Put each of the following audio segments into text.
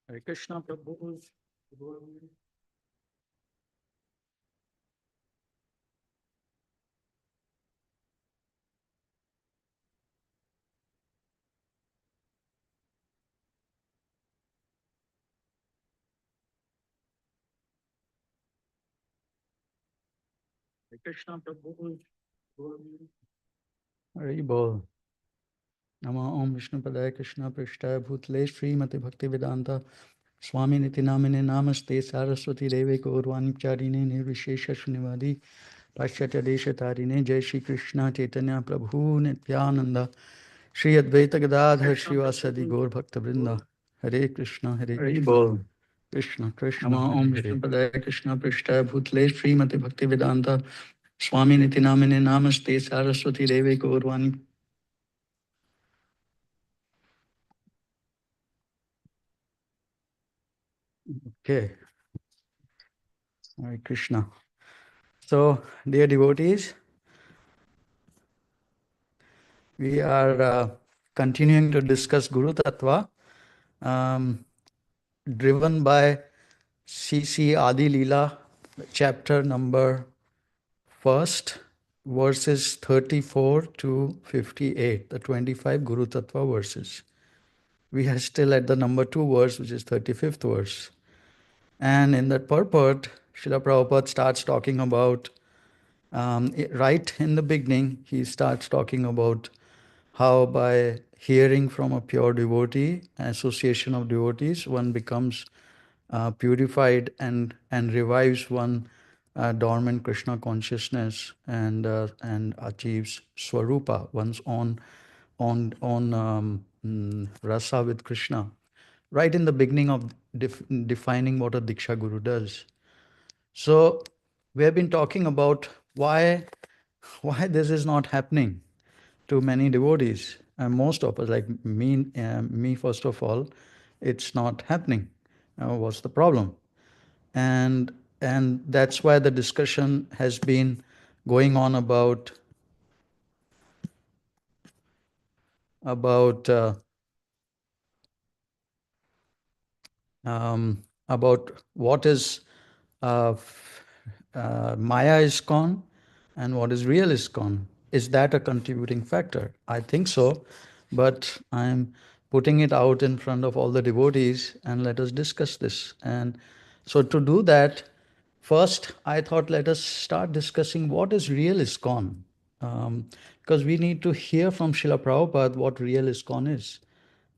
Hare Krishna, Prabhu. Hare Krishna, Prabhu. Hare Bol. Nama Om Vishnu Padaya Krishna Prishtaya Bhutale Srimati Bhakti Vedanta Swami Niti Namine Namaste Saraswati Deve Gaurvani Charine Nirvishesha Shunivadi Paschatya Desha Tarine Jai Shri Krishna Chaitanya Prabhu Nityananda Shri Advaita Gadadhar Srivasadi Gaur Bhakta Vrinda Hare Krishna Hare Bol Krishna Krishna Nama Om Vishnu Padaya Krishna Prishtaya Bhutale Srimati Bhakti Vedanta Swami Niti Namine Namaste Saraswati Deve Gaurvani. Okay. Hare Krishna. So, dear devotees, we are continuing to discuss Guru Tattva, driven by C.C. Adi Leela, chapter number 1st, verses 34 to 58, the 25 Guru Tattva verses. We are still at the number 2 verse, which is 35th verse. And in that purport, Srila Prabhupada starts talking about, right in the beginning, he starts talking about how by hearing from a pure devotee, association of devotees, one becomes purified and revives one dormant Krishna consciousness and achieves Swarupa, one's own rasa with Krishna. Right in the beginning of defining what a Diksha Guru does. So we have been talking about why this is not happening to many devotees. And most of us, like me first of all, it's not happening. What's the problem? And that's why the discussion has been going on about about uh, about what is Maya ISKCON and what is Real ISKCON. Is that a contributing factor? I think so, but I'm putting it out in front of all the devotees and let us discuss this. And so to do that, first I thought let us start discussing what is Real ISKCON. Because we need to hear from Srila Prabhupada what Real ISKCON is.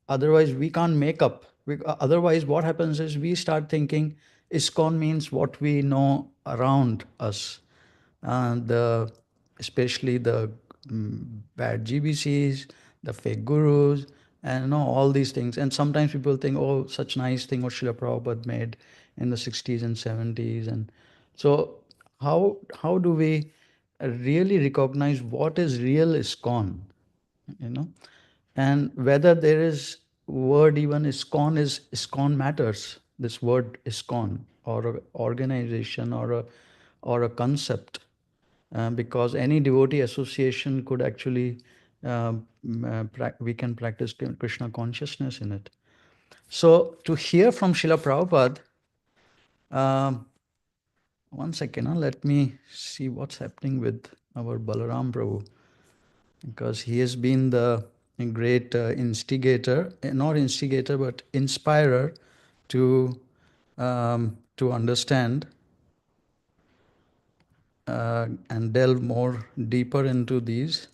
Otherwise, we can't make up. Otherwise, what happens is we start thinking ISKCON means what we know around us, the especially the bad GBCs, the fake gurus, and all these things. And sometimes people think, oh, such nice thing what Srila Prabhupada made in the 60s and 70s. And so, how do we really recognize what is real ISKCON? You know, and whether there is word even ISKCON matters. This word ISKCON or a organization or a concept, because any devotee association could actually we can practice Krishna consciousness in it. So to hear from Srila Prabhupada, um, one second, let me see what's happening with our Balaram Prabhu, because he has been the great instigator, not instigator, but inspirer to understand and delve more deeper into these.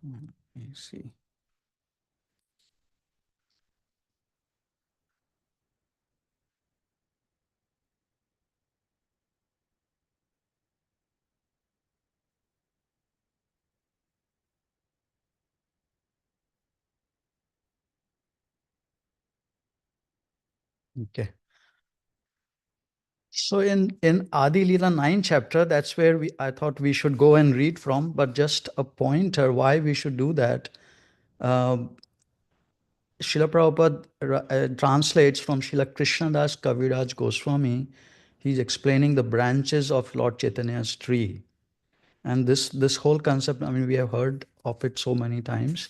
Let me see. Okay. So in Adi Leela 9 chapter, that's where I thought we should go and read from, but just a pointer why we should do that. Srila Prabhupada translates from Srila Krishnadas Kaviraj Goswami. He's explaining the branches of Lord Chaitanya's tree. And this whole concept, I mean, we have heard of it so many times.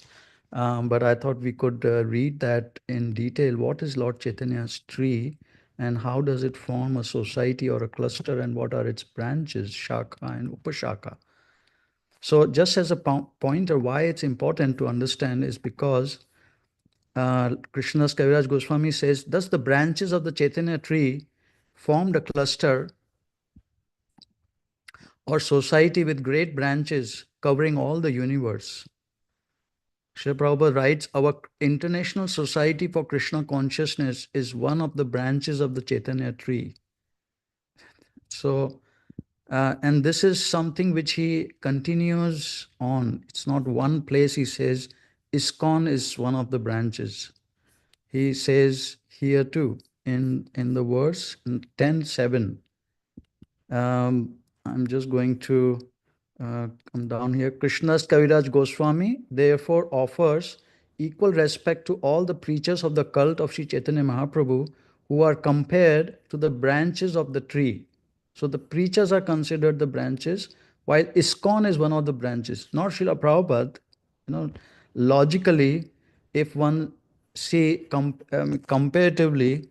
But I thought we could read that in detail. What is Lord Chaitanya's tree, and how does it form a society or a cluster, and what are its branches, Shaka and Upashaka? So, just as a pointer, why it's important to understand is because Krishnadas Kaviraj Goswami says, thus the branches of the Chaitanya tree formed a cluster or society with great branches covering all the universe. Srila Prabhupada writes, our International Society for Krishna Consciousness is one of the branches of the Chaitanya tree. So, and this is something which he continues on. It's not one place he says, ISKCON is one of the branches. He says here too, in the verse in 10:7. I'm just going to come down here. Krishnadas Kaviraj Goswami therefore offers equal respect to all the preachers of the cult of Sri Chaitanya Mahaprabhu who are compared to the branches of the tree. So the preachers are considered the branches, while ISKCON is one of the branches. Not Srila Prabhupada. Logically, if one see comparatively,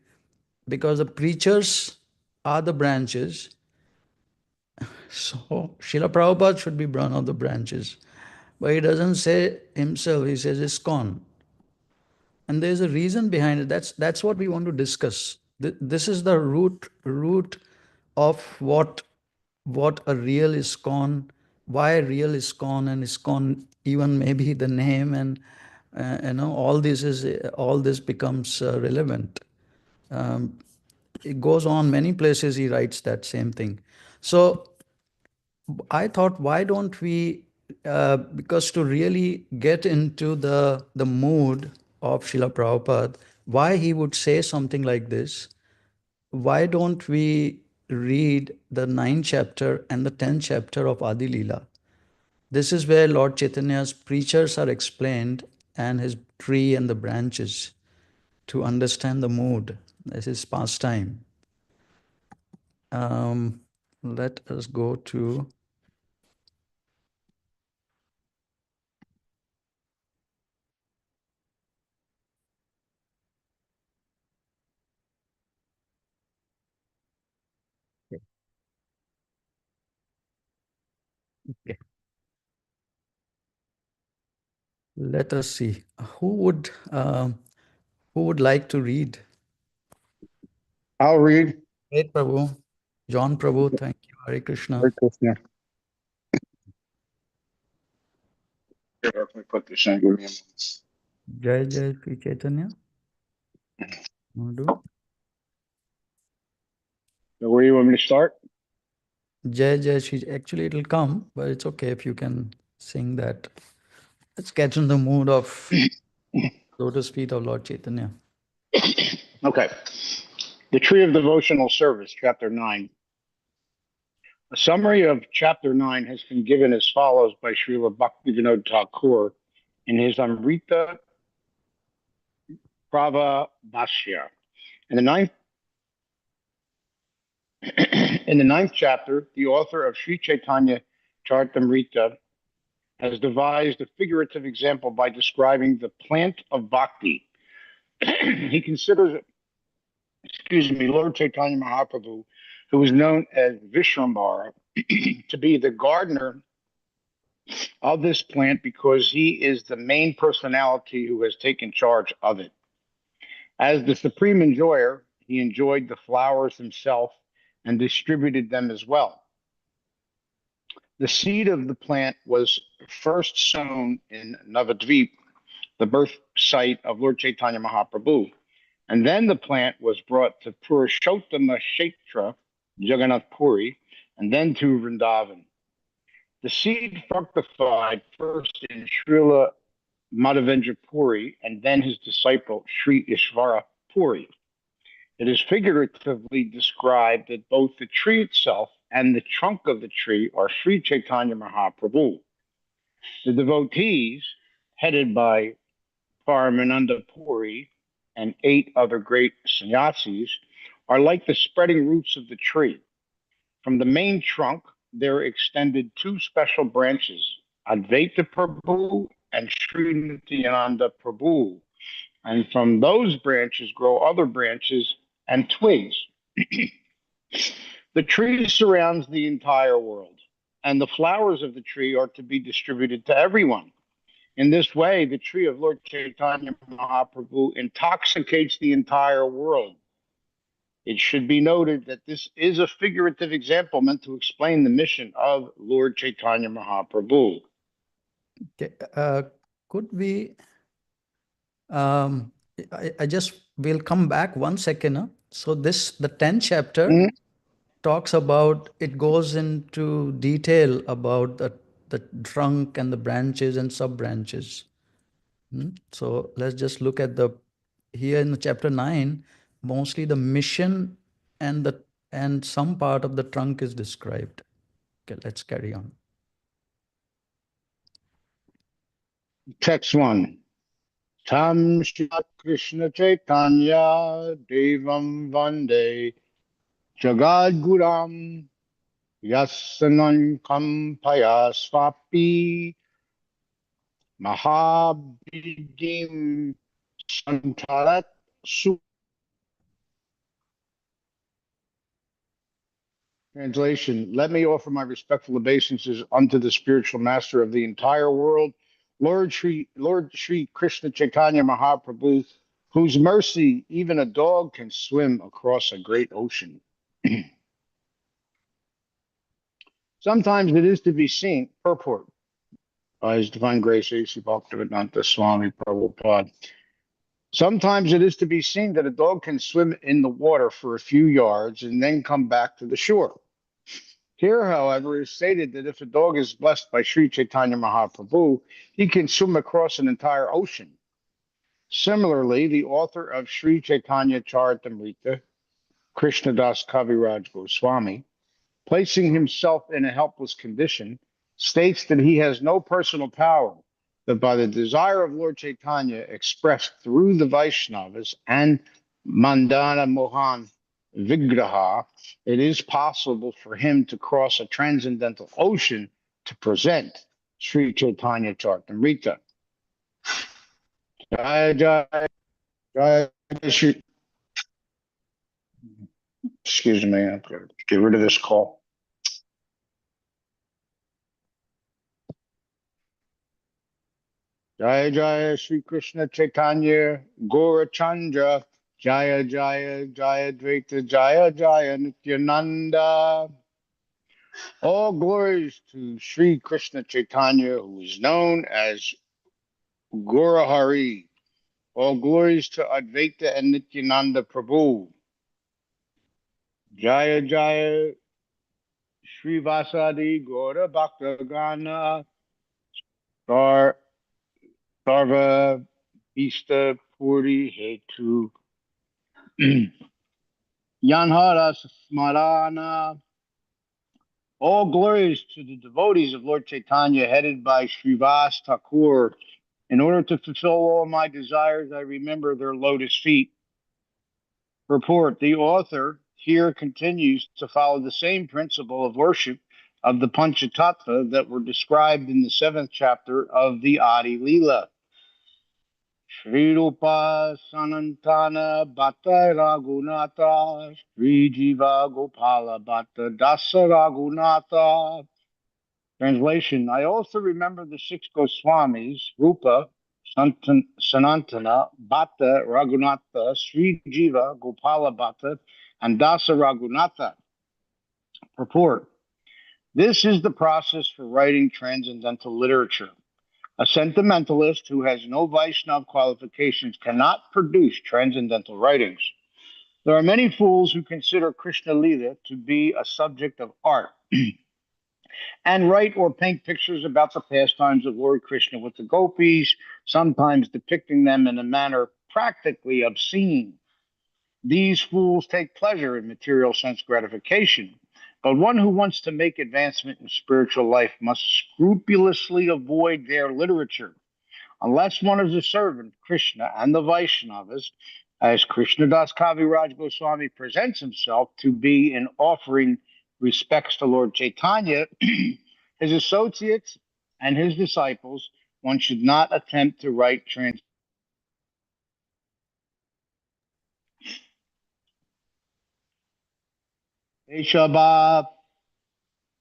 because the preachers are the branches, so Srila Prabhupada should be one of the branches. But he doesn't say himself, he says ISKCON. And there's a reason behind it. That's what we want to discuss. This is the root of what a real ISKCON, why real ISKCON, and ISKCON even maybe the name, and all this becomes relevant. It goes on many places. He writes that same thing. So I thought, why don't we? Because to really get into the mood of Srila Prabhupada, why he would say something like this, why don't we read the 9th chapter and the 10th chapter of Adi Leela? This is where Lord Chaitanya's preachers are explained and his tree and the branches to understand the mood. This is pastime. Let us go to. Okay. Let us see. Who would like to read? I'll read. Great Prabhu. John Prabhu, thank you. Hare Krishna. Hare Krishna. Here, let me put this in. Give me a moment. Jai Jai Sri Chaitanya. Madhu. So where do you want me to start? Jai Jai Sri. Actually, it'll come, but it's okay if you can sing that. Let's get in the mood of lotus feet of Lord Chaitanya. Okay. The Tree of Devotional Service, Chapter 9. A summary of Chapter 9 has been given as follows by Srila Bhaktivinoda Thakur in his Amrita Prava Bhashya. In the ninth chapter, the author of Sri Chaitanya Charitamrita has devised a figurative example by describing the plant of bhakti. He considers, Lord Chaitanya Mahaprabhu, who is known as Vishwambara, to be the gardener of this plant because he is the main personality who has taken charge of it. As the supreme enjoyer, he enjoyed the flowers himself and distributed them as well. The seed of the plant was first sown in Navadvip, the birth site of Lord Chaitanya Mahaprabhu, and then the plant was brought to Purushottama Kshetra, Jagannath Puri, and then to Vrindavan. The seed fructified first in Srila Madhavendra Puri and then his disciple Sri Ishvara Puri. It is figuratively described that both the tree itself and the trunk of the tree are Sri Chaitanya Mahaprabhu. The devotees, headed by Paramananda Puri and 8 other great sannyasis, are like the spreading roots of the tree. From the main trunk, there extended 2 special branches, Advaita Prabhu and Sri Nityananda Prabhu. And from those branches grow other branches and twigs. The tree surrounds the entire world, and the flowers of the tree are to be distributed to everyone. In this way, the tree of Lord Chaitanya Mahaprabhu intoxicates the entire world. It should be noted that this is a figurative example meant to explain the mission of Lord Chaitanya Mahaprabhu. Okay. Could we, um, I just will come back 1 second. So the 10th chapter Mhm. talks about, it goes into detail about the trunk and the branches and sub branches. So let's just look at here in the chapter 9, mostly the mission and some part of the trunk is described. Okay, let's carry on. Text 1. Tam Shri Krishna Chaitanya Devam Vande Jagad Guram Yasanan Kampaya Swapi Mahabidim Santarat Su. Translation: Let me offer my respectful obeisances unto the spiritual master of the entire world, Lord Sri Krishna Chaitanya Mahaprabhu, whose mercy even a dog can swim across a great ocean. Sometimes it is to be seen, purport by His Divine Grace A.C. Bhaktivedanta Swami Prabhupada. Sometimes it is to be seen that a dog can swim in the water for a few yards and then come back to the shore. Here, however, is stated that if a dog is blessed by Sri Chaitanya Mahaprabhu, he can swim across an entire ocean. Similarly, the author of Sri Chaitanya Charitamrita, Krishnadas Kaviraj Goswami, placing himself in a helpless condition, states that he has no personal power, that by the desire of Lord Chaitanya expressed through the Vaishnavas and Mandana Mohan Vigraha, it is possible for him to cross a transcendental ocean to present Sri Chaitanya Charitamrita. Jaya Jaya Jaya Shri. Excuse me, I'm going to get rid of this call. Jaya Jaya Sri Krishna Chaitanya Gaura Chandra Jaya Jaya Jaya Dvaita Jaya Jaya Nityananda. All glories to Sri Krishna Chaitanya, who is known as Gaura Hari. All glories to Advaita and Nityananda Prabhu. Jaya Jaya Sri Vasadi Gaura Bhaktagana Sar Sarva Bhista Puri Hetu. Yanhara Smarana. All glories to the devotees of Lord Chaitanya, headed by Srivas Thakur. In order to fulfill all my desires, I remember their lotus feet. Report: the author here continues to follow the same principle of worship of the Panchatattva that were described in the 7th chapter of the Adi Leela. Sri Rupa Sanantana Bhatta Raghunatha Sri Jiva Gopala Bhatta Dasa Raghunatha. Translation: I also remember the 6 Goswamis, Rupa Sanantana Bhatta Raghunatha Sri Jiva Gopala Bhatta and Dasa Raghunatha. Purport: This is the process for writing transcendental literature. A sentimentalist who has no Vaishnav qualifications cannot produce transcendental writings. There are many fools who consider Krishna Lila to be a subject of art and write or paint pictures about the pastimes of Lord Krishna with the gopis, sometimes depicting them in a manner practically obscene. These fools take pleasure in material sense gratification, but one who wants to make advancement in spiritual life must scrupulously avoid their literature. Unless one is a servant, Krishna and the Vaishnavas, as Krishnadas Kaviraj Goswami presents himself to be in offering respects to Lord Chaitanya, his associates and his disciples one should not attempt to write Deshabha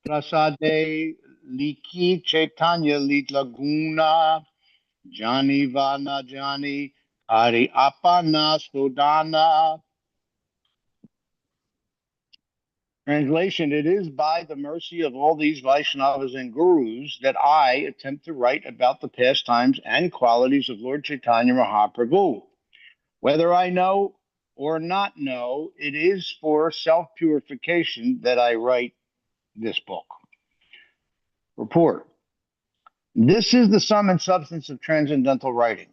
Prasade Liki Chaitanya Lit Laguna Jani Vana Jani Hari Apana Sudana. Translation: It is by the mercy of all these Vaishnavas and Gurus that I attempt to write about the pastimes and qualities of Lord Chaitanya Mahaprabhu. Whether I know or not know, it is for self purification that I write this book. Report. This is the sum and substance of transcendental writing.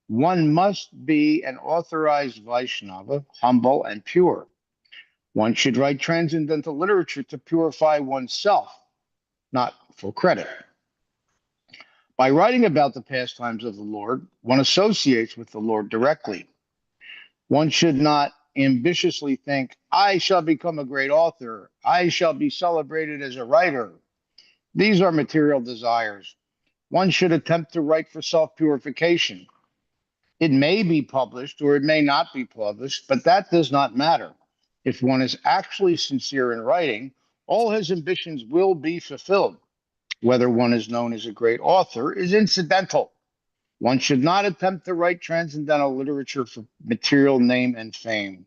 One must be an authorized Vaishnava, humble and pure. One should write transcendental literature to purify oneself, not for credit. By writing about the pastimes of the Lord, one associates with the Lord directly. One should not ambitiously think, I shall become a great author, I shall be celebrated as a writer. These are material desires. One should attempt to write for self purification. It may be published or it may not be published, but that does not matter. If one is actually sincere in writing, all his ambitions will be fulfilled. Whether one is known as a great author is incidental. One should not attempt to write transcendental literature for material name and fame.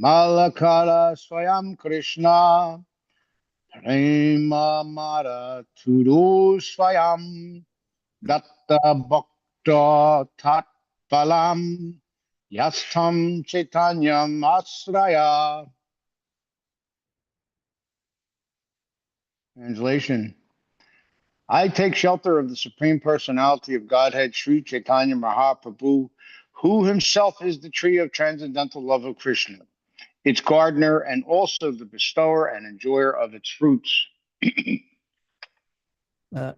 Malakala Swayam Krishna Prema Mara Tudu Swayam Datta Bhakta Tatpalam Yastam Chaitanyam Asraya. Translation: I take shelter of the Supreme Personality of Godhead, Sri Chaitanya Mahaprabhu, who himself is the tree of transcendental love of Krishna, its gardener, and also the bestower and enjoyer of its fruits. Uh,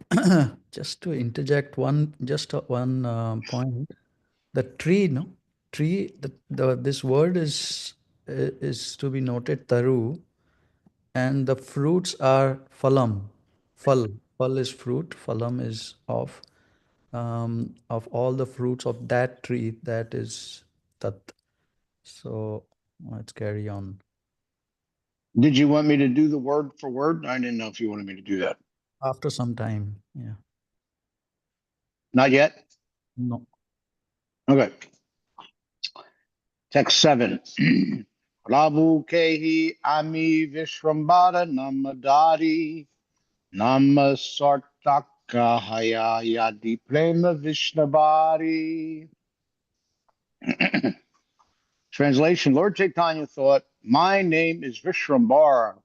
just to interject one point, the tree, no tree, this word is to be noted, taru, and the fruits are phalam. Phal is fruit, phalam is of all the fruits of that tree, that is tat. So let's carry on. Did you want me to do the word for word? I didn't know if you wanted me to do that. After some time, yeah. Not yet? No. Okay. Text 7. Prabhu Kehi Ami Vishwambara Namadari Nama Sartaka Haya Yadi Prema Vishnabari. Translation: Lord Chaitanya thought, my name is Vishwambara,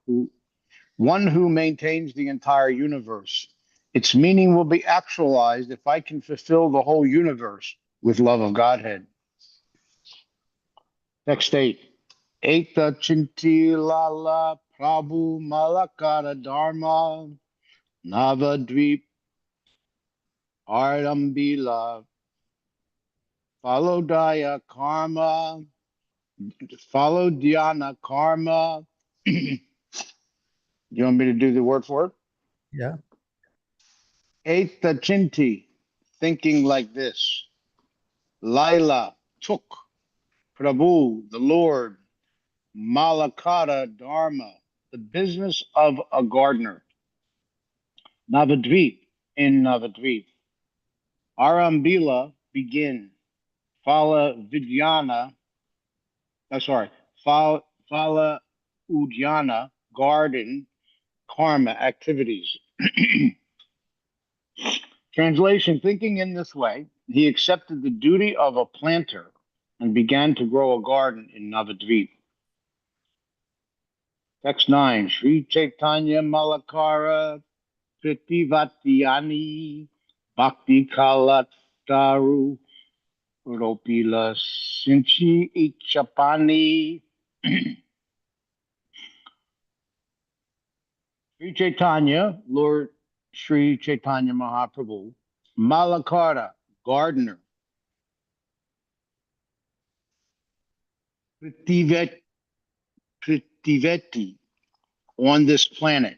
one who maintains the entire universe. Its meaning will be actualized if I can fulfill the whole universe with love of Godhead. Text 8. Eta Chintilala Prabhu Malakara Dharma Navadvip Ardambila Follow Karma Follow Dhyana Karma. You want me to do the word for it? Yeah. Eta Chinti, thinking like this. Laila took Prabhu, the Lord, Malakara Dharma, the business of a gardener. Navadvip, in Navadvip. Arambila, begin. Phala Vidyana, Phala Udyana, garden, karma, activities. Translation: Thinking in this way, he accepted the duty of a planter and began to grow a garden in Navadvip. Text 9. Sri Chaitanya Malakara Pritivatiyani Bhakti Kalataru Ropila Sinchi Ichapani. Sri Chaitanya, Lord Sri Chaitanya Mahaprabhu, Malakara, gardener, Pritivet, Pritiveti, on this planet.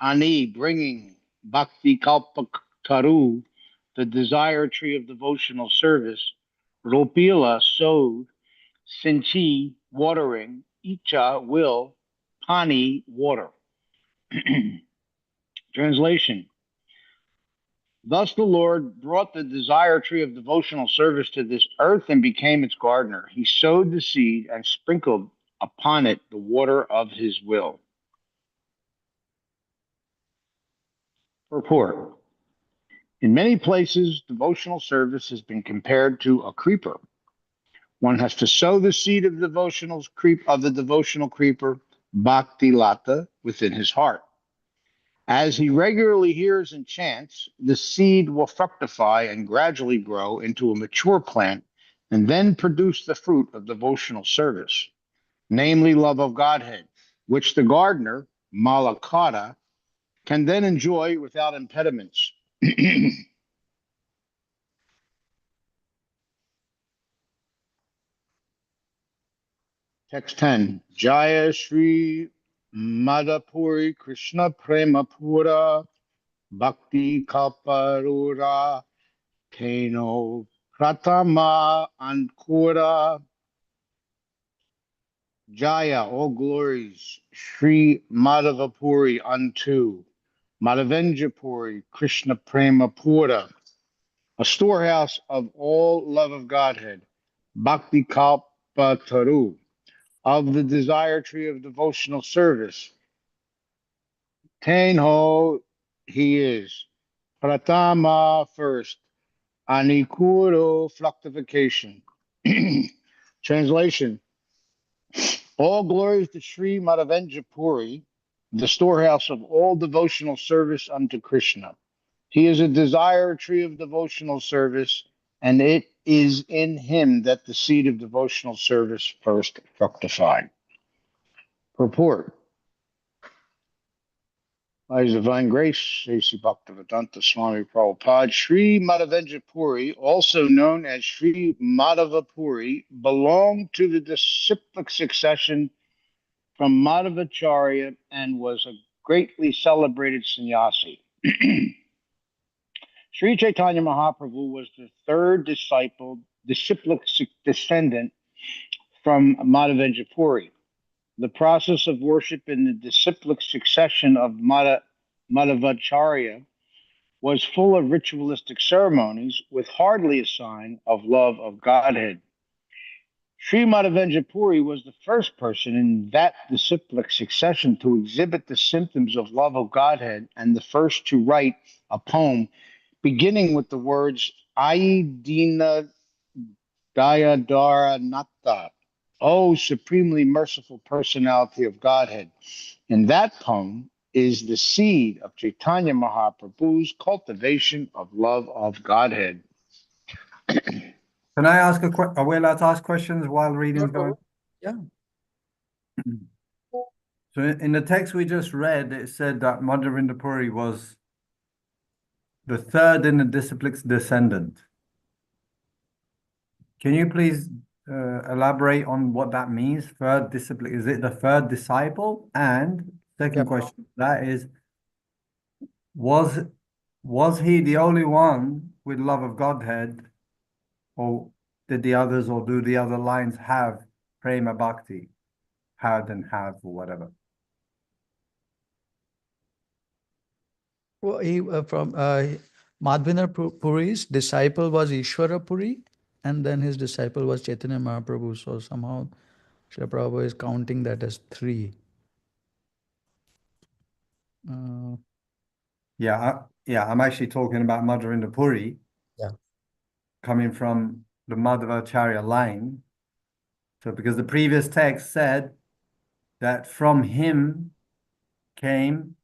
Ani bringing Bhakti Kalpataru, the desire tree of devotional service. Ropila sowed. Sinchi watering. Icha will. Pani water. Translation. Thus the Lord brought the desire tree of devotional service to this earth and became its gardener. He sowed the seed and sprinkled upon it the water of his will. Purport. In many places, devotional service has been compared to a creeper. One has to sow the seed of the devotional creeper, bhakti lata, within his heart. As he regularly hears and chants, the seed will fructify and gradually grow into a mature plant and then produce the fruit of devotional service, namely love of Godhead, which the gardener, Malakata, can then enjoy without impediments. Text 10. Jaya Sri Madhapuri Krishna Prema Pura Bhakti Kalparura Teno Pratama Ankura Jaya, all glories, Sri Madhavapuri unto Madhavenjapuri Krishna Prema Pura, a storehouse of all love of Godhead, Bhakti Kalpataru, of the desire tree of devotional service. Tenho, he is. Pratama, first. Anikuro, fructification. Translation. All glories to Sri Madhavenjapuri, the storehouse of all devotional service unto Krishna. He is a desire tree of devotional service, and it is in him that the seed of devotional service first fructified. Purport. By His Divine Grace, A.C. Bhaktivedanta Swami Prabhupada, Sri Madhavenjapuri, also known as Sri Madhavapuri, belonged to the disciplic succession from Madhavacharya and was a greatly celebrated sannyasi. Sri Chaitanya Mahaprabhu was the third disciplic descendant from Madhavenjapuri. The process of worship in the disciplic succession of Madhavacharya was full of ritualistic ceremonies with hardly a sign of love of Godhead. Sri Madhavenjapuri was the first person in that disciplic succession to exhibit the symptoms of love of Godhead and the first to write a poem beginning with the words Ai Dina Dayadara Nata, O supremely merciful personality of Godhead. In that poem is the seed of Chaitanya Mahaprabhu's cultivation of love of Godhead. Can I ask are we allowed to ask questions while reading's going? Yeah. So in the text we just read, it said that Madhavinda Puri was the third in the disciplic's descendant. Can you please elaborate on what that means? Third disciple, is it the third disciple? And second question, that is, was he the only one with love of Godhead, or did the others, or do the other lines have prema bhakti, had and have, or whatever? Well, he from Madhavendra Puri's disciple was Ishwara Puri, and then his disciple was Chaitanya Mahaprabhu. So somehow Srila Prabhupada is counting that as three. Yeah, I'm actually talking about Madhavinda Puri. Yeah. Coming from the Madhavacharya line. So because the previous text said that from him came.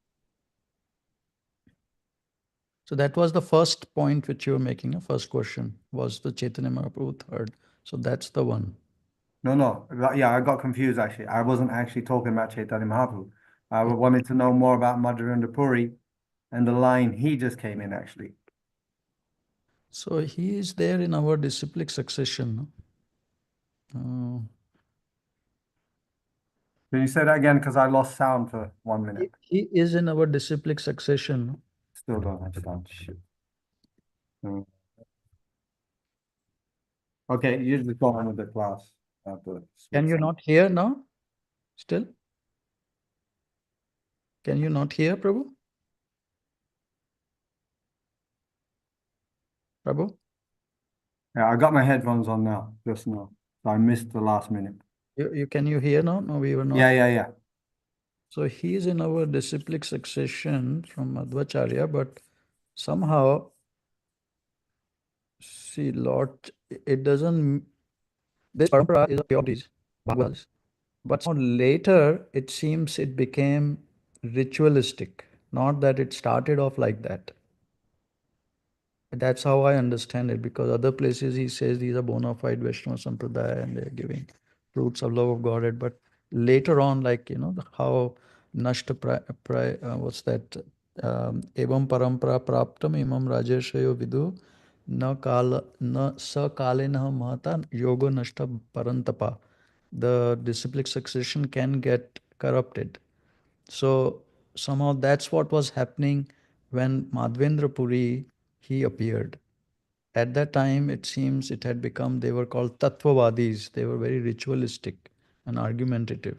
So that was the first point which you were making. A first question was the Chaitanya Mahaprabhu third. So that's the one. No. Yeah, I got confused actually. I wasn't actually talking about Chaitanya Mahaprabhu. I wanted to know more about Madhavendra Puri and the line he just came in actually. So he is there in our disciplic succession. Can you say that again? Because I lost sound for 1 minute. He is in our disciplic succession. Still don't have sound. Shit. Okay, you just go on with the class. Can you not hear now? Still? Can you not hear, Prabhu? Prabhu? Yeah, I got my headphones on now, just now. So I missed the last minute. Can you hear now? No, we were not. Yeah. So he is in our disciplic succession from Madhvacharya, but somehow, see, Lord, it doesn't. This parampara is a pure these Bhagavatas, but somehow later it seems it became ritualistic. Not that it started off like that. That's how I understand it, because other places he says these are bona fide Vaishnava Sampradaya and they're giving fruits of love of Godhead. But later on, like, how Nashta what's that? Evam parampara praptam imam rajeshayo vidu na sa kalena mahata yoga nashta parantapa. The disciplic succession can get corrupted. So somehow that's what was happening when Madhvendra Puri he appeared. At that time, it seems it had become, they were called Tattvavadis. They were very ritualistic and argumentative.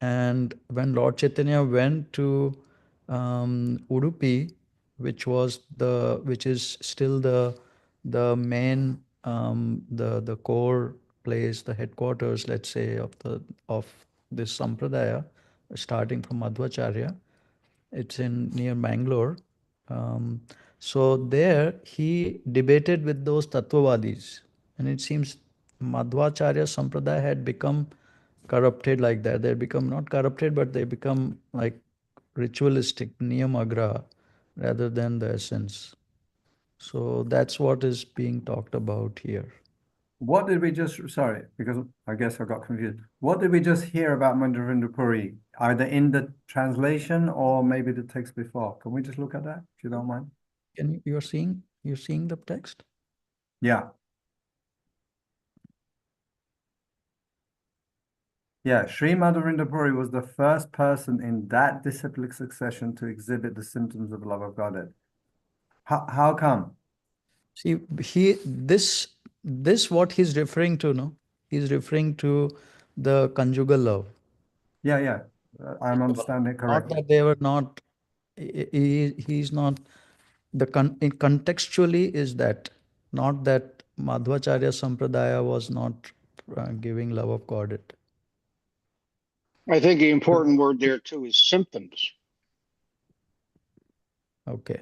And when Lord Chaitanya went to Udupi, which is still the main the core place, the headquarters, let's say, of this sampradaya, starting from Madhvacharya. It's in near Bangalore. Um, so there he debated with those Tattvavadis, and it seems Madhvacharya Sampradaya had become corrupted like that. They become not corrupted, but they become like ritualistic, niyamagra, rather than the essence. So that's what is being talked about here. What did we just, sorry, because I guess I got confused. What did we just hear about Madhavendra Puri? Either in the translation or maybe the text before? Can we just look at that, if you don't mind? You're seeing the text? Yeah. Yeah, Sri Madhavendra Puri was the first person in that disciplic succession to exhibit the symptoms of love of Godhead. How come? See, this what he's referring to, no? He's referring to the conjugal love. Yeah. I'm understanding it Not correctly. that they were not. He's not. Contextually is that, not that Madhvacharya Sampradaya was not giving love of God. I think the important word there too is symptoms, Okay.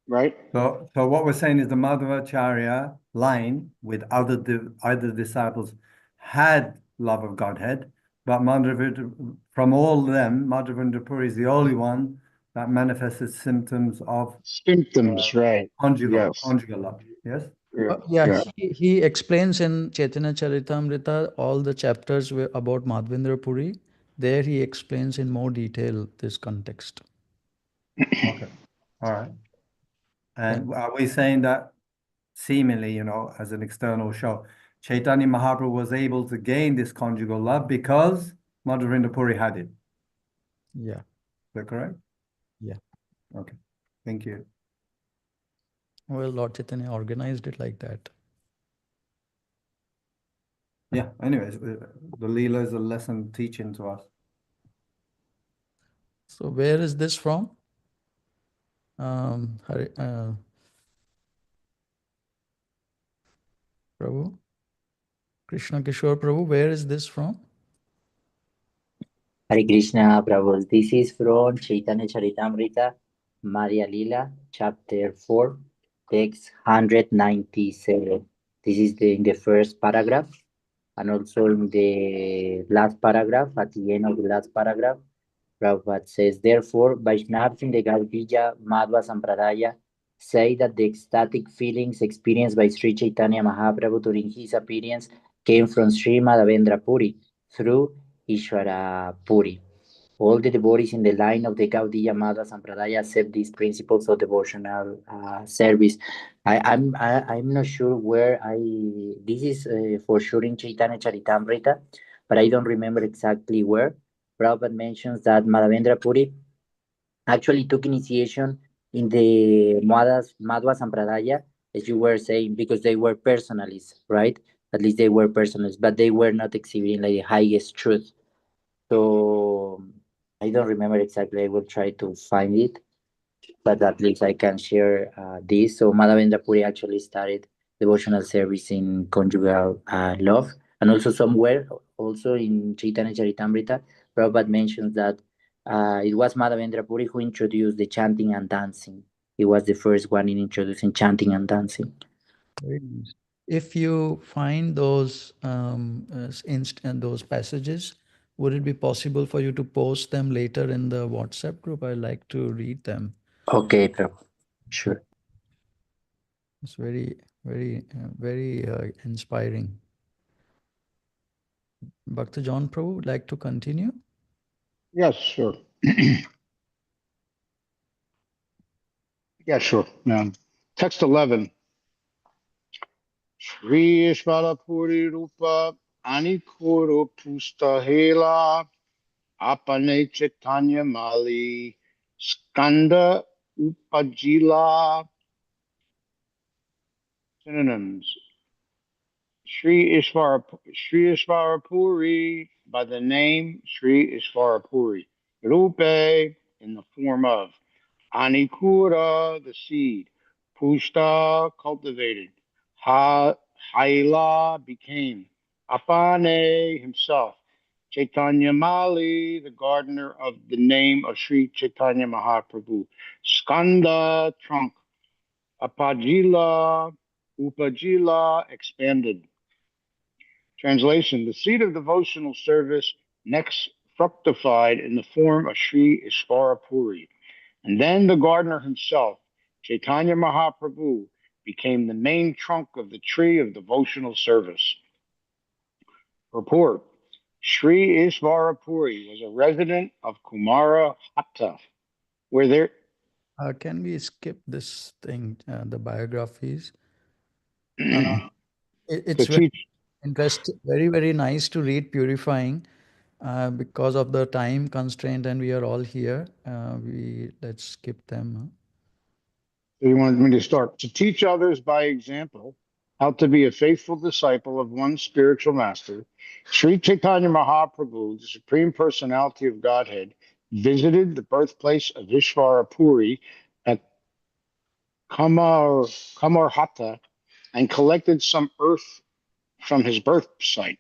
right? So what we're saying is the Madhvacharya line with other disciples had love of Godhead, but from all them, Madhavendra Puri is the only one that manifested symptoms of Symptoms, right? conjugal Yes. love. Yes. Yeah. He explains in Chaitanya Charitamrita all the chapters about Madhvendra Puri. There he explains in more detail this context. Okay. All right. And are we saying that seemingly, as an external show, Chaitanya Mahaprabhu was able to gain this conjugal love because Madhavendra Puri had it? Yeah. Is that correct? Yeah. Okay. Thank you. Well, Lord Chaitanya organized it like that. Yeah. Anyways, the Leela is a lesson teaching to us. So where is this from? Prabhu? Krishna Kishore Prabhu, where is this from? Hare Krishna, Prabhu. This is from Chaitanya Charitamrita, Madhya Lila, chapter 4, text 197. This is in the first paragraph, and also in the last paragraph, at the end of the last paragraph, Prabhupada says, therefore, Vaishnavas in the Gaudiya Madhva Sampradaya say that the ecstatic feelings experienced by Sri Chaitanya Mahaprabhu during his appearance came from Sri Madhavendra Puri through Ishvara Puri. All the devotees in the line of the Gaudiya Madhva Sampradaya accept these principles of devotional service. I'm not sure where this is for sure in Chaitanya Charitamrita, but I don't remember exactly where. Prabhupada mentions that Madhavendra Puri actually took initiation in the Madhva Sampradaya, as you were saying, because they were personalists, right? At least they were personalists, but they were not exhibiting like the highest truth. So I don't remember exactly. I will try to find it, but at least I can share this. So Madhavendra Puri actually started devotional service in conjugal love, and also somewhere, also in Chaitanya Charitamrita, Prabhupada mentions that it was Madhavendra Puri who introduced the chanting and dancing. He was the first one in introducing chanting and dancing. Very nice. If you find those those passages, would it be possible for you to post them later in the WhatsApp group? I like to read them. Okay, Prabhupada. Sure. It's very inspiring. Bhakta John Prabhu would like to continue. Yes, sure. Yeah, sure. Text 11. Shri Ishvarapuri Rupa Anikuru Pustahela Apane Chaitanya Mali Skanda Upajila. Synonyms. Sri Ishvarapuri by the name Sri Ishvarapuri. Rupe in the form of. Anikura, the seed. Pushta, cultivated. Haila, became. Apane, himself. Chaitanya Mali, the gardener of the name of Sri Chaitanya Mahaprabhu. Skanda, trunk. Apajila, Upajila, expanded. Translation: the seed of devotional service next fructified in the form of Sri Ishvarapuri. And then the gardener himself, Chaitanya Mahaprabhu, became the main trunk of the tree of devotional service. Purport: Sri Ishvarapuri was a resident of Kumara Hatta, where there. Can we skip this thing, the biographies? To It's very teach. interesting, very nice to read Purifying. Because of the time constraint and we are all here, let's skip them. So you wanted me to start. To teach others by example how to be a faithful disciple of one spiritual master, Sri Chaitanya Mahaprabhu, the Supreme Personality of Godhead, visited the birthplace of Ishvara Puri at Kamarhata and collected some earth from his birth site.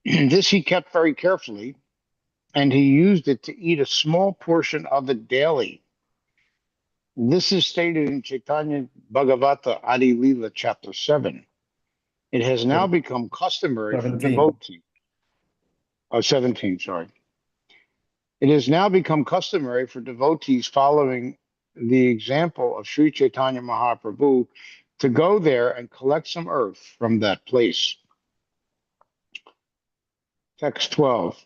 This he kept very carefully, and he used it to eat a small portion of it daily. This is stated in Chaitanya Bhagavata Adi Lila, chapter 7. It has now become customary for 17. devotees. 17, sorry. It has now become customary for devotees following the example of Sri Chaitanya Mahaprabhu to go there and collect some earth from that place. Text 12.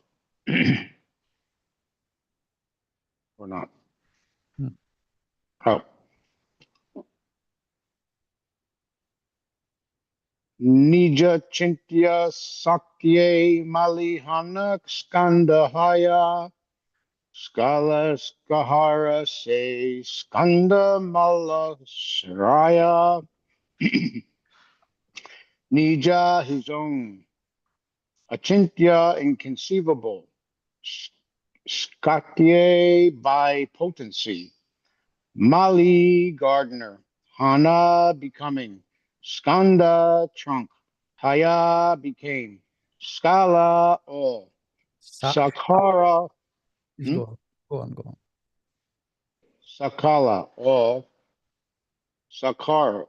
Or not. Hmm. Oh. Nija Chintya Sakye Malihana Skandahaya Skala Skahara Se Skanda Mala Sraya Nija, his own. Achintya, inconceivable. Skatye, by potency. Mali, gardener. Hana, becoming. Skanda, trunk. Haya, became. Skala, all. Sakhara, Please go on. Sakala, all. Sakhara.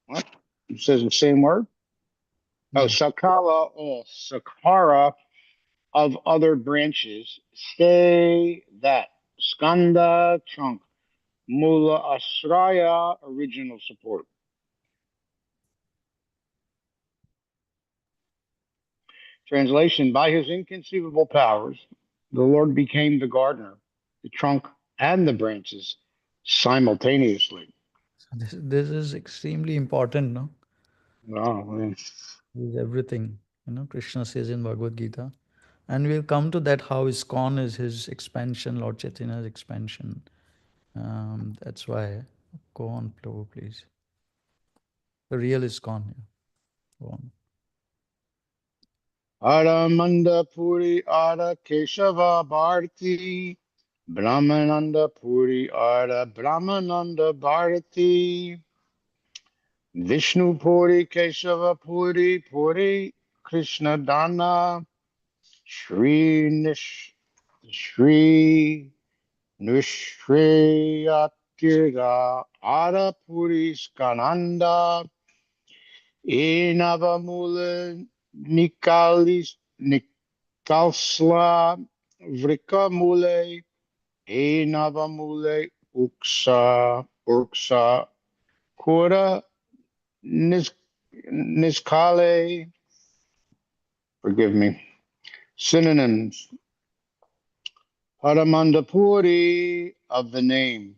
What? It says the same word? Oh, Yeah. Sakala, all. Sakhara, of other branches, stay that. Skanda, trunk. Mula Asraya, original support. Translation: by his inconceivable powers, the Lord became the gardener, the trunk, and the branches simultaneously. So this is extremely important, no? Oh, man. This is everything. Krishna says in Bhagavad Gita. And we'll come to that, how ISKCON is his expansion, Lord Chaitanya's expansion. That's why. Go on, Prabhu, please. The real ISKCON. Yeah. Go on. Ara Manda Puri Ara Keshava Bharati Brahmananda Puri Ara Brahmananda Bharati Vishnu Puri Keshava Puri Puri Krishna Dana Shri Nushriyatira Ara Puri Skananda Enavamula Nikalis Nikalsla Vrikamule Enavamule Uksa Kura Niskale. Forgive me. Synonyms. Paramandapuri of the name.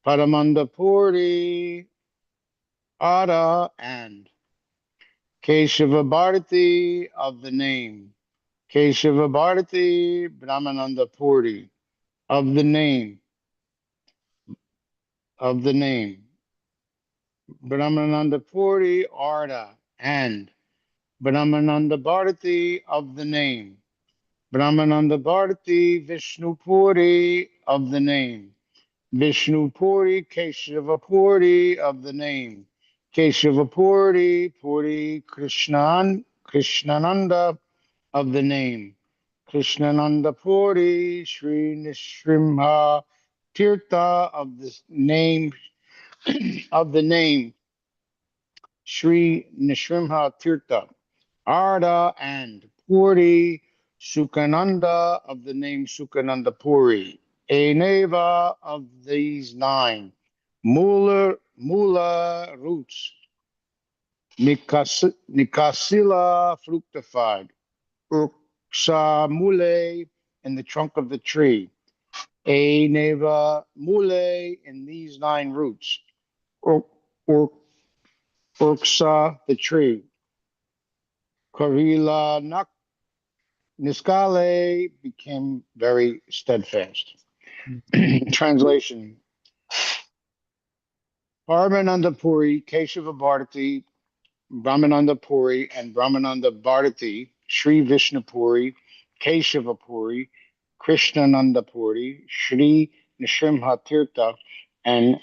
Paramandapuri Ada and. Keshava Bharati of the name. Keshava Bharati Brahmananda Puri of the name. Of the name. Brahmananda Puri Arda and. Brahmananda Bharati of the name. Brahmananda Bharati Vishnu Puri of the name. Vishnu Puri Keshava Puri of the name. Keshava Puri Puri Krishnananda of the name. Krishnananda Puri Sri Nishrimha Tirtha of the name of the name. Sri Nishrimha Tirtha. Arda and Puri Sukhananda of the name Sukhananda Puri. Eneva of these nine. Mula roots. Nikasila fructified. Urksa mule in the trunk of the tree. Eneva mule in these nine roots. Urksa the tree. Karila Niskale became very steadfast. Translation. Paramananda Puri, Keshava Bharati, Brahmananda Puri, and Brahmananda Bharati, Sri Vishnu Puri, Keshava Puri, Krishnananda Puri, Sri Nishrimha Tirtha, and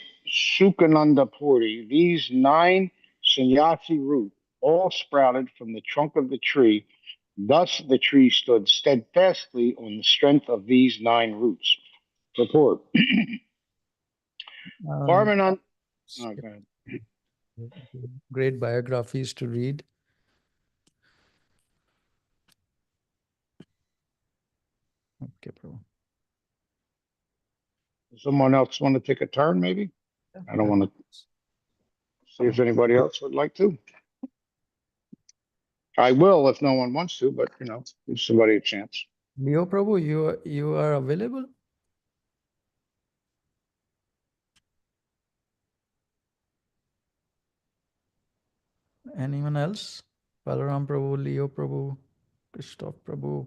Sukhananda Puri. These nine sannyasi roots all sprouted from the trunk of the tree. Thus the tree stood steadfastly on the strength of these nine roots. Report. Parmanand. Oh, go ahead. Great biographies to read. Okay, Prabhu. Someone else want to take a turn, maybe? I don't want to see if anybody else would like to. I will if no one wants to, but give somebody a chance. Leo Prabhu, you are available? Anyone else? Balaram Prabhu, Leo Prabhu, Christoph Prabhu.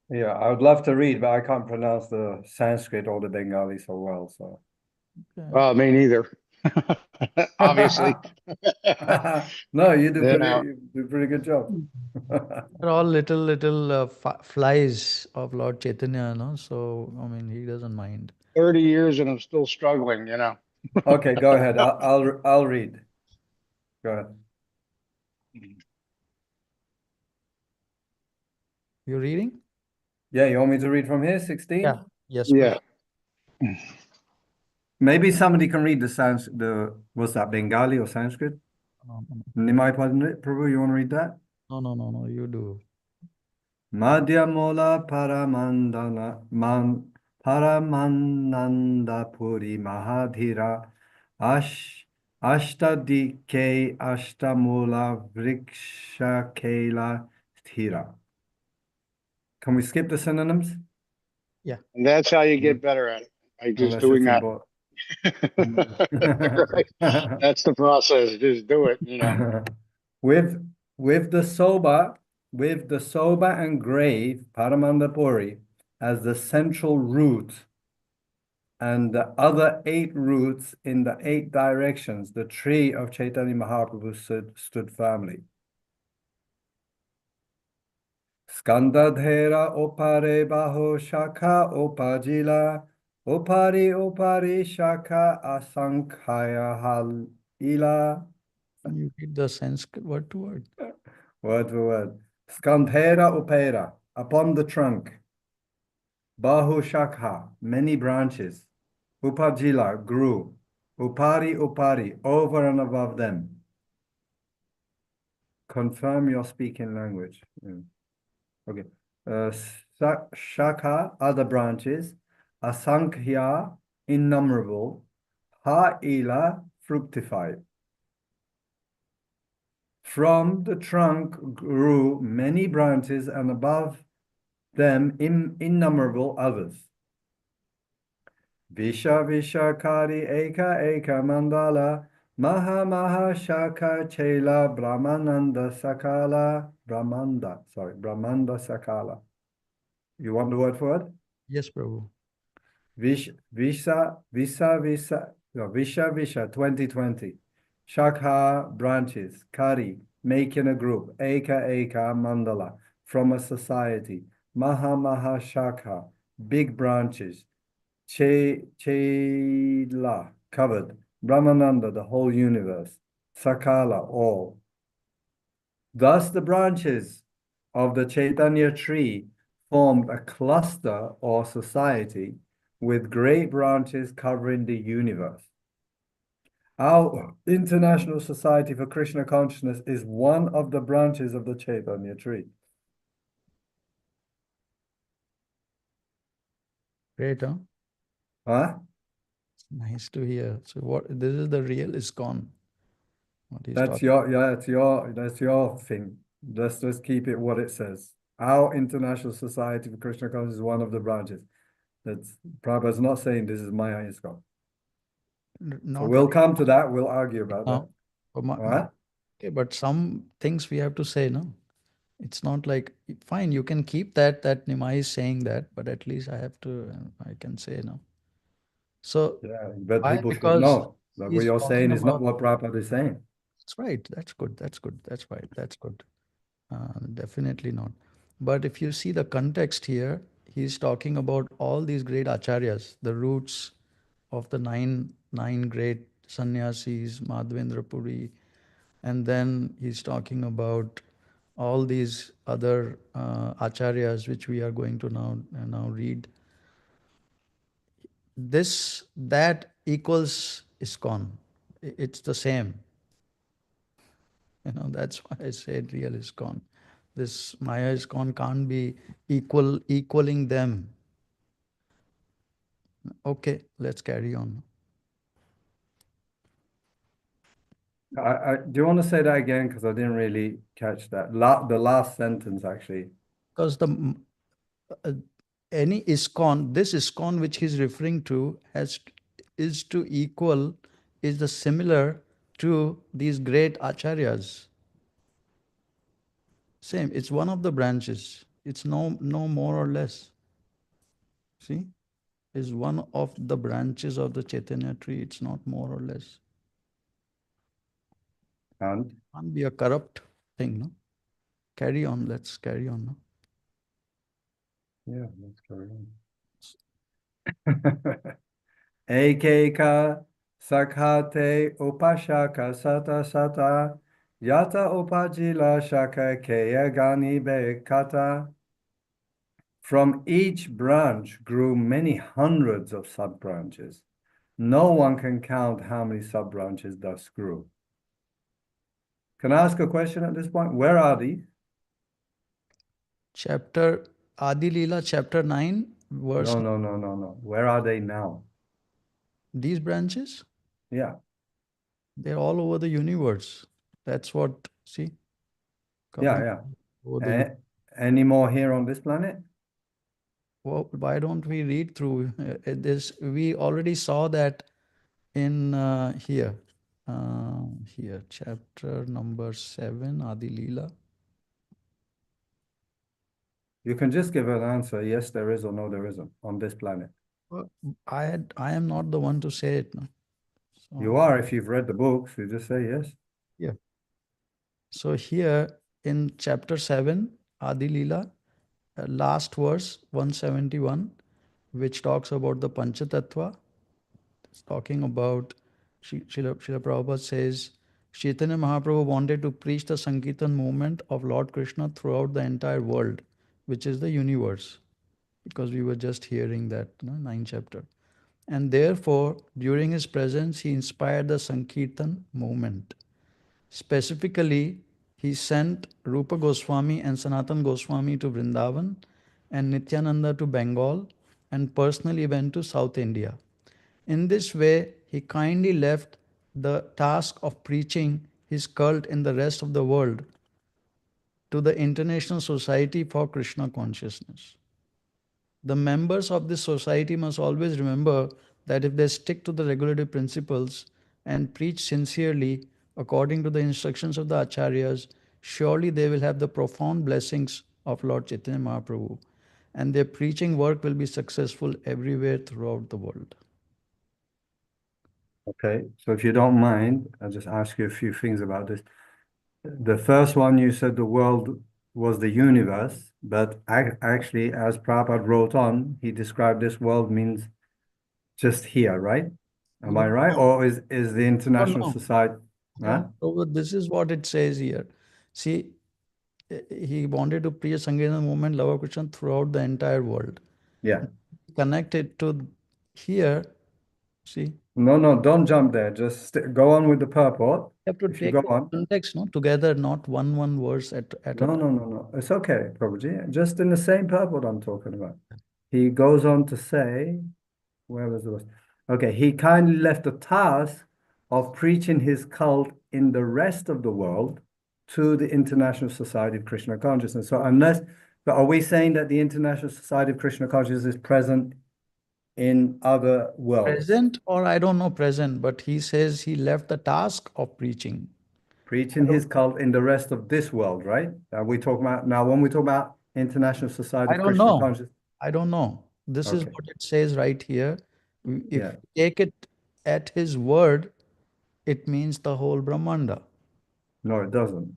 Yeah, I would love to read, but I can't pronounce the Sanskrit or the Bengali so well. So. Okay. Me neither. Obviously. No, you do Yeah. pretty good job. They're all little flies of Lord Chaitanya, no? So I mean, he doesn't mind. 30 years and I'm still struggling, Okay, go ahead. I'll read. Go ahead. You're reading? Yeah, you want me to read from here, 16? Yeah. Yes, Yeah. Maybe somebody can read what's that, Bengali or Sanskrit? Nimai Prabhu, you want to read that? No, you do. Madhyamola Paramananda Puri Mahadhira Ashtadike Ashtamula Vriksha Kela Sthira. Can we skip the synonyms? Yeah. And that's how you get better at it. By just doing that. Right. That's the process. Just do it, With with the soba, with the soba and grave Paramandapuri as the central root and the other 8 roots in the 8 directions, the tree of Chaitanya Mahaprabhu stood firmly. Skandadhera opare baho shaka opajila, opari shaka asankhaya halila. You read the Sanskrit word to word. Word for word. Skandhera opera, upon the trunk. Bahu shakha, many branches. Upajila, grew. Upari, over and above them. Confirm your speaking language. Okay. Shakha, other branches. Asankhya, innumerable. Ha'ila, fructified. From the trunk grew many branches, and above them innumerable others. Visha Kari Eka Mandala Maha Shaka Chela Brahmananda Sakala. You want the word for it? Yes, Prabhu. Visha 2020. Shakha, branches. Kari, making a group. Eka Mandala, from a society. Maha Shakha, big branches. Chela, covered. Brahmananda, the whole universe. Sakala, all. Thus the branches of the Chaitanya tree formed a cluster or society with great branches covering the universe. Our International Society for Krishna Consciousness is one of the branches of the Chaitanya tree. Great, huh? Huh? Nice to hear. So this is the real ISKCON. What he's That's talking. that's your thing. Let's just keep it what it says. Our International Society for Krishna Consciousness is one of the branches. That's Prabhupada's not saying this is Maya ISKCON. So Not we'll come to that. We'll argue about that. now. But All right? okay, but some things we have to say, no? It's not like fine, you can keep that Nimai is saying that, but at least I can say no. So Yeah, but why? people should Because know that what he's you're talking saying is not about. what Prabhupada is saying. That's right. That's good. That's good. That's right. That's good. Definitely not. But if you see the context here, he's talking about all these great acharyas, the roots of the nine great sannyasis, Madhvendra Puri, and then he's talking about all these other acharyas which we are going to now read. This that equals ISKCON. It's the same. That's why I said real ISKCON. This Maya ISKCON can't be equaling them. Okay, let's carry on. Do you want to say that again? Because I didn't really catch that. The last sentence, actually. Because uh, any ISKCON, this ISKCON which he's referring to is to equal, is the similar to these great acharyas. Same, it's one of the branches. It's no more or less. See? Is one of the branches of the Chaitanya tree. It's not more or less. And? Can't be a corrupt thing, no? Carry on, let's carry on. No? Yeah, let's carry on. Ekeka sakhate upashaka sata yata upajila shaka keya gani bekata. From each branch grew many hundreds of sub-branches. No one can count how many sub-branches thus grew. Can I ask a question at this point? Where are these? Chapter Adi Leela, chapter 9, verse. No. Where are they now? These branches? Yeah. They're all over the universe. That's what, see? Yeah. Over the Any more here on this planet? Well, why don't we read through this? We already saw that in here. Here, chapter number 7, Adi Leela. You can just give an answer, yes, there is, or no, there isn't on this planet. I am not the one to say it. No? You So, are if you've read the books. You just say yes. yeah. So here in chapter 7, Adi Leela, last verse 171, which talks about the Panchatattva. It's talking about Srila Prabhupada says Chaitanya Mahaprabhu wanted to preach the Sankirtan movement of Lord Krishna throughout the entire world, which is the universe, because we were just hearing that, ninth chapter. And therefore, during his presence, he inspired the Sankirtan movement. Specifically, he sent Rupa Goswami and Sanatan Goswami to Vrindavan and Nityananda to Bengal and personally went to South India. In this way, he kindly left the task of preaching his cult in the rest of the world to the International Society for Krishna Consciousness. The members of this society must always remember that if they stick to the regulative principles and preach sincerely according to the instructions of the Acharyas, surely they will have the profound blessings of Lord Chaitanya Mahaprabhu, and their preaching work will be successful everywhere throughout the world. Okay, so if you don't mind, I'll just ask you a few things about this. The first one, you said the world was the universe, but actually, as Prabhupada wrote on, he described this world means just here, right? Am I right? No, Or is the International no. Society? Huh? So this is what it says here. See, he wanted to preach Sankirtan movement, love of Krishna throughout the entire world. Yeah. Connect it to here. See, No, don't jump there. Just go on with the purport. you have to If you take go the on. context, no, together, not one verse at a time. No. It's okay, Prabhuji. Just in the same purport I'm talking about. He goes on to say, where was the verse? Okay, he kindly left the task of preaching his cult in the rest of the world to the International Society of Krishna Consciousness. So but are we saying that the International Society of Krishna Consciousness is present in other worlds? Present, or I don't know present, but he says he left the task of preaching. Preaching his cult in the rest of this world, right? We talk about now when we talk about International Society I of don't Krishna know. Consciousness. I don't know. This is Okay, what it says right here. If yeah, we take it at his word, it means the whole Brahmanda. no, it doesn't,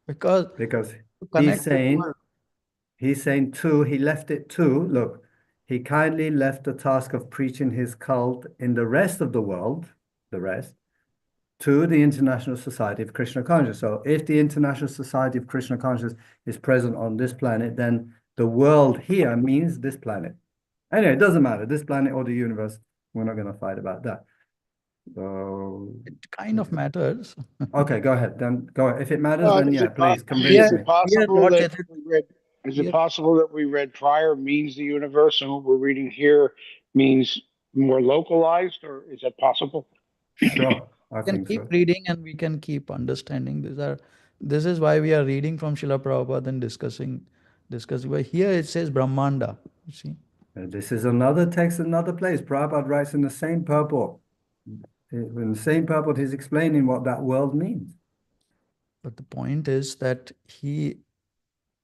Because because to he's connect with saying word, he's saying too. He left it too. Look, he kindly left the task of preaching his cult in the rest of the world, the rest, to the International Society of Krishna Consciousness. So, if the International Society of Krishna Consciousness is present on this planet, then the world here means this planet. Anyway, it doesn't matter, this planet or the universe. We're not going to fight about that. So, it kind of matters. okay, go ahead. Then go ahead. If it matters, Well, then is yeah, it please convince is Here, me. it here, possible Lord that Chaitanya, we read? Is it here, possible that we read prior means the universe, and what we're reading here means more localized, or is that possible? Sure, I we can think keep so. reading and we can keep understanding. This is why we are reading from Srila Prabhupada and discussing. But here it says Brahmanda. You see, This is another text, another place. Prabhupada writes in the same purport. In the same purport, he's explaining what that world means. but the point is that You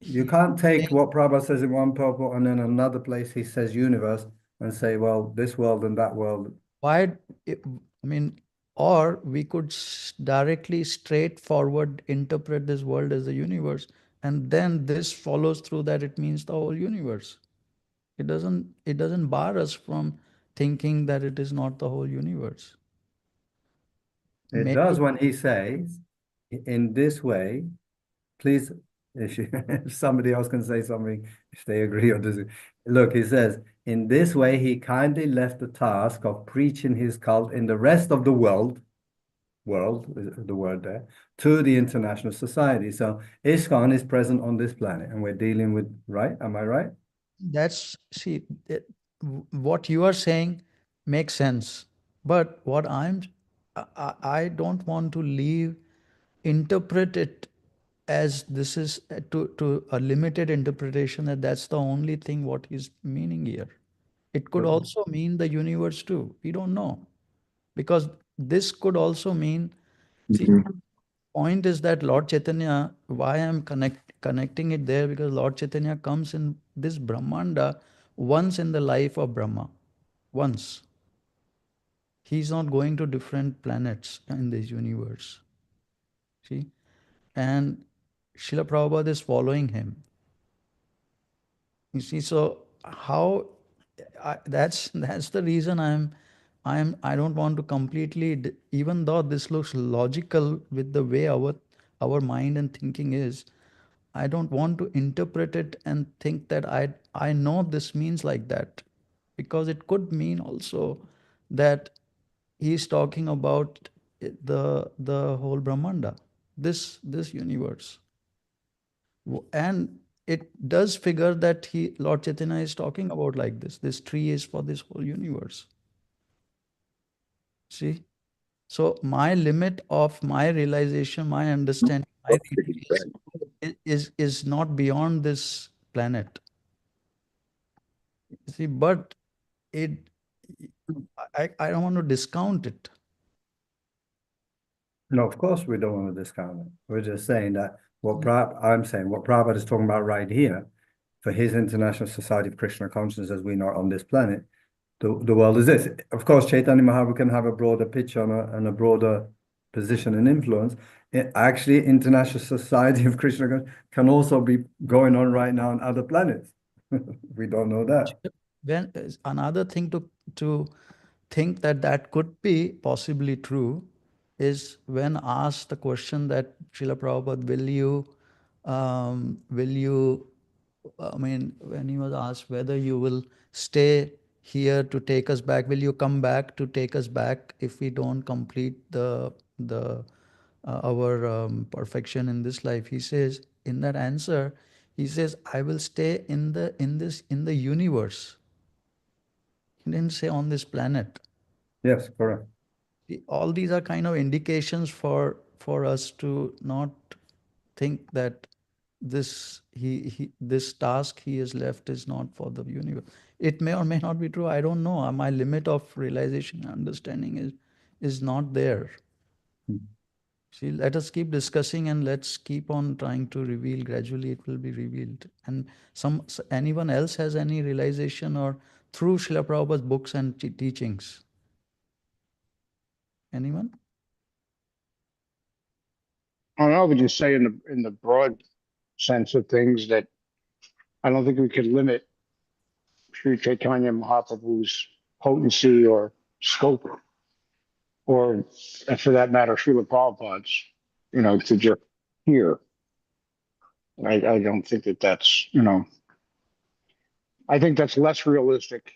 he can't take saying what Prabhupada says in one purport and then another place he says universe and say, well, this world and that world. why. I mean, or we could directly, straightforward interpret this world as the universe, and then this follows through that it means the whole universe. It doesn't bar us from thinking that it is not the whole universe. It does Maybe when he says, in this way, please, if somebody else can say something, if they agree or disagree. Look, he says, in this way, he kindly left the task of preaching his cult in the rest of the world is the word there, to the international society. So ISKCON is present on this planet and we're dealing with, right? Am I right? that's see what you are saying makes sense, but what I don't want to leave interpret it as this is to a limited interpretation that that's the only thing what he's meaning here. It could But also mean the universe too. We don't know, because this could also mean See, point is that Lord Chaitanya, why I'm connecting it there, because Lord Chaitanya comes in this Brahmanda once in the life of Brahma. Once. He's not going to different planets in this universe. See? And Srila Prabhupada is following him. You see, so how that's the reason I don't want to completely even though this looks logical with the way our mind and thinking is, I don't want to interpret it and think that I know this means like that, because it could mean also that he's talking about the whole Brahmanda, this universe. And it does figure that Lord Chaitanya is talking about like this tree is for this whole universe. See, so my limit of my realization, my understanding, my reading is not beyond this planet. See, but it I don't want to discount it. No, of course we don't want to discount it. We're just saying that I'm saying what Prabhupada is talking about right here, for his International Society of Krishna Consciousness as we know on this planet, the world is this. Of course, Chaitanya Mahaprabhu can have a broader picture and a broader position and influence. Actually, International Society of Krishna Consciousness can also be going on right now on other planets. We don't know that. Then another thing to think that could be possibly true is when asked the question that Srila Prabhupada, I mean, when he was asked whether you will stay here to take us back, will you come back to take us back if we don't complete the our perfection in this life? He says in that answer, he says, I will stay in the universe. He didn't say on this planet. Yes, correct. All these are kind of indications for us to not think that this task he has left is not for the universe. It may or may not be true. I don't know. My limit of realization and understanding is not there. See, let us keep discussing and let's keep on trying to reveal. Gradually, it will be revealed. And anyone else has any realization or through Srila Prabhupada's books and teachings? Anyone? I would just say in the broad sense of things that I don't think we could limit Sri Chaitanya Mahaprabhu's potency or scope, or for that matter, Srila Prabhupada's, to just here. I don't think that's, I think that's less realistic,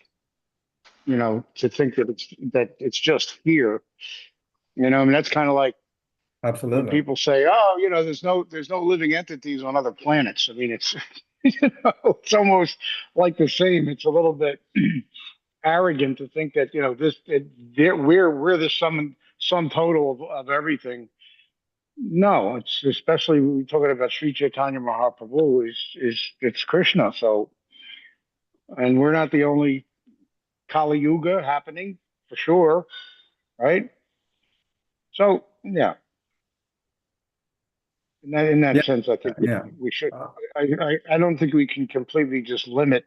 to think that it's just here. I mean, that's kind of like when Absolutely. people say, "Oh, there's no living entities on other planets." I mean, it's it's almost like the same. It's a little bit arrogant to think that we're the sum total of everything. No, it's especially when we're talking about Sri Chaitanya Mahaprabhu it's Krishna. So, and we're not the only Kali Yuga happening for sure, right? So yeah, in that Yeah. sense, I think Yeah. we should. I don't think we can completely just limit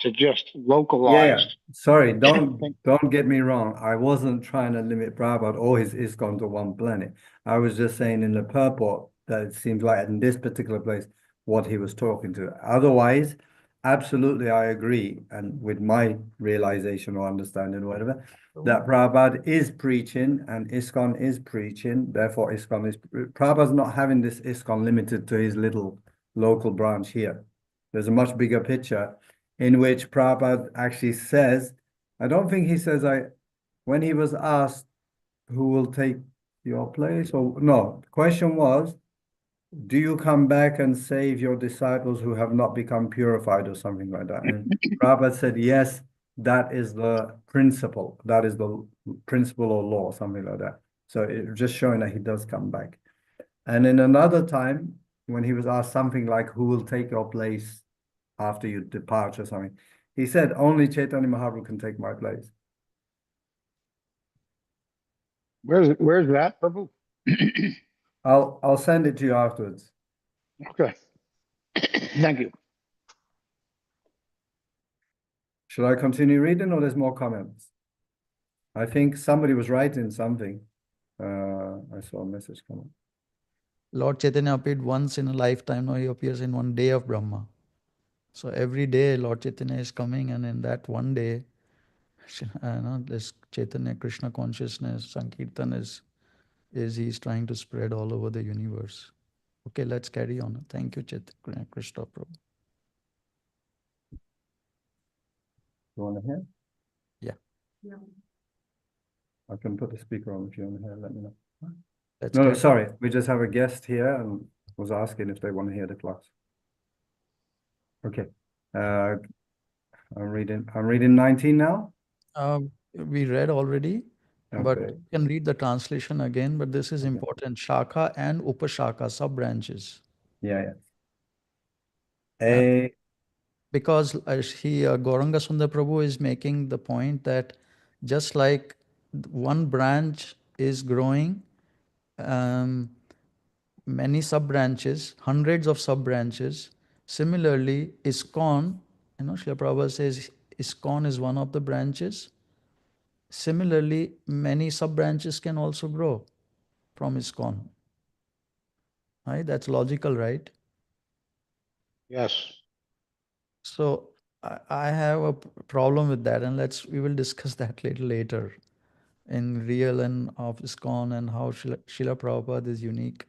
to just Yeah. localized. Sorry, don't get me wrong. I wasn't trying to limit Prabhupada or his ISKCON to one planet. I was just saying in the purport that it seems like in this particular place what he was talking to. Otherwise, absolutely I agree, and with my realization or understanding or whatever, that Prabhupada is preaching and ISKCON is preaching. Therefore, ISKCON is Prabhupada's not having this ISKCON limited to his little local branch here. There's a much bigger picture in which Prabhupada actually says, I don't think he says, when he was asked who will take your place, or no, the question was, do you come back and save your disciples who have not become purified or something like that? And Prabhupada said, yes, that is the principle. That is the principle or law, something like that. So it just showing that he does come back. And in another time, when he was asked something like, who will take your place after you depart or something, he said, only Chaitanya Mahaprabhu can take my place. Where's that, Prabhu? I'll send it to you afterwards. Okay. Thank you. Should I continue reading or there's more comments? I think somebody was writing something. I saw a message coming. Lord Chaitanya appeared once in a lifetime. Now he appears in one day of Brahma. So every day Lord Chaitanya is coming, and in that one day, this Chaitanya Krishna consciousness, Sankirtan is he's trying to spread all over the universe. Okay, let's carry on. Thank you, Chaitanya Krishna Prabhu. You want to hear? Yeah. I can put the speaker on if you want to hear. Let me know. Let's No, carry sorry. We just have a guest here and was asking if they want to hear the class. Okay. I'm reading 19 now. We read already, but Okay. you can read the translation again. But this is important. Shakha and Upashakha, sub branches. Yeah. Because Gauranga Sundar Prabhu is making the point that just like one branch is growing, many sub branches, hundreds of sub branches. Similarly, ISKCON, Srila Prabhupada says ISKCON is one of the branches. Similarly, many sub branches can also grow from ISKCON. Right? That's logical, right? Yes. So I have a problem with that, and we will discuss that later in real and of ISKCON, and how Srila Prabhupada is unique,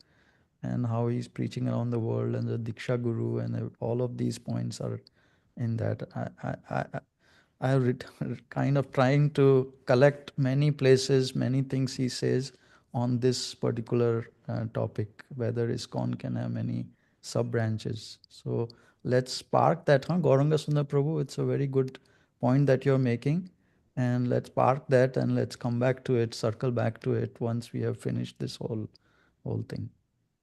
and how he's preaching around the world, and the Diksha Guru, and all of these points are in that. I have kind of trying to collect many places, many things he says on this particular topic, whether ISKCON can have many sub branches. So let's park that, Gauranga Sundar Prabhu. It's a very good point that you're making. And let's park that and let's come back to it, circle back to it once we have finished this whole thing.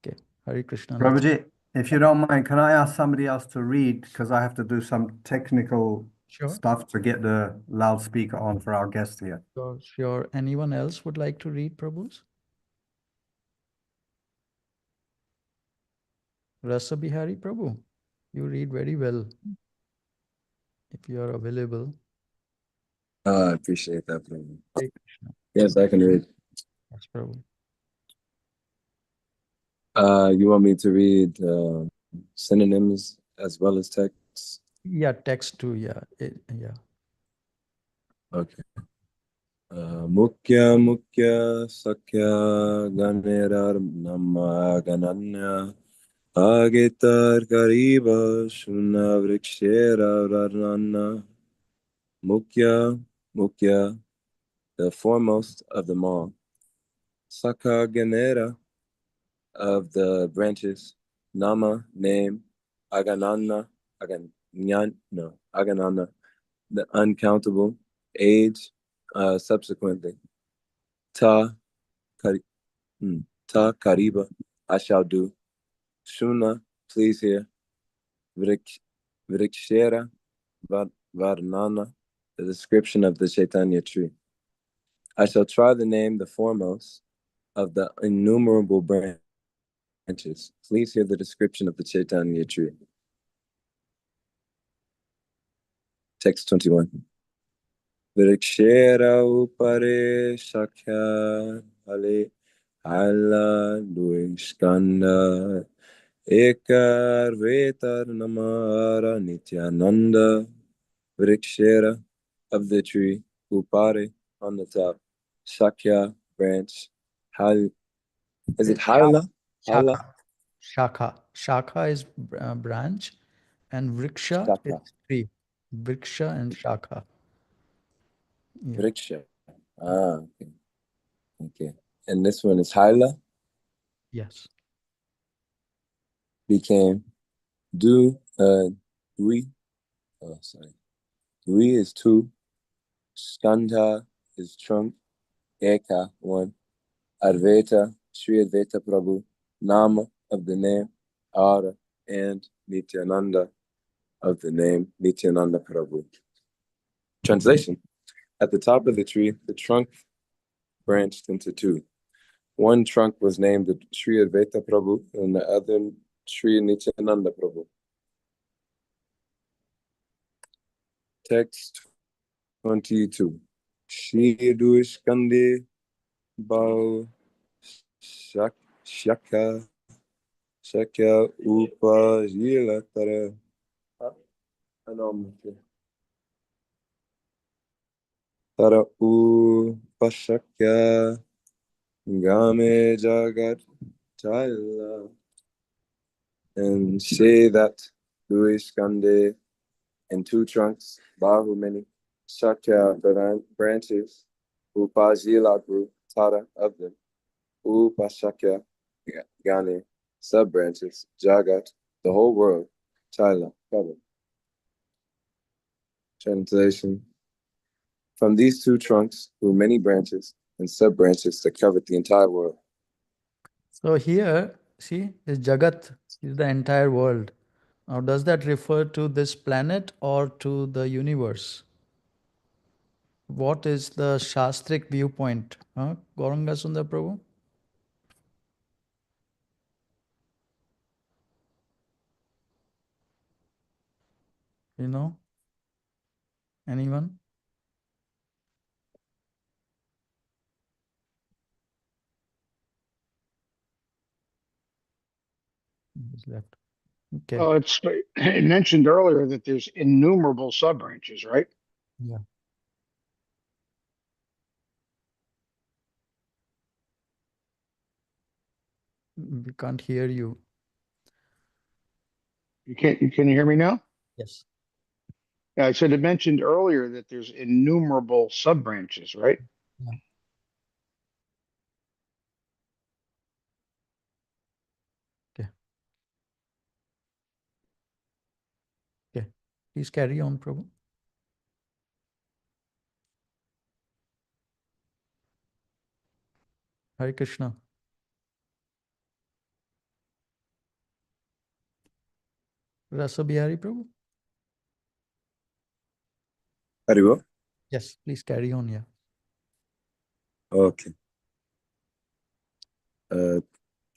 Okay. Hare Krishna. Prabhuji, if you don't mind, can I ask somebody else to read? Because I have to do some technical stuff to get the loudspeaker on for our guest here. Sure. Anyone else would like to read, Prabhus? Rasa Bihari Prabhu, you read very well. If you are available. I appreciate that, Prabhu. Hare Krishna. Yes, I can read. Yes, Prabhu. You want me to read synonyms as well as texts? Yeah, text too. Yeah. Yeah. Okay. Mukya Sakya Ganerar Nama Gananya Agitar Kariba Shuna Vrikshera Varnana Mukya, the foremost of them all. Sakha Ganera, of the branches. Nama, name. Aganana, the uncountable. Age, subsequently. Ta Kariba, I shall do. Shuna, please hear. Vrikshera Varnana, the description of the Chaitanya tree. I shall try the name the foremost of the innumerable branches. Please hear the description of the Chaitanya tree. Text 21. Vrikshera upare shakya ale ala luishkanda ekar vetar namara nityananda. Vrikshera, of the tree. Upare, on the top. Shakya, branch. Is it hala? Shakha is branch, and Vriksha is tree. Vriksha and Shakha. Yeah. Vriksha. Okay. Okay. And this one is Hyla? Yes. Became Dui. Oh, sorry. Dui is two. Skandha is trunk. Eka, one. Advaita, Sri Advaita Prabhu. Nama, of the name. Ara, and Nityananda, of the name Nityananda Prabhu. Translation. At the top of the tree, the trunk branched into two. One trunk was named the Sri Advaita Prabhu and the other Sri Nityananda Prabhu. Text 22. Shidu Iskande Bal Shaka Upa Yilatara. Tara Upashakya Game Jagat Chala. And say that Luis Kande and two trunks, Bahumani, Shakya branches, Upajila grew, Tara of them, Upashakya Gane, sub branches, Jagat, the whole world, Chala, covered. Translation. From these two trunks grew many branches and sub branches that covered the entire world. So here, see, is Jagat is the entire world. Now, does that refer to this planet or to the universe? What is the Shastric viewpoint? Gauranga Sundar Prabhu? You know? Anyone? Who's left? Okay. Well, it mentioned earlier that there's innumerable sub branches, right? Yeah. We can't hear you. Can you hear me now? Yes. Yeah, I said it mentioned earlier that there's innumerable sub branches, right? Yeah. Okay. Okay. Please carry on, Prabhu. Hare Krishna. Rasa Bihari Prabhu? Haribo? Yes, please carry on, yeah. Okay.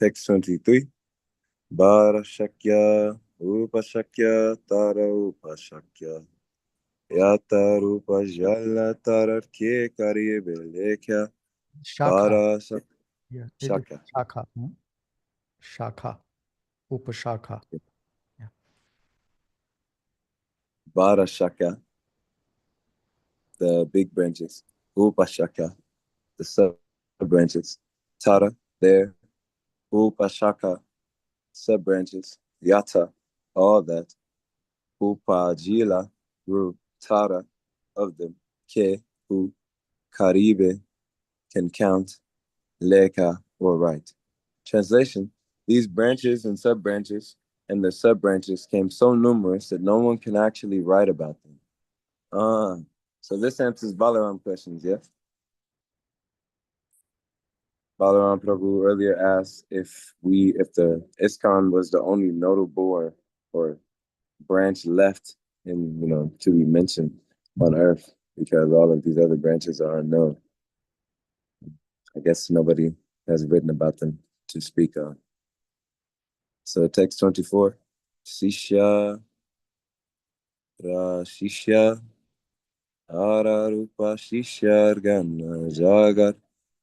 Text 23. Barashakya, Upashakya, Tara Upashakya. Yata Rupa Jala Tararke Kariye Belekya. Shakha. Barashakya. Yeah. It is Shaka. Shakha. Shakha. Upashakha. Yeah. Barashakya, the big branches. Upashakya, the sub branches. Tara, there. Upashaka, sub branches. Yata, all that. Upajila, grew. Tara, of them. Ke, who. Karibe, can count. Leka, or right. Translation. These branches and sub-branches and the sub-branches came so numerous that no one can actually write about them. So this answers Balaram questions, yeah? Balaram Prabhu earlier asked if the ISKCON was the only notable or branch left in, to be mentioned on earth, because all of these other branches are unknown. I guess nobody has written about them to speak on. So text 24. Sishya Shishya Ararupa Shishya Gana Jagar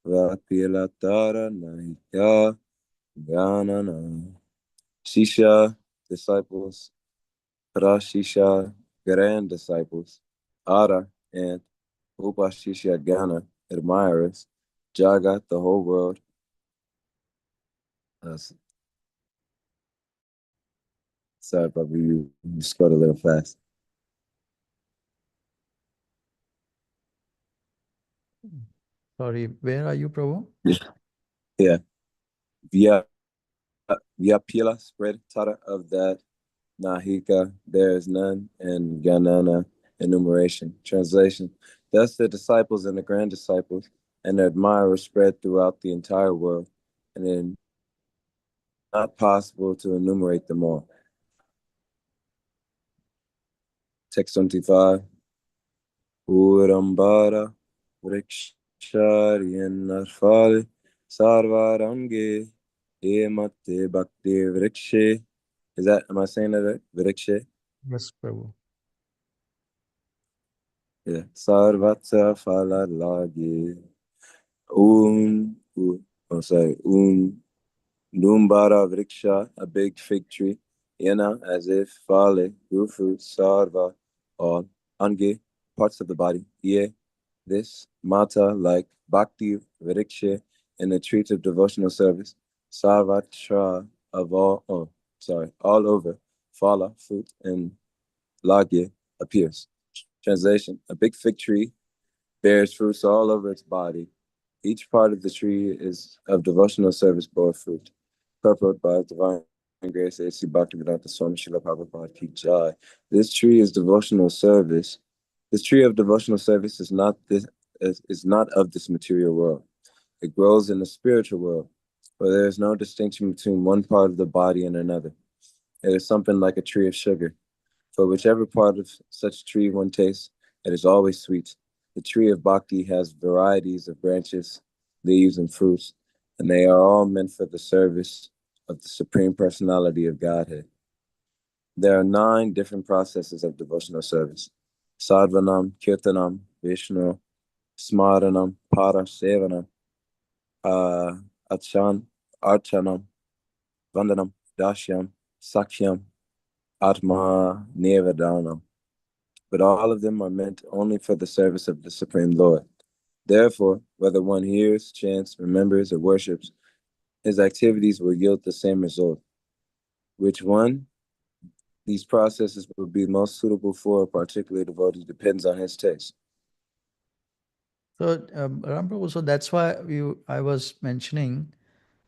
Vapilatara Nahika Ganana. Shisha, disciples. Prashisha, grand disciples. Ara, and Upashisha Gana, admirers. Jagat, the whole world. Sorry, Bobby, you scrolled a little fast. Sorry, where are you, Prabhu? Yeah. Via Pila, spread Tara of that. Nahika, there is none, and Ganana, enumeration. Translation. Thus the disciples and the grand disciples and their admirers spread throughout the entire world, and it is not possible to enumerate them all. Text 25. Urambara, Rikshari, and Narfali, Sarvarange Emate Bhakti Vrikshe. Am I saying that right? Vrikshe? Yes, Prabhu. Yeah. Sarvatsa Phala Lage. Oh, sorry. Lumbara Vriksha, a big fig tree. Yena, as if Fale, grew fruit, Sarva, all. Ange, parts of the body. Ye, this. Mata, like. Bhakti Vrikshe, in the treat of devotional service. Sarvatra, of all over. Phala, fruit, and Lage, appears. Translation, a big fig tree bears fruits all over its body. Each part of the tree is of devotional service bore fruit. Purport by Divine Grace A.C. Bhaktivedanta Swami Srila Prabhupada Ki Jai. This tree is devotional service. This tree of devotional service is not of this material world. It grows in the spiritual world, where there is no distinction between one part of the body and another. It is something like a tree of sugar. For whichever part of such tree one tastes, it is always sweet. The tree of bhakti has varieties of branches, leaves, and fruits, and they are all meant for the service of the Supreme Personality of Godhead. There are 9 different processes of devotional service: Sadvanam, Kirtanam, Vishnu, Smaranam, Parasevanam, Achan, Archanam, Vandanam, Dashyam, Sakhyam, Atma, Nevadanam. But all of them are meant only for the service of the Supreme Lord. Therefore, whether one hears, chants, remembers, or worships, his activities will yield the same result. Which one these processes will be most suitable for a particular devotee depends on his taste. So, Ram Prabhu, so that's why I was mentioning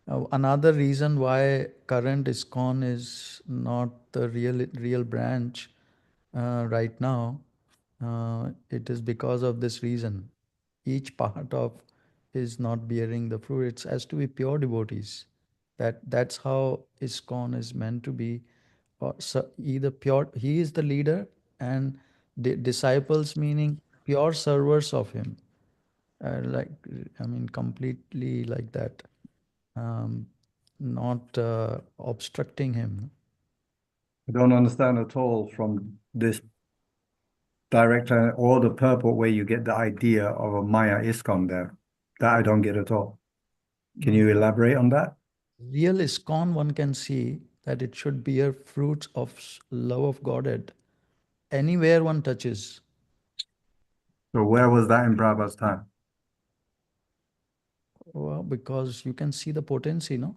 another reason why current ISKCON is not the real branch right now. It is because of this reason. Each part of is not bearing the fruit. It has to be pure devotees. That's how ISKCON is meant to be. Or so either pure, he is the leader, and disciples meaning pure servers of him. Like, I mean, completely like that, um, not obstructing him. I don't understand at all from this director or the purport where you get the idea of a Maya ISKCON there. That I don't get at all. Can you elaborate on that? Real ISKCON, one can see that it should bear fruits of love of Godhead anywhere one touches. So where was that in Prabhupada's time? Well, because you can see the potency, no?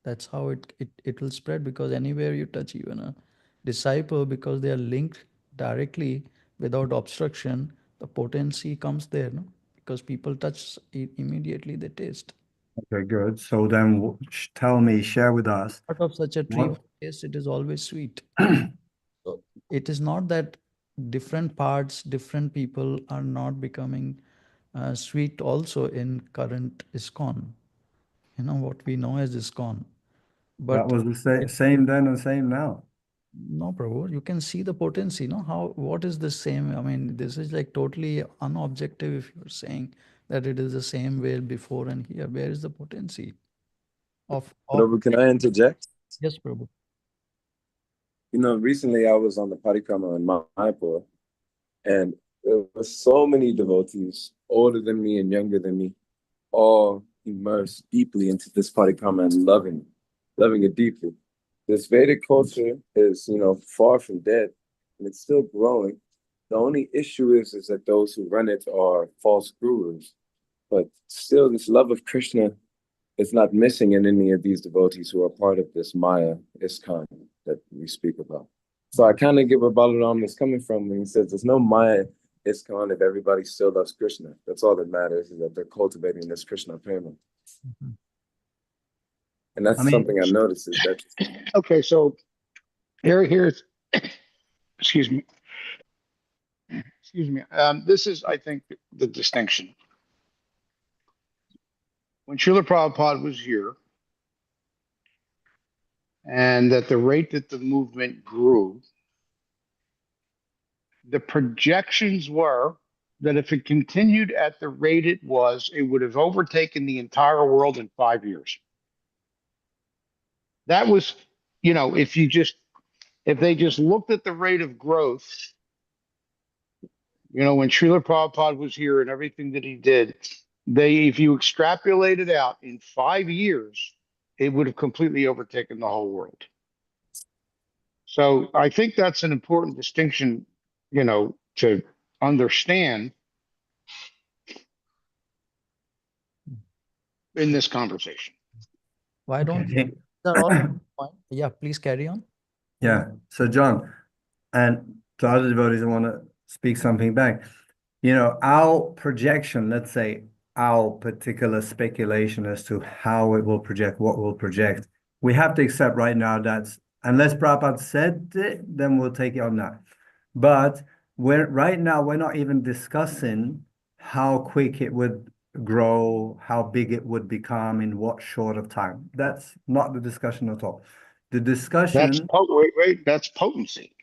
That's how it will spread, because anywhere you touch even a disciple, because they are linked directly without obstruction, the potency comes there, no? Because people touch it immediately, they taste. Okay, good. So then tell me, share with us Part of such a tree what. one taste, it is always sweet. So it is not that different parts, different people are not becoming sweet also in current ISKCON. You know what we know as ISKCON. That But was the same then and same now. no, Prabhu, you can see the potency, no? What is the same? I mean, this is like totally unobjective if you're saying that it is the same way before and here. Where is the potency of Prabhu, can I interject? yes, Prabhu. Recently I was on the parikrama in Mayapur, and there were so many devotees, older than me and younger than me, all immersed deeply into this parikrama and loving it deeply. This Vedic culture is, far from dead, and it's still growing. The only issue is that those who run it are false gurus. But still, this love of Krishna is not missing in any of these devotees who are part of this Maya ISKCON that we speak about. So I kind of get where Balaram is coming from when he says there's no Maya ISKCON if everybody still loves Krishna. That's all that matters, is that they're cultivating this Krishna prema. Mhm. And that's I mean, something I noticed is that. Okay, so here's excuse me, excuse me. This is, I think, the distinction. When Srila Prabhupada was here, and at the rate that the movement grew, the projections were that if it continued at the rate it was, it would have overtaken the entire world in 5 years. That was, if they just looked at the rate of growth, when Srila Prabhupada was here and everything that he did, if you extrapolate it out in 5 years, it would have completely overtaken the whole world. So I think that's an important distinction, to understand in this conversation. Why don't Okay. these are all point? Yeah, please carry on. Yeah. So John, and to other devotees, I want to speak something back. Our projection, let's say our particular speculation as to how it will project, what will project, we have to accept right now that unless Prabhupada said it, then we'll take it on that. But right now we're not even discussing how quick it would grow, how big it would become in what short of time. That's not the discussion at all. The discussion. Wait, that's potency.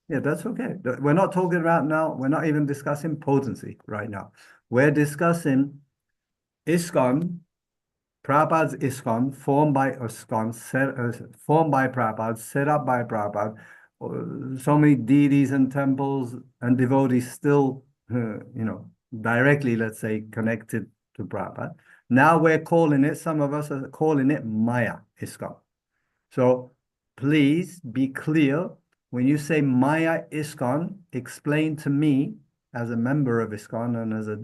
Yeah, that's okay. We're not talking about now. We're not even discussing potency right now. We're discussing ISKCON, Prabhupada's ISKCON, formed by ISKCON, formed by Prabhupada, set up by Prabhupada. So many deities and temples and devotees still, directly, let's say, connected to Prabhupada. Now we're calling it, some of us are calling it Maya ISKCON. So please be clear. When you say Maya ISKCON, explain to me as a member of ISKCON and as a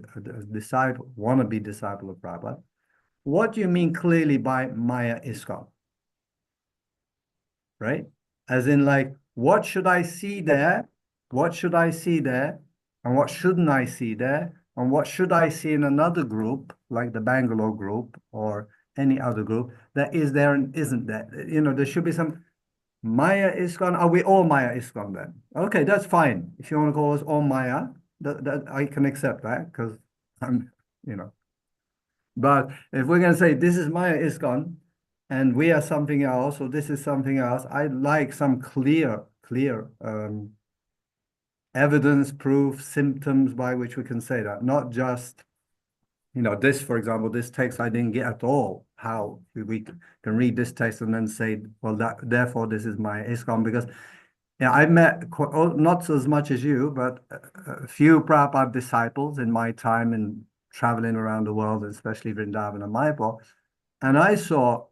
disciple, wannabe disciple of Prabhupada, what do you mean clearly by Maya ISKCON? Right? As in, like, what should I see there? What should I see there? And what shouldn't I see there? And what should I see in another group, like the Bangalore group or any other group, that is there and isn't there? There should be some Maya ISKCON. Are we all Maya ISKCON then? Okay, that's fine. If you want to call us all Maya, that I can accept that because I'm, But if we're going to say this is Maya ISKCON and we are something else, or this is something else, I'd like some clear evidence, proof, symptoms by which we can say that, not just this, for example, this text I didn't get at all. How we can read this text and then say, well, therefore this is Maya ISKCON, because I met not as much as you, but a few Prabhupada disciples in my time in traveling around the world, especially Vrindavan and Mayapur, and I saw,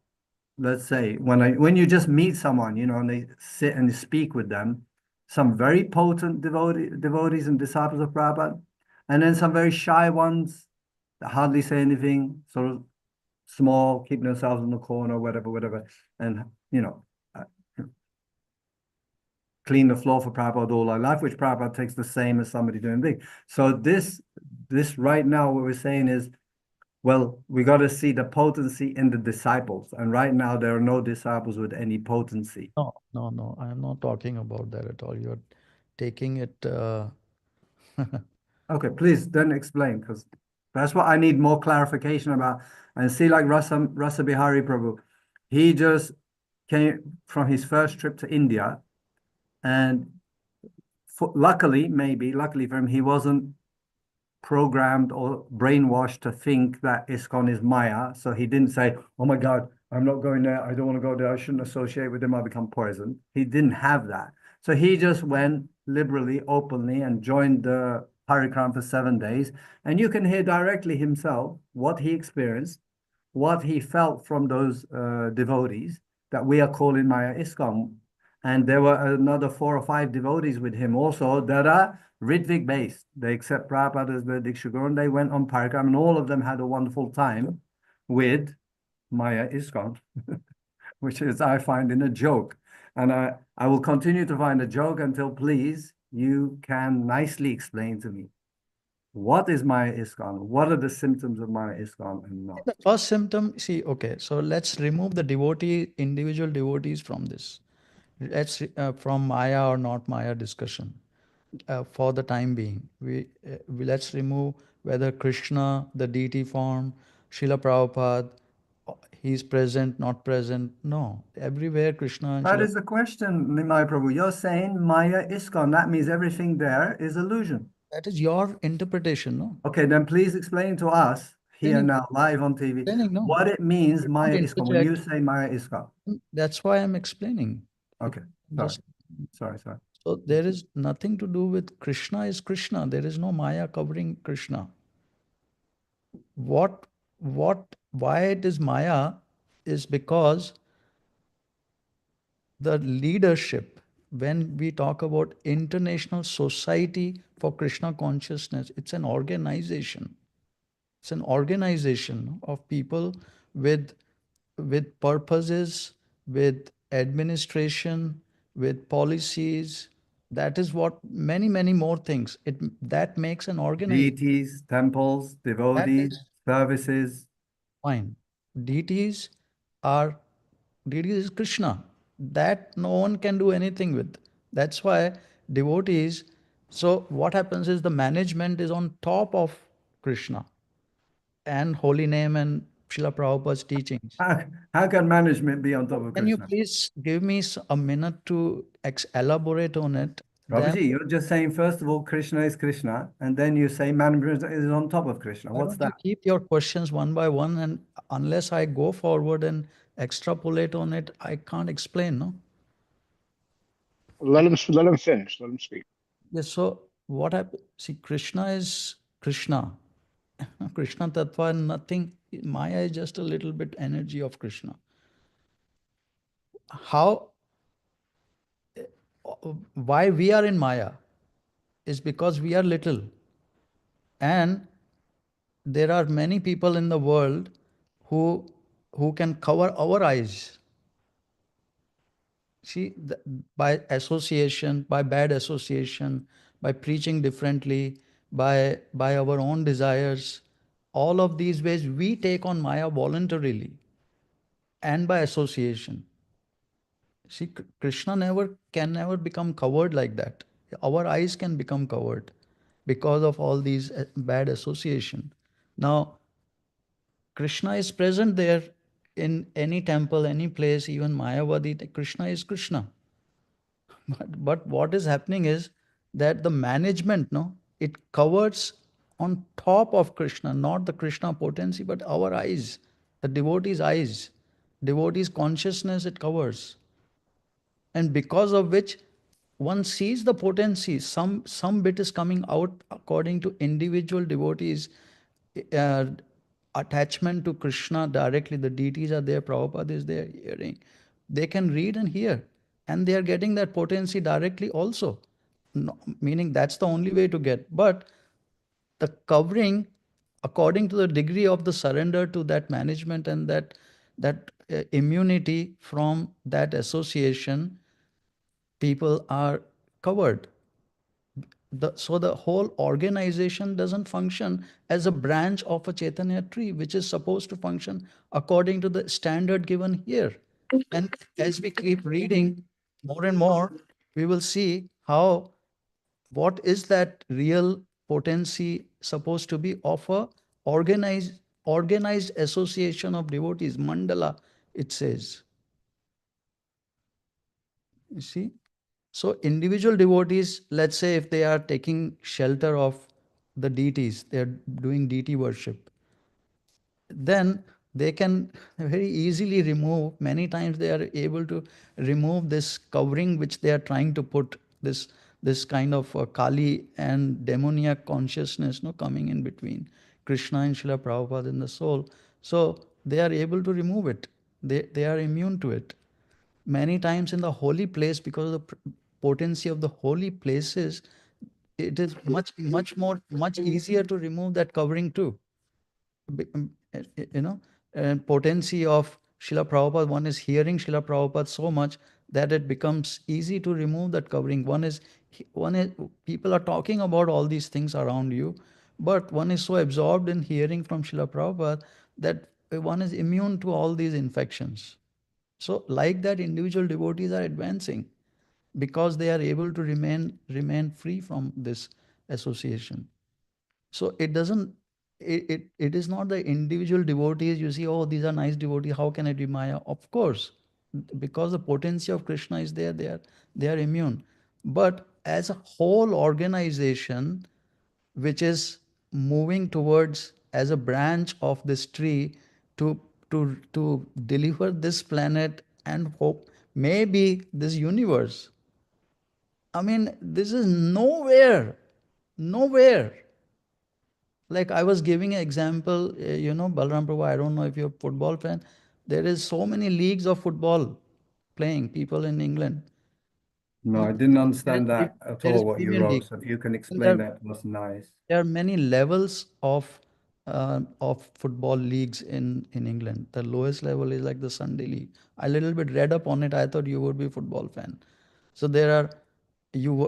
let's say, when you just meet someone, and they sit and speak with them, some very potent devotees and disciples of Prabhupada, and then some very shy ones that hardly say anything, sort of small, keep themselves in the corner, whatever, and clean the floor for Prabhupada all our life, which Prabhupada takes the same as somebody doing big. So this right now, what we're saying is, well, we got to see the potency in the disciples. And right now, there are no disciples with any potency. No. I am not talking about that at all. You're taking it. Okay, please then explain, because that's what I need more clarification about. And see, like Rasa Bihari Prabhu, he just came from his first trip to India, and luckily for him, he wasn't programmed or brainwashed to think that ISKCON is Maya. So he didn't say, oh my God, I'm not going there. I don't want to go there. I shouldn't associate with him. I'll become poisoned. He didn't have that. So he just went liberally, openly, and joined the Parikram for 7 days. And you can hear directly himself what he experienced, what he felt from those devotees that we are calling Maya ISKCON. And there were another 4 or 5 devotees with him also that are Ritvik based. They accept Prabhupada as the Dikshaguru, and they went on Parikram, and all of them had a wonderful time with Maya ISKCON, which is, I find, in a joke. And I will continue to find a joke until, please, you can nicely explain to me, what is Maya ISKCON? What are the symptoms of Maya ISKCON and not? The first symptom, see, okay, so let's remove the individual devotees from this. Let's from Maya or not Maya discussion. For the time being, let's remove whether Krishna, the deity form, Srila Prabhupada, he's present, not present. No, everywhere Krishna and That Srila. is the question, Nimai Prabhu. You're saying Maya ISKCON. That means everything there is illusion. That is your interpretation, no? Okay, then please explain to us here Explaining, now, live on TV, explaining, no. what it means, Do not Maya ISKCON. When you interject. say Maya ISKCON. That's why I'm explaining. Okay, Just sorry. so there is nothing to do with Krishna is Krishna. There is no Maya covering Krishna. What, why it is Maya is because the leadership, when we talk about International Society for Krishna Consciousness, it's an organization. It's an organization of people with purposes, with administration, with policies. That is what many more things. It that makes an organization. Deities, temples, That devotees, is services. fine. Deities are deities is Krishna. That no one can do anything with. That's why devotees. So what happens is the management is on top of Krishna and holy name and Srila Prabhupada's teachings. How can management be on top of Can you Krishna? please give me a minute to elaborate on it? Then Babaji, you're just saying, first of all, Krishna is Krishna, and then you say management is on top of Krishna. why What's don't you that? keep your questions one by one, and unless I go forward and extrapolate on it, I can't explain, no? Let him finish. Let him speak. Yes, so what happened? See, Krishna is Krishna. Krishna Tattva and nothing. Maya is just a little bit energy of Krishna. How, why we are in Maya is because we are little. And there are many people in the world who can cover our eyes. See, by association, by bad association, by preaching differently, by our own desires, all of these ways we take on Maya voluntarily and by association. See, Krishna never become covered like that. Our eyes can become covered because of all these bad association. Now, Krishna is present there in any temple, any place, even Mayavadi. Krishna is Krishna. But what is happening is that the management, no, it covers on top of Krishna, not the Krishna potency, but our eyes, the devotee's eyes, devotee's consciousness it covers. And because of which one sees the potency, some bit is coming out according to individual devotees uh, attachment to Krishna directly. The deities are there, Prabhupada is there hearing. They can read and hear, and they are getting that potency directly also. No, meaning that's the only way to get. But the covering, according to the degree of the surrender to that management and that immunity from that association, people are covered. So the whole organization doesn't function as a branch of a Chaitanya tree, which is supposed to function according to the standard given here. And as we keep reading more and more, we will see how what is that real potency supposed to be of a organized association of devotees, mandala, it says. You see? So individual devotees, let's say if they are taking shelter of the deities, they are doing deity worship, then they can very easily remove, many times they are able to remove this covering which they are trying to put, this kind of Kali and demoniac consciousness, no, coming in between Krishna and Srila Prabhupada in the soul. So they are able to remove it. They are immune to it. Many times in the holy place, because of the potency of the holy places, it is much easier to remove that covering too. You know, and potency of Srila Prabhupada, one is hearing Srila Prabhupada so much that it becomes easy to remove that covering. One is people are talking about all these things around you, but one is so absorbed in hearing from Srila Prabhupada that one is immune to all these infections. So, like that, individual devotees are advancing because they are able to remain free from this association. So it doesn't it is not the individual devotees you see, oh, these are nice devotees, how can it be Maya? Of course, because the potency of Krishna is there, they are immune. But as a whole organization, which is moving towards as a branch of this tree to to deliver this planet and hope maybe this universe. I mean, this is nowhere, nowhere. Like I was giving an example, Balram Prabhu, I don't know if you're a football fan. There is so many leagues of football playing, people in England. No, You know, I didn't there is, understand that at there all, is what you Premier wrote. League. So if you can And there, explain that to us, nice. there are many levels of football leagues in England. The lowest level is like the Sunday League. I little bit read up on it. I thought you would be a football fan. So there are,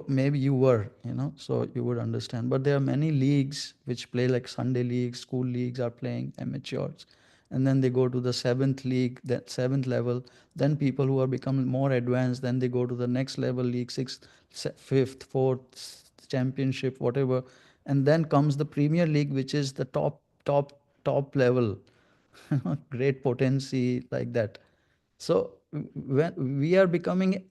maybe you were, so you would understand. But there are many leagues which play like Sunday leagues, school leagues are playing amateurs, and then they go to the seventh league, that seventh level. Then people who are becoming more advanced, then they go to the next level league, sixth, fifth, fourth, championship, whatever, and then comes the Premier League, which is the top level, great potency like that. So when we are becoming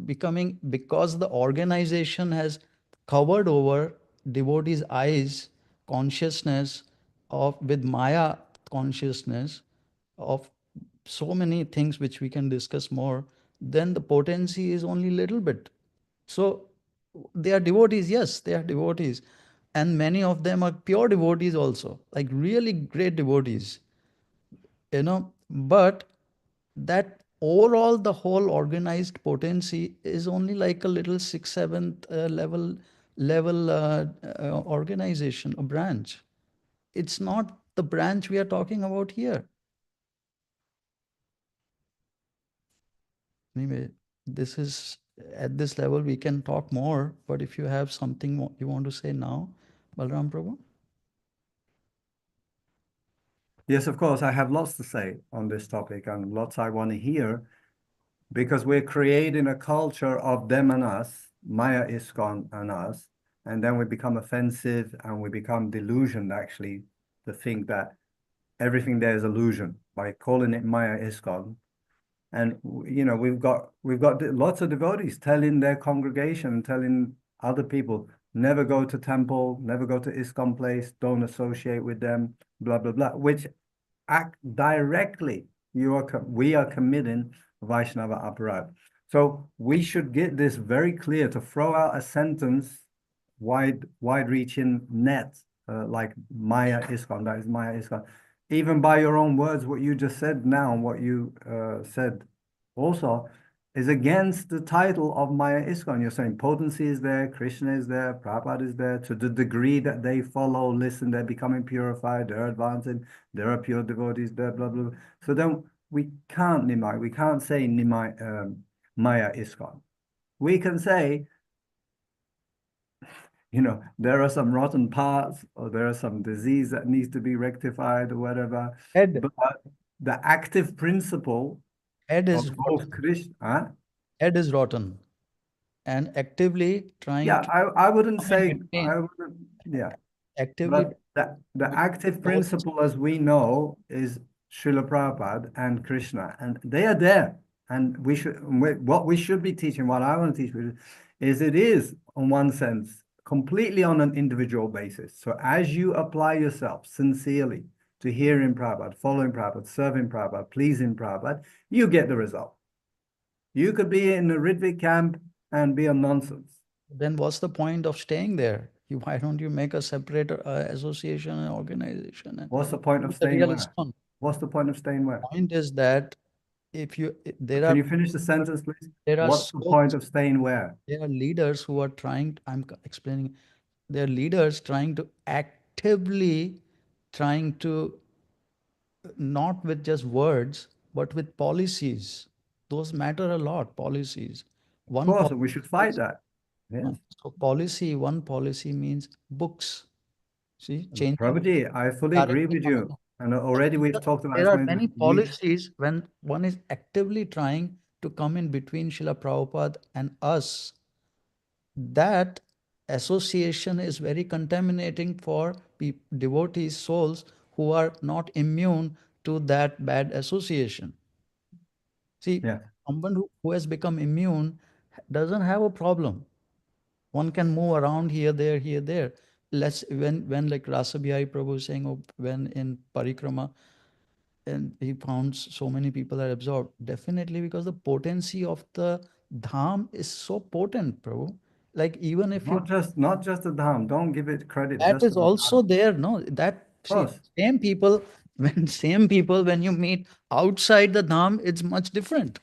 because the organization has covered over devotees eyes consciousness of with Maya consciousness of so many things which we can discuss more, then the potency is only little bit. So they are devotees, yes, they are devotees, and many of them are pure devotees also, like really great devotees, but that overall the whole organized potency is only like a little sixth seventh level organization, a branch. It's not the branch we are talking about here. Anyway, this is at this level we can talk more, but if you have something you want to say now, Balram Prabhu. Yes, of course, I have lots to say on this topic and lots I want to hear because we're creating a culture of them and us, Maya ISKCON and us, and then we become offensive and we become delusioned actually to think that everything there is illusion by calling it Maya ISKCON. And we've got lots of devotees telling their congregation, telling other people, never go to temple, never go to ISKCON place, don't associate with them, blah blah blah, which act directly we are committing Vaishnava aparad. So we should get this very clear to throw out a sentence, wide-reaching net, like Maya ISKCON, that is Maya ISKCON. Even by your own words, what you just said now, what you said also is against the title of Maya ISKCON. You're saying potency is there, Krishna is there, Prabhupada is there. To the degree that they follow, listen, they're becoming purified, they're advancing, there are pure devotees there, blah, blah, blah. So then we can't Nimai, we can't say Nimai, Maya ISKCON. We can say, there are some rotten parts or there are some disease that needs to be rectified or whatever. Head, But the active principle head of is both rotten. Krishna, huh? Head is rotten, and actively trying Yeah, to I wouldn't come in say between, yeah, actively but the active devotees. principle, as we know, is Srila Prabhupada and Krishna, and they are there. And what we should be teaching, what I want to teach, is it is, on one sense, completely on an individual basis. So as you apply yourself sincerely to hearing Prabhupada, following Prabhupada, serving Prabhupada, pleasing Prabhupada, you get the result. You could be in the Ritwik camp and be a nonsense. Then what's the point of staying there? Why don't you make a separate association and organization and What's the point of do the staying real where? ISKCON? What's the point of staying where? Point is that if you there Can are you finish the sentence, please? there are What's the so point of staying where? there are leaders who are trying. Explaining. There are leaders trying to actively trying to not with just words but with policies. Those matter a lot. Policies. Of One course, policy we should fight is that. Yes. so policy. One policy means books. See, changing Prabhuji, I fully agree directly with coming you. in. And But already we've talked about there as are many. many policies when one is actively trying to come in between Srila Prabhupada and us. That association is very contaminating for devotees' souls who are not immune to that bad association. See, Yeah. someone who has become immune doesn't have a problem. One can move around here, there, here, there. let's when like Rasa Bihari Prabhu is saying, oh, when in parikrama and he found so many people are absorbed, definitely because the potency of the dham is so potent, Prabhu. Like even if you, Not just the Dham. Don't give it credit that just to is the also Dham. there, no? That, Of see, course. same people, when you meet outside the dham, it's much different.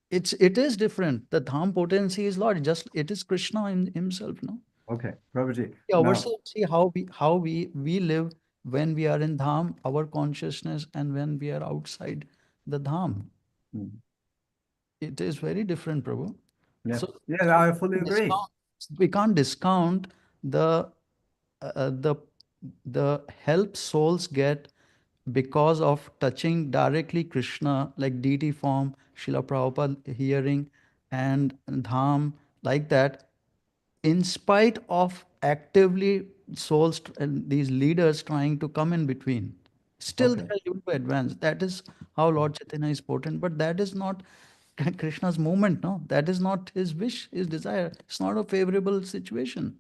It is different. The dham potency is large. Just it is Krishna in himself, no? Okay, Prabhuji. See Now, ourselves, see how we live when we are in dham, our consciousness, and when we are outside the dham. mm, It is very different, Prabhu. yeah, So, yeah, I fully agree. we can't discount the the help souls get because of touching directly Krishna, like deity form, Srila Prabhupada hearing, and dham, like that, in spite of actively souls and these leaders trying to come in between. Still, they Okay. are able to advance. That is how Lord Chaitanya is potent, but that is not Krishna's movement, no? That is not his wish, his desire. It's not a favorable situation.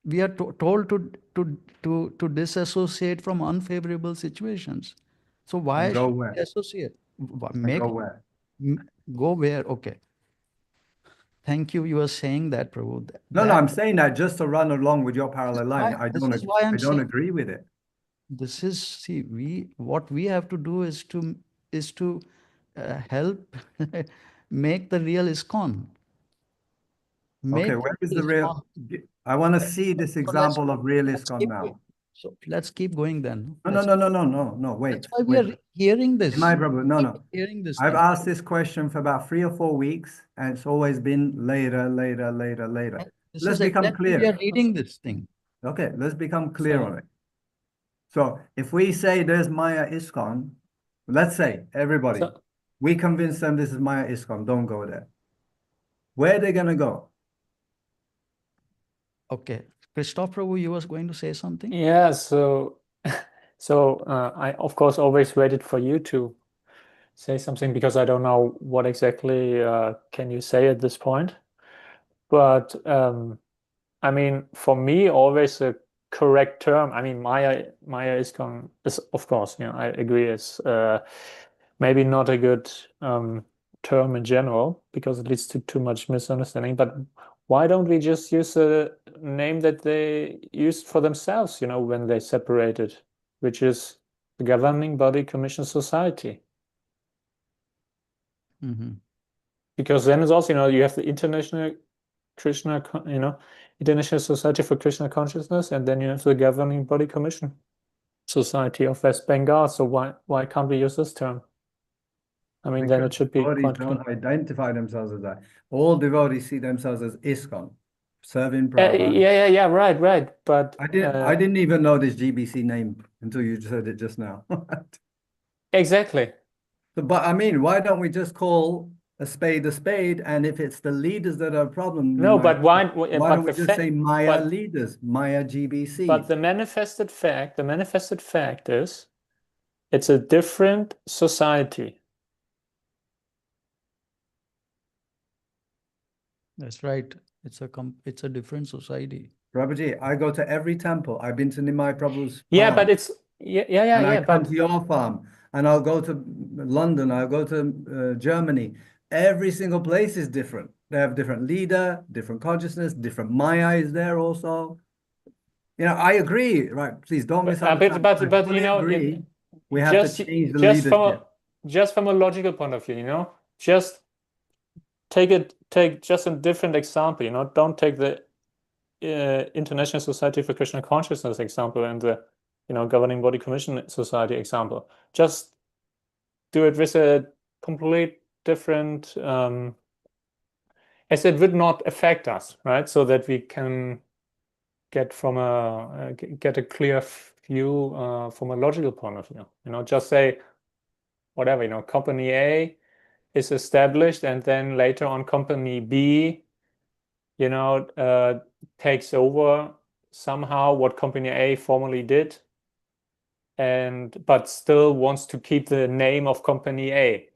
We are told to disassociate from unfavorable situations. So And why go should where? we associate? And go Make where? go where? Okay. Thank you. You are saying that, Prabhu. No, no, That I'm saying that just to run along with your parallel line. this is why I I'm don't saying agree with it. this is, see, what we have to do is to help make the real ISKCON. Okay, Make the where is real the real? ISKCON. I want to see this So let's example of real let's ISKCON keep going. now. So let's keep going then. No, no, no, no, no, no, no. That's Wait, why we wait. are hearing My this. brother, no, Keep no. hearing this I've thing. asked this question for about 3 or 4 weeks, and it's always been later, later, later, And later. this Let's is become exactly we are clear. reading this thing. Okay, let's become clear So on it. So if we say there's Maya ISKCON, let's say everybody, So, we convince them this is Maya ISKCON, don't go there. Where are they gonna go? okay, Christoph Prabhu, you was going to say something? yeah, so I of course always waited for you to say something because I don't know what exactly can you say at this point. But I mean, for me, always a correct term. I mean, Maya ISKCON is, of course, I agree, it's maybe not a good term in general because it leads to too much misunderstanding. But why don't we just use a name that they used for themselves, when they separated, which is the Governing Body Commission Society? Mm-hmm. Because then it's also, you have the International Krishna, International Society for Krishna Consciousness, and then you have the Governing Body Commission Society of West Bengal. So why can't we use this term? I mean, then Because it should be devotees quite clear. don't identify themselves as that. All devotees see themselves as ISKCON, serving Prabhupada. Yeah, right. But I didn't even know this GBC name until you said it just now. exactly. So, but I mean, why don't we just call a spade a spade? And if it's the leaders that are a problem, No, but why? why But don't we the just say fact, Maya leaders, Maya GBC? but the manifested fact is, it's a different society. That's right. It's a different society. Prabhuji, I go to every temple. I've been to Nimai Prabhu's Yeah, farm. but it's And I come but to your farm, and I'll go to London, I'll go to Germany. Every single place is different. They have different leader, different consciousness, different Maya is there also. I agree, right? Please don't misunderstand. I but fully agree. We have to just change the just leadership. from a logical point of view, just take just a different example, don't take the International Society for Krishna Consciousness example and the Governing Body Commission Society example. Just do it with a complete different as it would not affect us, right? So that we can get a clear view from a logical point of view. Just say whatever, company A is established, and then later on company B, takes over somehow what company A formerly did, but still wants to keep the name of company A.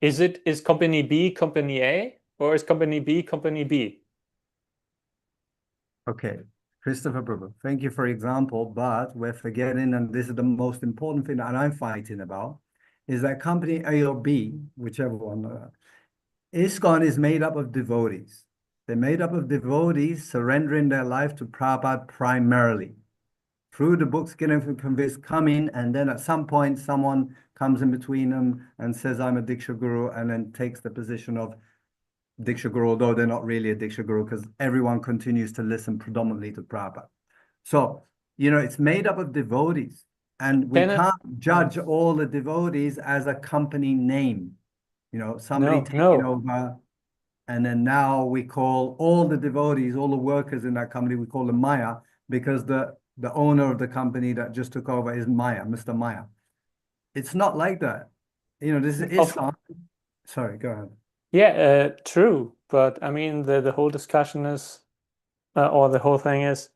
Is company B company A, or is company B company B? Okay, Christopher Prabhu, thank you for example, but we're forgetting, and this is the most important thing that I'm fighting about, is that company A or B, whichever one, ISKCON is made up of devotees. They're made up of devotees surrendering their life to Prabhupada primarily. Through the books, getting convinced, come in, and then at some point, someone comes in between them and says, I'm a Diksha Guru, and then takes the position of Diksha Guru, although they're not really a Diksha Guru because everyone continues to listen predominantly to Prabhupada. So, it's made up of devotees, and we can't judge all the devotees as a company name. Somebody taking over, and then now we call all the devotees, all the workers in that company, we call them Maya because the owner of the company that just took over is Maya, Mr. Maya. It's not like that. This is ISKCON. Sorry, go ahead. Yeah, true. But I mean, the whole discussion is, or the whole thing is,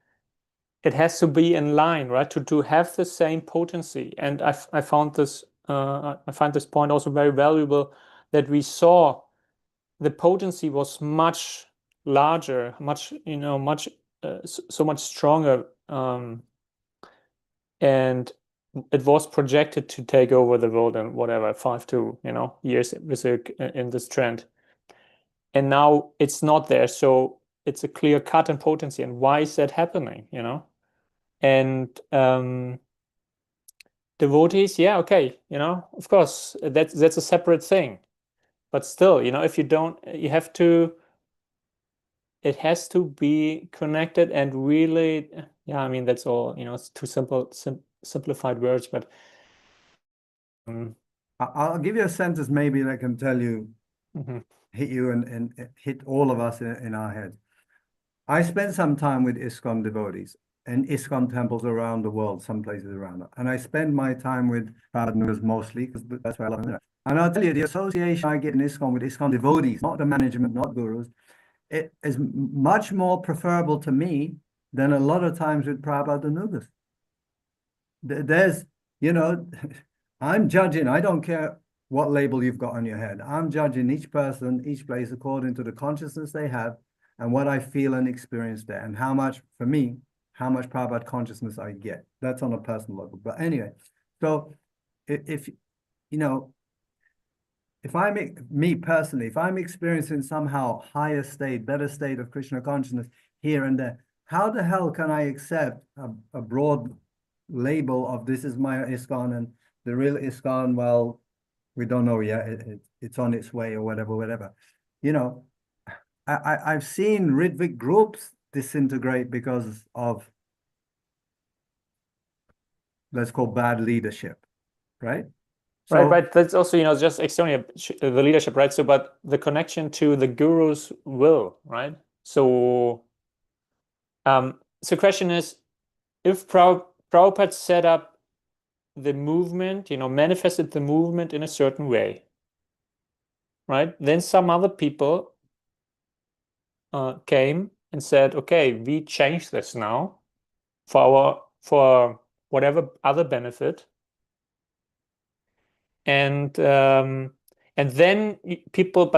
it has to be in line, right? To have the same potency. And I found this, I find this point also very valuable, that we saw the potency was much larger, much, much, so much stronger. And it was projected to take over the world in whatever 5 to years in this trend. And now it's not there, so it's a clear cut in potency. And why is that happening? And devotees, yeah, okay, of course that's a separate thing, but still, if you don't, you have to. It has to be connected and really, yeah. I mean, that's all. It's too simplified words, but I'll give you a sentence maybe that can tell you, hit you and hit all of us in our heads. I spent some time with ISKCON devotees and ISKCON temples around the world, some places around it. And I spend my time with Prabhupada mostly because that's where I love them. And I'll tell you, the association I get in ISKCON with ISKCON devotees, not the management, not gurus, it is much more preferable to me than a lot of times with Prabhupada Nugas. There's, I'm judging, I don't care what label you've got on your head. I'm judging each person, each place according to the consciousness they have and what I feel and experience there, and how much, for me, how much Prabhupada consciousness I get. That's on a personal level. But anyway, so if me personally, if I'm experiencing somehow higher state, better state of Krishna consciousness here and there, how the hell can I accept a broad label of this is Maya ISKCON and the real ISKCON? Well, we don't know yet. It's on its way or whatever. I've seen Ritvic groups disintegrate because of, let's call, bad leadership, right? So, right. That's also, just externally the leadership, right? So, but the connection to the guru's will, right? So, so question is, if Prabhupada set up the movement, manifested the movement in a certain way, right? Then some other people came and said, okay, we change this now for whatever other benefit. And then people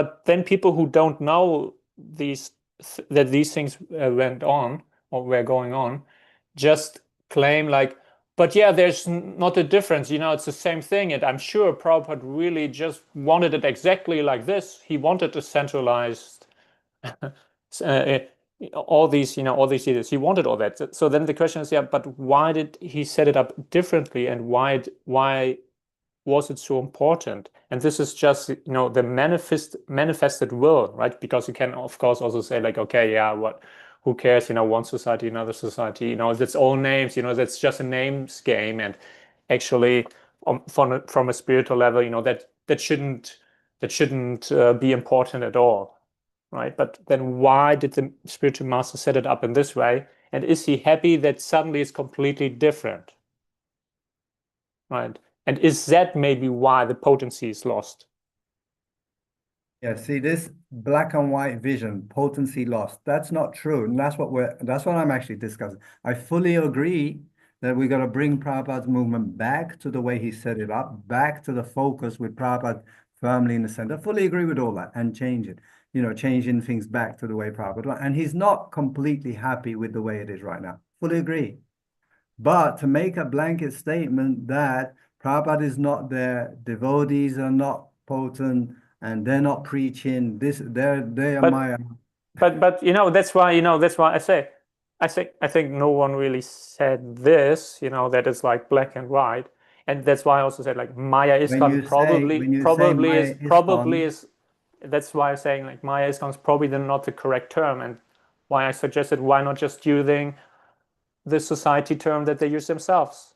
who don't know that these things went on or were going on just claim like, but yeah, there's not a difference, it's the same thing. And I'm sure Prabhupada really just wanted it exactly like this. He wanted a centralized all these leaders. He wanted all that. So then the question is, yeah, but why did he set it up differently, and why was it so important? And this is just the manifested will, right? Because you can of course also say like, okay, yeah, who cares, one society, another society, it's all names, that's just a names game. And actually from a spiritual level, that shouldn't be important at all, right? But then why did the spiritual master set it up in this way? And is he happy that suddenly it's completely different, right? And is that maybe why the potency is lost? Yeah, see, this black and white vision, potency lost, that's not true. And that's what I'm actually discussing. I fully agree that we got to bring Prabhupada's movement back to the way he set it up, back to the focus with Prabhupada firmly in the center. I fully agree with all that and change it. changing things back to the way Prabhupada wants. And he's not completely happy with the way it is right now. Fully agree. But to make a blanket statement that Prabhupada is not there, devotees are not potent, and they're not preaching this, they are Maya. But that's why I think no one really said this, that it's like black and white. And that's why I also said like Maya ISKCON probably is that's why I'm saying like Maya ISKCON is probably not the correct term, and why I suggested why not just using the society term that they use themselves,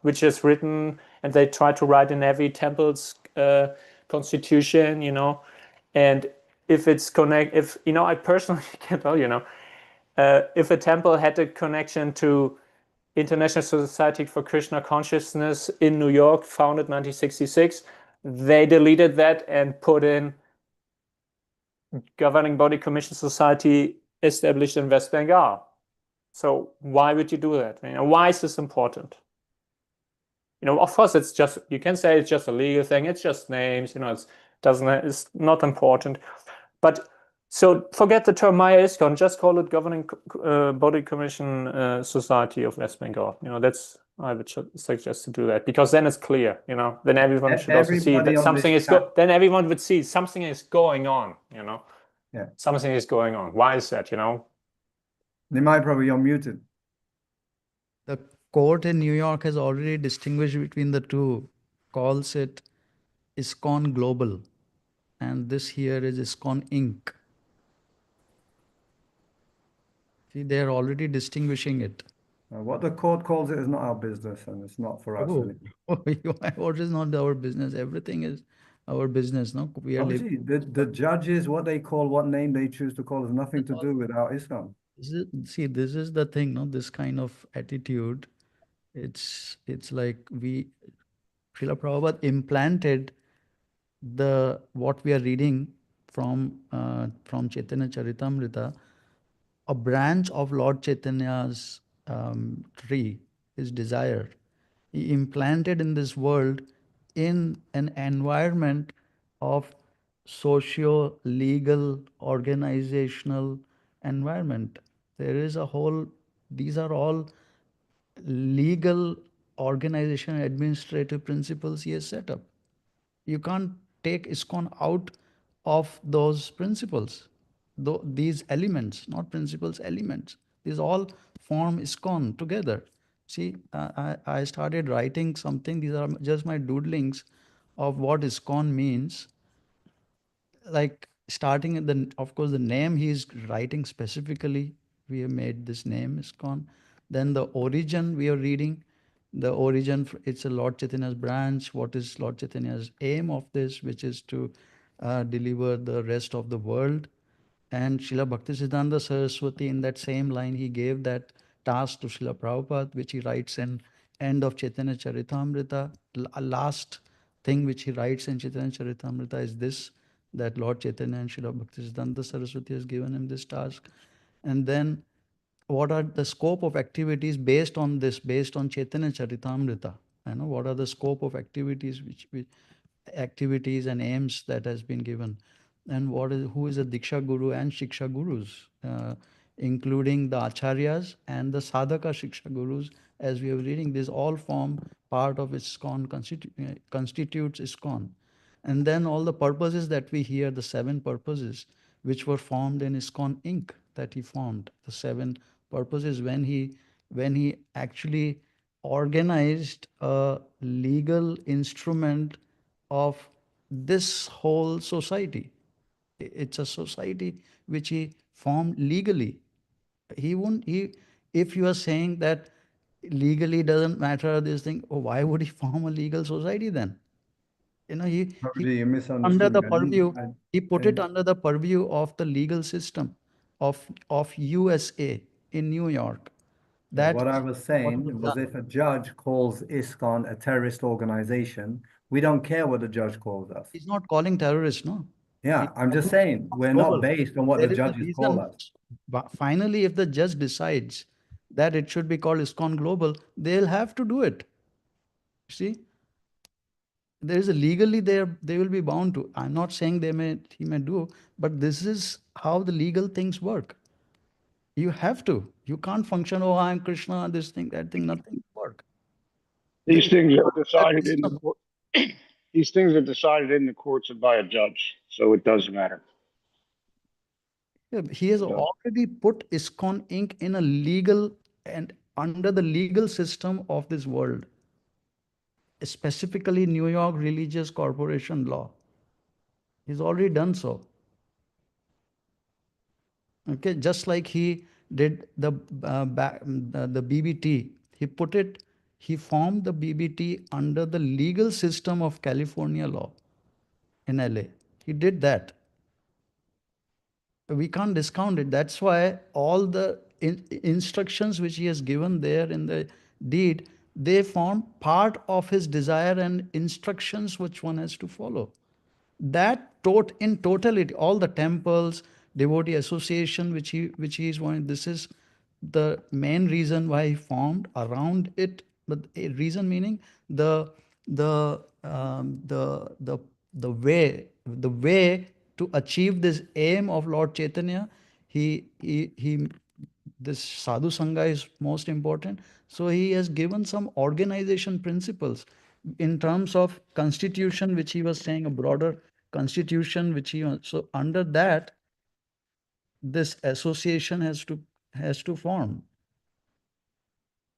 which is written and they try to write in every temple's constitution, and if it's I personally can tell if a temple had a connection to International Society for Krishna Consciousness in New York, founded 1966, they deleted that and put in Governing Body Commission Society established in West Bengal. So why would you do that? Why is this important? Of course, it's just, you can say it's just a legal thing. It's just names. It's not important. But so forget the term Maya ISKCON. Just call it Governing Body Commission Society of West Bengal. I would suggest to do that, because then it's clear. Then everyone should also see that something is then everyone would see something is going on. Yeah. Something is going on. Why is that? Nimai, probably you're muted. The court in New York has already distinguished between the two, calls it ISKCON Global, and this here is ISKCON Inc. See, they're already distinguishing it. What the court calls it is not our business, and it's not for us. What is not our business? Everything is our business. No, we are obviously the judges, what name they choose to call has nothing to do with our ISKCON. This is the thing, no? This kind of attitude, it's like Srila Prabhupada implanted what we are reading from Chaitanya Charitamrita, a branch of Lord Chaitanya's tree, his desire. He implanted in this world in an environment of socio-legal, organizational environment. There is these are all legal organization administrative principles he has set up. You can't take ISKCON out of those principles. These elements, not principles, elements. These all form ISKCON together. See, I started writing something. These are just my doodlings of what ISKCON means. Like starting at of course, the name he is writing specifically. We have made this name ISKCON. Then the origin we are reading. The origin, it's a Lord Chaitanya's branch. What is Lord Chaitanya's aim of this, which is to deliver the rest of the world. And Srila Bhaktisiddhanta Saraswati, in that same line, he gave that task to Srila Prabhupada, which he writes in end of Chaitanya Charitamrita. Last thing which he writes in Chaitanya Charitamrita is this, that Lord Chaitanya and Srila Bhaktisiddhanta Saraswati has given him this task. And then what are the scope of activities based on this, based on Chaitanya Charitamrita? What are the scope of activities which activities and aims that has been given, and who is a Diksha Guru and Shiksha Gurus, including the Acharyas and the Sadhaka Shiksha Gurus, as we are reading. These all form part of ISKCON, constitutes ISKCON. And then all the purposes that we hear, the 7 purposes which were formed in ISKCON Inc. that he formed, the 7 purposes when he actually organized a legal instrument of this whole society. It's a society which he formed legally. If you are saying that legally doesn't matter, this thing, why would he form a legal society then? He under the purview, he put it under the purview of the legal system of USA in New York. What I was saying was, if a judge calls ISKCON a terrorist organization, we don't care what the judge calls us. He's not calling terrorists, no. Yeah, I'm just saying we're not based on what the judges call us. But finally, if the judge decides that it should be called ISKCON Global, they'll have to do it. See? there is a legally they will be bound to. I'm not saying he may do, but this is how the legal things work. You have to. You can't function. Oh, I'm Krishna. This thing, that thing. Nothing will work. These things are That decided in the system. court. These things are decided in the courts and by a judge, so it does matter. Yeah, he has So, already put ISKCON Inc. in a legal and under the legal system of this world, specifically New York Religious Corporation law. He's already done so. Okay, just like he did the BBT, he formed the BBT under the legal system of California law in LA. He did that. We can't discount it. That's why all the instructions which he has given there in the deed, they form part of his desire and instructions which one has to follow. That in totality, all the temples, devotee association which he is wanting, this is the main reason why he formed around it. But a reason meaning the the the way to achieve this aim of Lord Chaitanya, he this sadhu sangha is most important. So he has given some organization principles in terms of constitution, which he was saying a broader constitution, which he so under that this association has to form.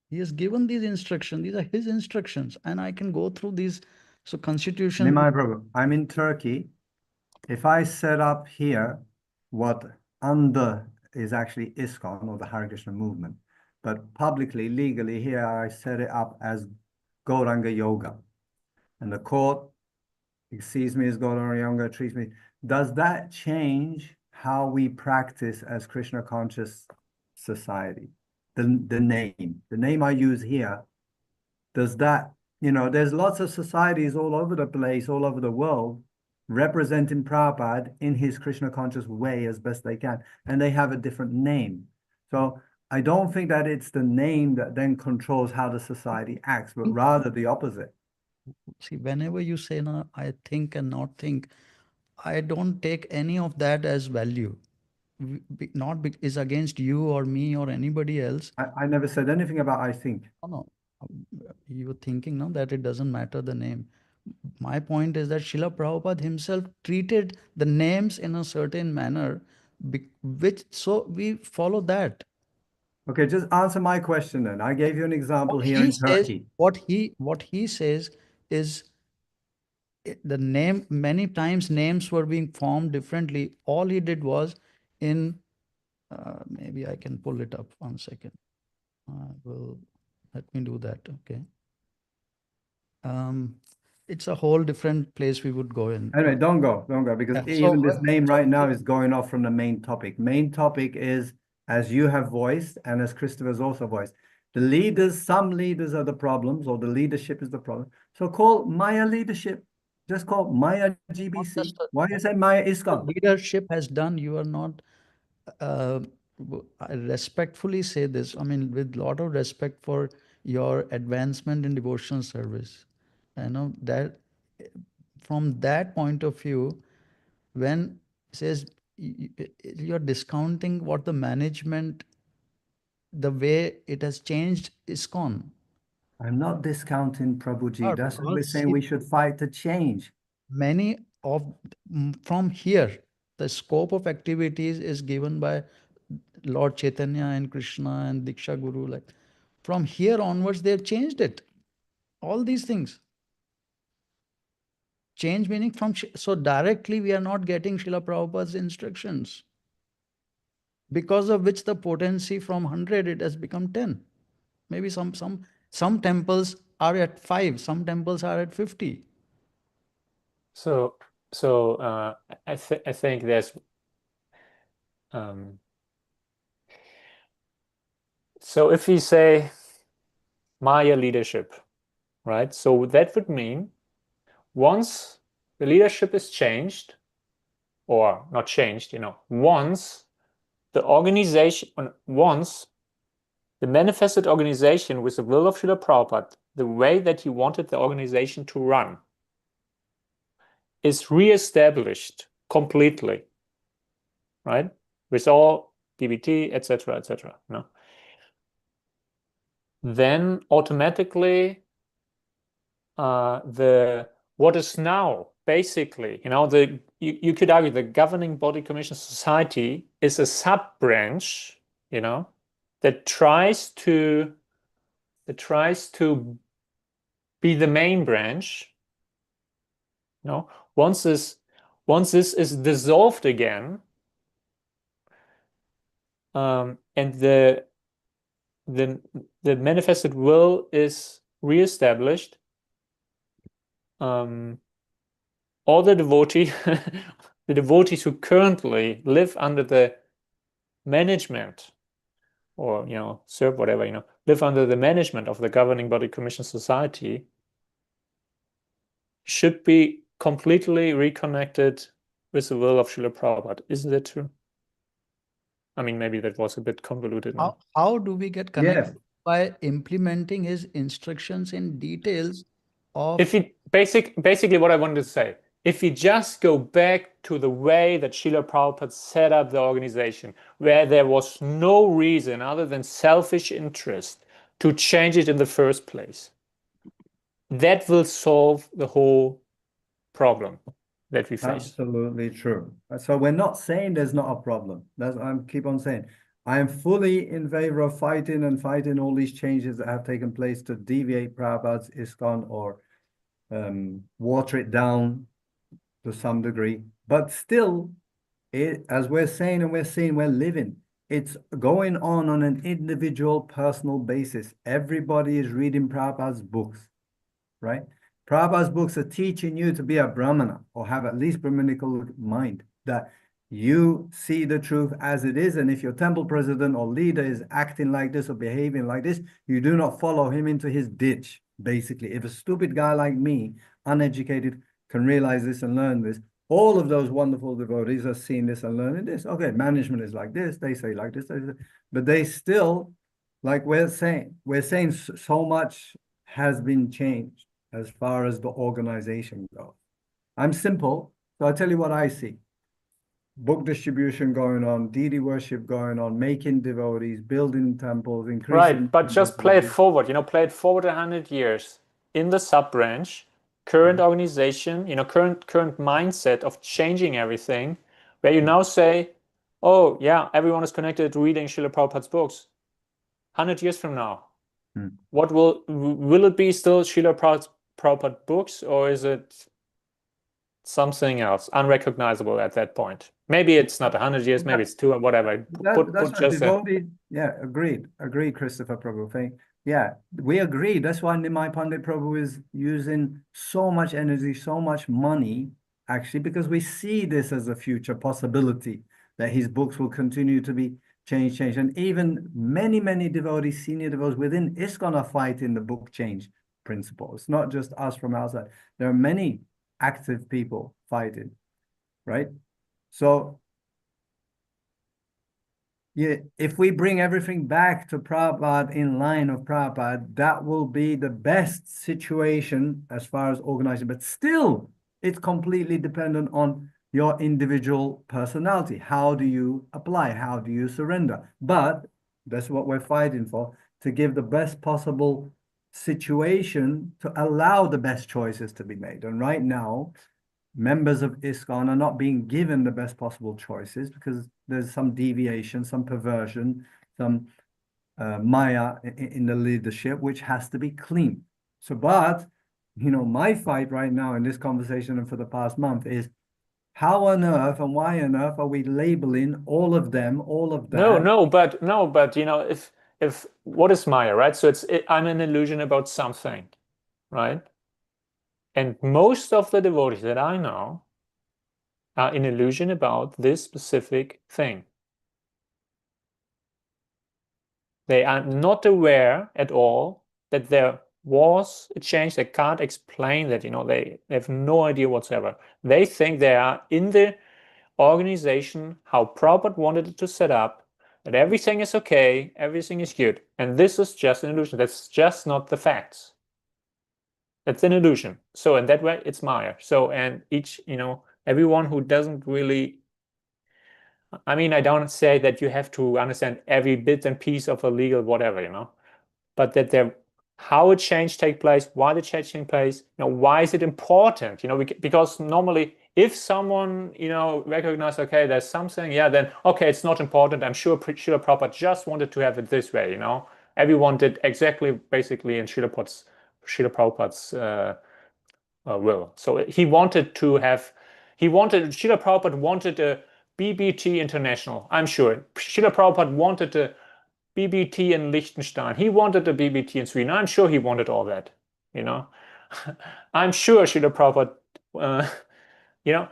He has given these instructions. These are his instructions, and I can go through these. So constitution. Nimai Prabhu, I'm in Turkey. If I set up here what under is actually ISKCON or the Hare Krishna movement, but publicly, legally, here I set it up as Gauranga Yoga. And the court sees me as Gauranga Yoga, treats me. Does that change how we practice as Krishna conscious society? The name I use here, does that, there's lots of societies all over the place, all over the world, representing Prabhupada in his Krishna conscious way as best they can, and they have a different name. So I don't think that it's the name that then controls how the society acts, but rather the opposite. See, whenever you say, no, I think and not think, I don't take any of that as value. Not is against you or me or anybody else. I never said anything about I think. No. You were thinking now that it doesn't matter the name. My point is that Srila Prabhupada himself treated the names in a certain manner, so we follow that. Okay, just answer my question then. I gave you an example here in Turkey. What he says is the name, many times names were being formed differently. All he did was maybe I can pull it up 1 second. Let me do that. Okay. It's a whole different place we would go in. Anyway, don't go, because even this name right now is going off from the main topic. Main topic is, as you have voiced, and as Christopher's also voiced, some leaders are the problems, or the leadership is the problem. So call Maya leadership. Just call Maya GBC. Why do you say Maya ISKCON? Leadership has done, you are not, I respectfully say this, I mean, with a lot of respect for your advancement in devotional service. I know that from that point of view, when it says you're discounting what the management, the way it has changed ISKCON. I'm not discounting Prabhuji. That's what we're saying. We should fight to change. Many of from here, the scope of activities is given by Lord Chaitanya and Krishna and Diksha Guru. Like from here onwards, they've changed it. All these things. Change meaning so directly we are not getting Srila Prabhupada's instructions, because of which the potency from 100 it has become 10. Maybe some temples are at 5, some temples are at 50. So I think there's so if we say Maya leadership, right? So that would mean once the leadership is changed, or not changed, once the manifested organization with the will of Srila Prabhupada, the way that he wanted the organization to run, is reestablished completely, right? With all DBT, etc., etc. No, then automatically what is now basically, you could argue the governing body commission society is a sub branch, that tries to be the main branch. Once this is dissolved again, and the manifested will is reestablished, all the devotees who currently live under the management, or serve whatever, live under the management of the governing body commission society, should be completely reconnected with the will of Srila Prabhupada. Isn't that true? I mean, maybe that was a bit convoluted. No? How do we get connected? Yes. By implementing his instructions in details of... Basically what I wanted to say, if we just go back to the way that Srila Prabhupada set up the organization, where there was no reason other than selfish interest to change it in the first place, that will solve the whole problem that we face. Absolutely true. So we're not saying there's not a problem. That's I keep on saying. I am fully in favor of fighting all these changes that have taken place to deviate Prabhupada's ISKCON or water it down to some degree. But still, as we're saying and we're seeing, we're living. It's going on an individual, personal basis. Everybody is reading Prabhupada's books, right? Prabhupada's books are teaching you to be a Brahmana or have at least Brahminical mind, that you see the truth as it is. And if your temple president or leader is acting like this or behaving like this, you do not follow him into his ditch, basically. If a stupid guy like me, uneducated, can realize this and learn this, all of those wonderful devotees are seeing this and learning this. Okay, management is like this, they say like this, but they still, like we're saying so much has been changed as far as the organization goes. I'm simple, so I'll tell you what I see. Book distribution going on, deity worship going on, making devotees, building temples, increasing... Right, but just play it forward, play it forward 100 years. In the sub-branch, current organization, current mindset of changing everything, where you now say, oh yeah, everyone is connected to reading Srila Prabhupada's books. 100 years from now, what will it be still Srila Prabhupada books, or is it something else, unrecognizable at that point? Maybe it's not 100 years, maybe it's 2 or whatever. That's just devotee. Yeah, agreed, Christopher Prabhu. Yeah, we agree. That's why Nimai Pandit Prabhu is using so much energy, so much money, actually, because we see this as a future possibility, that his books will continue to be changed. And even many devotees, senior devotees within ISKCON are fighting the book change principle. It's not just us from outside. There are many active people fighting, right? So, yeah, if we bring everything back to Prabhupada, in line of Prabhupada, that will be the best situation as far as organizing. But still, it's completely dependent on your individual personality. How do you apply? How do you surrender? But that's what we're fighting for, to give the best possible situation to allow the best choices to be made. And right now, members of ISKCON are not being given the best possible choices because there's some deviation, some perversion, some Maya in the leadership, which has to be clean. So, but, my fight right now in this conversation and for the past month is, how on earth and why on earth are we labeling all of them, all of that? No, but if what is Maya, right? So I'm an illusion about something, right? And most of the devotees that I know are in illusion about this specific thing. They are not aware at all that there was a change. They can't explain that, they have no idea whatsoever. They think they are in the organization how Prabhupada wanted it to set up, that everything is okay, everything is good. And this is just an illusion. That's just not the facts. That's an illusion. So in that way, it's Maya. So, and each, everyone who doesn't really, I mean, I don't say that you have to understand every bit and piece of a legal whatever, but that how a change take place, why the change take place, why is it important? Because normally if someone, recognize, okay, there's something, yeah, then okay, it's not important. I'm sure Srila Prabhupada just wanted to have it this way, Everyone did exactly basically in Srila Prabhupada's will. So Srila Prabhupada wanted a BBT International. I'm sure. Srila Prabhupada wanted a BBT in Liechtenstein. He wanted a BBT in Sweden. I'm sure he wanted all that, I'm sure Srila Prabhupada, you know,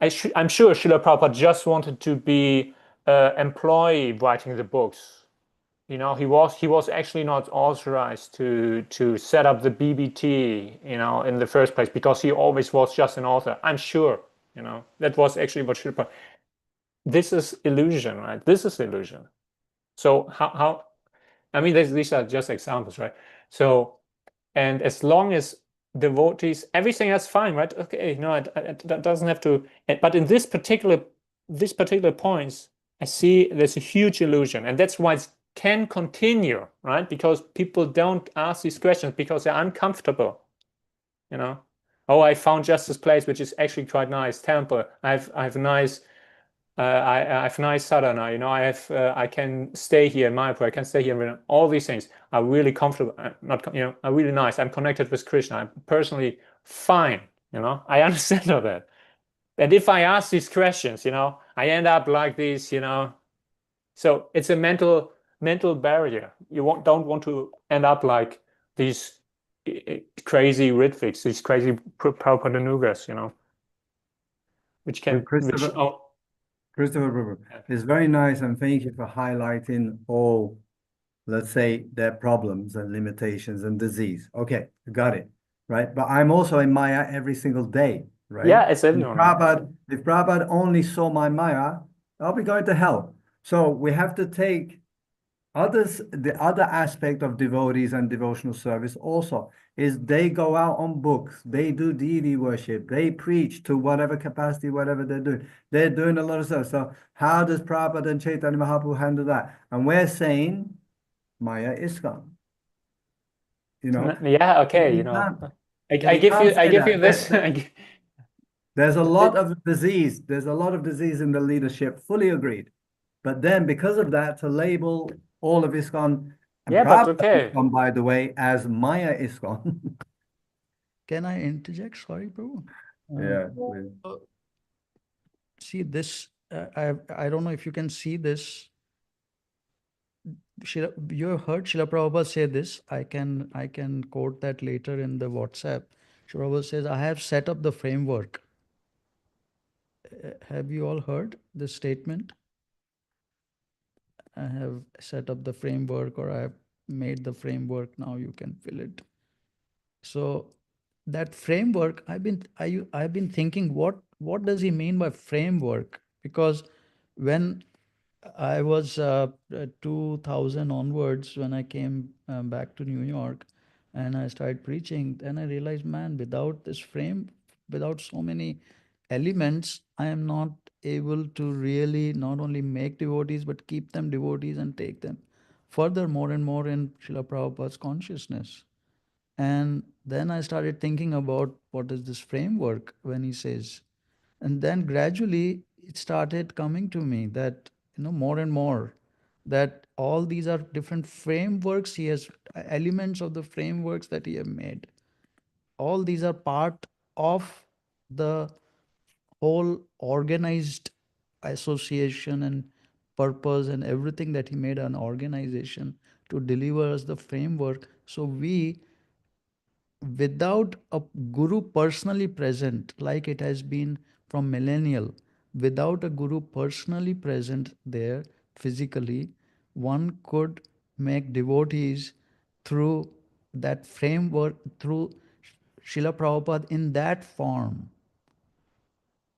I'm sure Srila Prabhupada just wanted to be an employee writing the books. He was actually not authorized to set up the BBT, in the first place, because he always was just an author. I'm sure, that was actually what Srila Prabhupada. This is illusion, right? This is illusion. So how I mean, these are just examples, right? So, and as long as devotees, everything else fine, right? Okay, it doesn't have to. But in this particular points, I see there's a huge illusion, and that's why it can continue, right? Because people don't ask these questions because they're uncomfortable, Oh, I found just this place which is actually quite nice temple. I have nice. I have nice sadhana, I can stay here in Mayapur, I can stay here, all these things are really comfortable, not, are really nice. I'm connected with Krishna. I'm personally fine, I understand all that. And if I ask these questions, I end up like this, So it's a mental barrier. You don't want to end up like these crazy Ritviks, these crazy Prabhupada, which can, Christopher, Prabhu, it's very nice, and thank you for highlighting all, let's say, their problems and limitations and disease. Okay, got it, right? But I'm also in Maya every single day, right? Yeah, it's everyone. If Prabhupada only saw my Maya, I'll be going to hell. So we have to take the other aspect of devotees and devotional service also is they go out on books, they do deity worship, they preach to whatever capacity, whatever they're doing. They're doing a lot of stuff. So how does Prabhupada and Chaitanya Mahaprabhu handle that? And we're saying Maya ISKCON. Yeah, okay, I give you this. There's a lot of disease. There's a lot of disease in the leadership. Fully agreed. But then, because of that, to label all of ISKCON, and but okay. ISKCON, by the way, as Maya ISKCON. Can I interject? Sorry, Prabhu. Yeah. See this. I don't know if you can see this. You have heard Srila Prabhupada say this. I can quote that later in the WhatsApp. Srila Prabhupada says, "I have set up the framework." Have you all heard this statement? I have set up the framework, or I have made the framework. Now you can fill it. So that framework, I've been thinking, what does he mean by framework? Because when I was 2000 onwards, when I came back to New York and I started preaching, then I realized, man, without this frame, without so many elements, I am not able to really not only make devotees, but keep them devotees and take them further more and more in Srila Prabhupada's consciousness. And then I started thinking about what is this framework when he says, and then gradually it started coming to me that, more and more, that all these are different frameworks. He has elements of the frameworks that he have made. All these are part of the whole organized association and purpose and everything that he made an organization to deliver us the framework. So we, without a guru personally present, like it has been from millennial, without a guru personally present there physically, one could make devotees through that framework, through Srila Prabhupada in that form.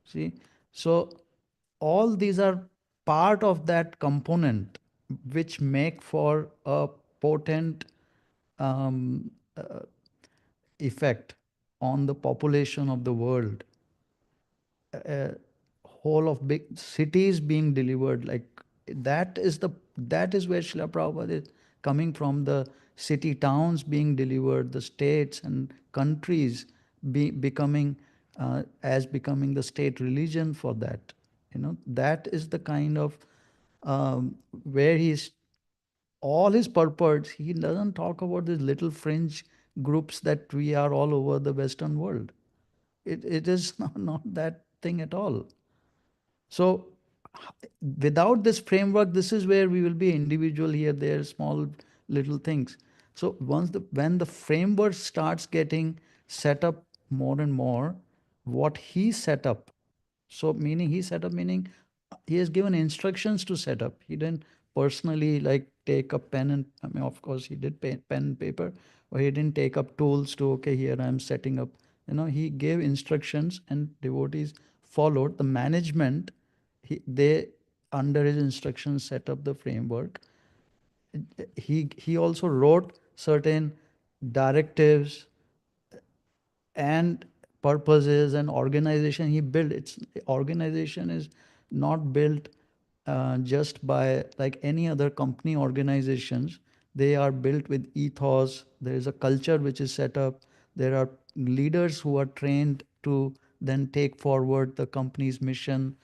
See, so all these are part of that component which make for a potent effect on the population of the world, uh, whole of big cities being delivered, like that is the that is where Srila Prabhupada is coming from, the city towns being delivered, the states and countries becoming as becoming the state religion for that. That is the kind of where he's all his purpose. He doesn't talk about these little fringe groups that we are all over the Western world. It is not that thing at all. So without this framework, this is where we will be individual here, there, small little things. So when the framework starts getting set up more and more, what he set up, so meaning he set up, meaning he has given instructions to set up. He didn't personally like take a pen and, I mean, of course he did pen and paper, or he didn't take up tools to, okay, here I'm setting up. He gave instructions and devotees followed the management. They under his instructions set up the framework. He also wrote certain directives and purposes and organization he built. Its organization is not built just by like any other company organizations. They are built with ethos. There is a culture which is set up. There are leaders who are trained to then take forward the company's mission.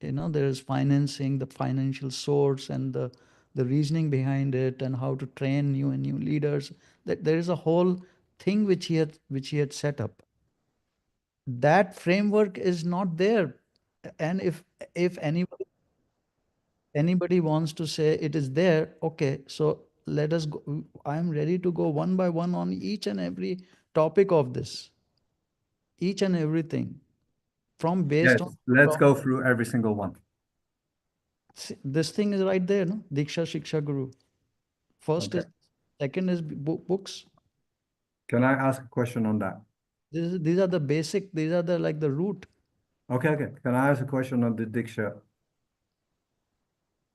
There is financing, the financial source, and the reasoning behind it, and how to train new and new leaders. That there is a whole thing which he had set up. That framework is not there. And if anybody wants to say it is there, okay, so let us go. I'm ready to go one by one on each and every topic of this, each and everything, from based Yes, on let's go through every single one. this thing is right there, no? Diksha Shiksha Guru. First Okay. is, second is books. Can I ask a question on that? These are the basic, these are the like the root. Okay. Can I ask a question on the Diksha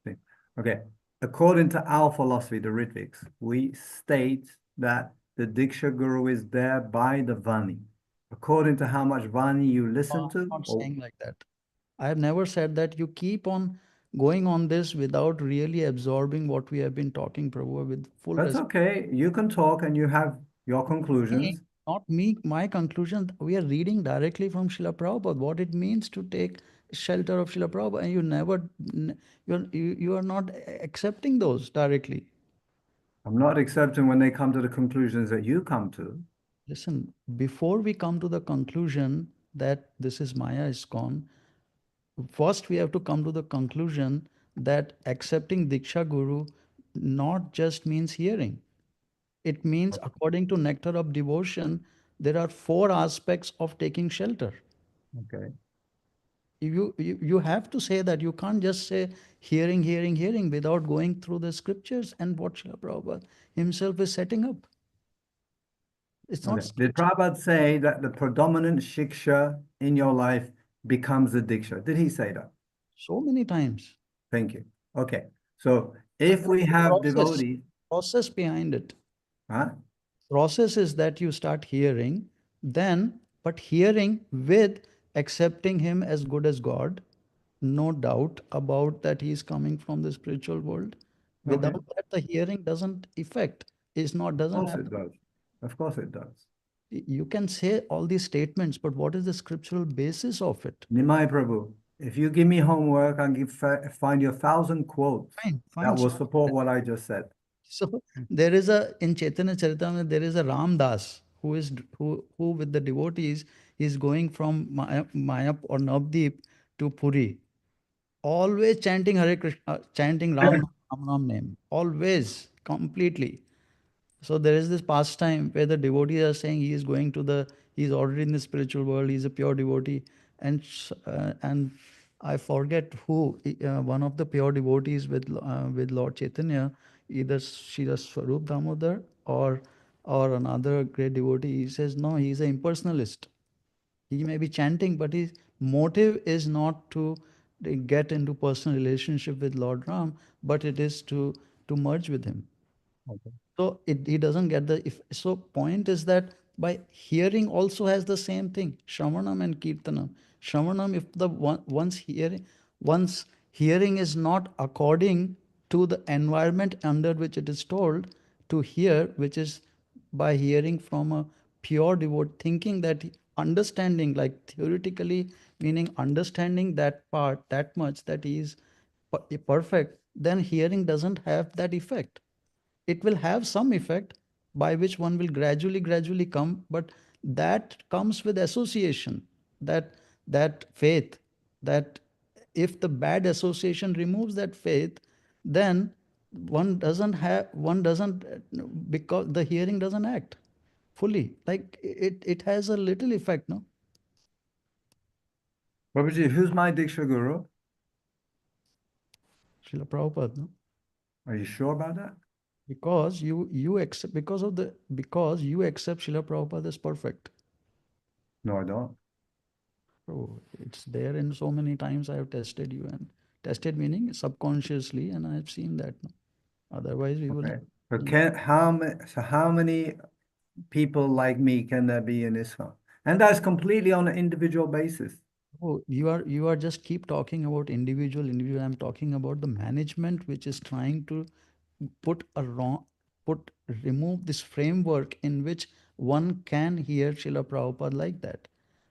thing? Okay. According to our philosophy, the Ritviks, we state that the Diksha Guru is there by the Vani. According to how much Vani you listen to, I'm not saying like that. I have never said that. You keep on going on this without really absorbing what we have been talking, Prabhu, with full that's respect. okay. You can talk and you have your conclusions. Not me, my conclusion. We are reading directly from Srila Prabhupada, what it means to take shelter of Srila Prabhupada, and you never, you are not accepting those directly. I'm not accepting when they come to the conclusions that you come to. Listen, before we come to the conclusion that this is Maya ISKCON, first we have to come to the conclusion that accepting Diksha Guru not just means hearing. It means, according to Nectar of Devotion, there are 4 aspects of taking shelter. Okay. You have to say that. You can't just say hearing without going through the scriptures and what Srila Prabhupada himself is setting up. It's not Okay. Did scripture. Prabhupada say that the predominant shiksha in your life becomes the diksha? Did he say that? So many times. Thank you. Okay. So But if there we is a have process, devotees, process behind it. huh? Process is that you start hearing, then, but hearing with accepting him as good as God, no doubt about that he is coming from the spiritual world. Okay. Without that, the hearing doesn't affect, is not, Of doesn't course happen. it does. Of course it does. You can say all these statements, but what is the scriptural basis of it? Nimai Prabhu, if you give me homework, I'll find you 1,000 quotes Fine, that fine. will support what I just said. So there is in Chaitanya Charitamrita, there is a Ram Das who with the devotees is going from Maya or Navdeep to Puri, always chanting Hare Krishna, chanting Ram name, always, completely. So there is this pastime where the devotees are saying he is going to he's already in the spiritual world, he's a pure devotee. And I forget who, one of the pure devotees with Lord Chaitanya, either Srila Swarup Damodar or another great devotee, he says, no, he's an impersonalist. He may be chanting, but his motive is not to get into personal relationship with Lord Ram, but it is to merge with him. Okay. So he doesn't get the if. So point is that by hearing also has the same thing, Shravanam and Kirtanam. Shravanam, if the once hearing is not according to the environment under which it is told to hear, which is by hearing from a pure devote, thinking that understanding, like theoretically, meaning understanding that part that much that he is perfect, then hearing doesn't have that effect. It will have some effect by which one will gradually come, but that comes with association, that that faith, that if the bad association removes that faith, then one doesn't, because the hearing doesn't act fully, like it has a little effect, no? Babaji, who's my Diksha Guru? Srila Prabhupada, no? Are you sure about that? Because you accept, because you accept Srila Prabhupada as perfect. No, I don't. Oh, it's there in so many times I have tested you, and tested meaning subconsciously, and I have seen that, no? Otherwise we will Okay. have. But how many people like me can there be in ISKCON? And that's completely on an individual basis. Oh, you are just keep talking about individual. I'm talking about the management which is trying to put a wrong, put remove this framework in which one can hear Srila Prabhupada like that.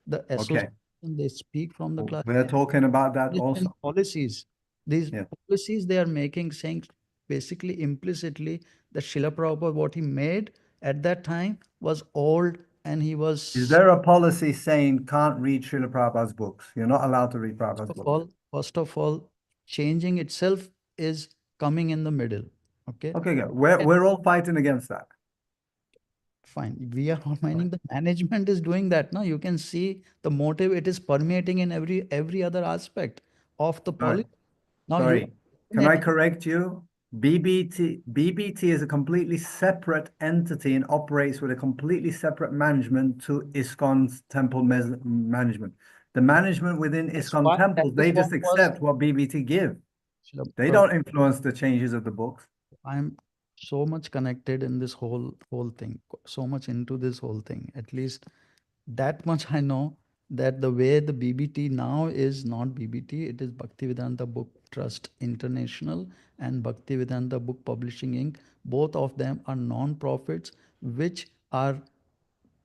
The Okay. association they speak from the class. We're talking about that Management also. policies. These Yeah. policies they are making, saying basically implicitly that Srila Prabhupada, what he made at that time was old, and he Is was, there a policy saying can't read Srila Prabhupada's books? You're not allowed to read Prabhupada's books. first of all, changing itself is coming in the middle. Okay. Okay, good. We're all fighting against that. Fine. We are not minding the management is doing that. Now you can see the motive, it is permeating in every other aspect of the All right. policy. Now you Sorry. Can I correct you? BBT is a completely separate entity and operates with a completely separate management to ISKCON's temple management. The management within that's ISKCON why that temples, is they what just was accept what BBT give. They Prabhu, don't influence the changes of the books. I'm so much connected in this whole thing, so much into this whole thing. At least that much I know, that the way the BBT now is not BBT, it is Bhaktivedanta Book Trust International and Bhaktivedanta Book Publishing Inc. Both of them are non-profits which are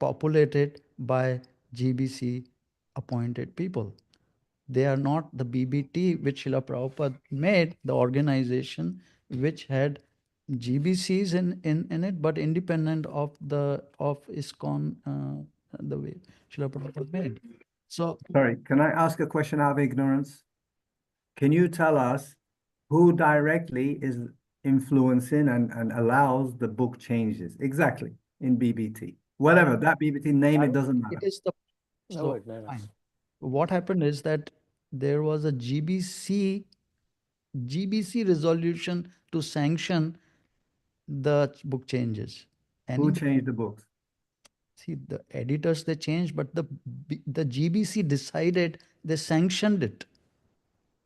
populated by GBC appointed people. They are not the BBT which Srila Prabhupada made, the organization which had GBCs in it, but independent of the of ISKCON, the way Srila Prabhupada made. So Sorry, can I ask a question out of ignorance? Can you tell us who directly is influencing and allows the book changes? Exactly, in BBT. Whatever, that BBT name, it doesn't it matter. is the, so fine. What happened is that there was a GBC resolution to sanction the book changes. Who Any changed the books? See, the editors they changed, but the GBC decided, they sanctioned it.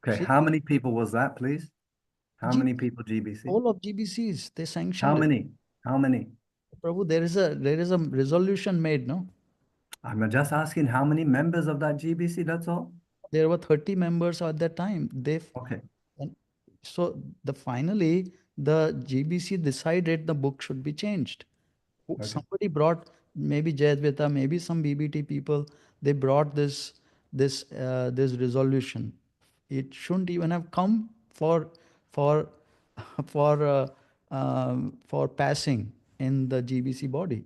Okay, See, how many people was that, please? How G, many people GBC? all of GBCs they How sanctioned it. many? How many? Prabhu, there is a resolution made, no? I'm just asking how many members of that GBC, that's all. There were 30 members at that time. Okay, And so finally the GBC decided the book should be changed. okay. Somebody brought, maybe Jayadvita, maybe some BBT people, they brought this resolution. It shouldn't even have come for for for passing in the GBC body.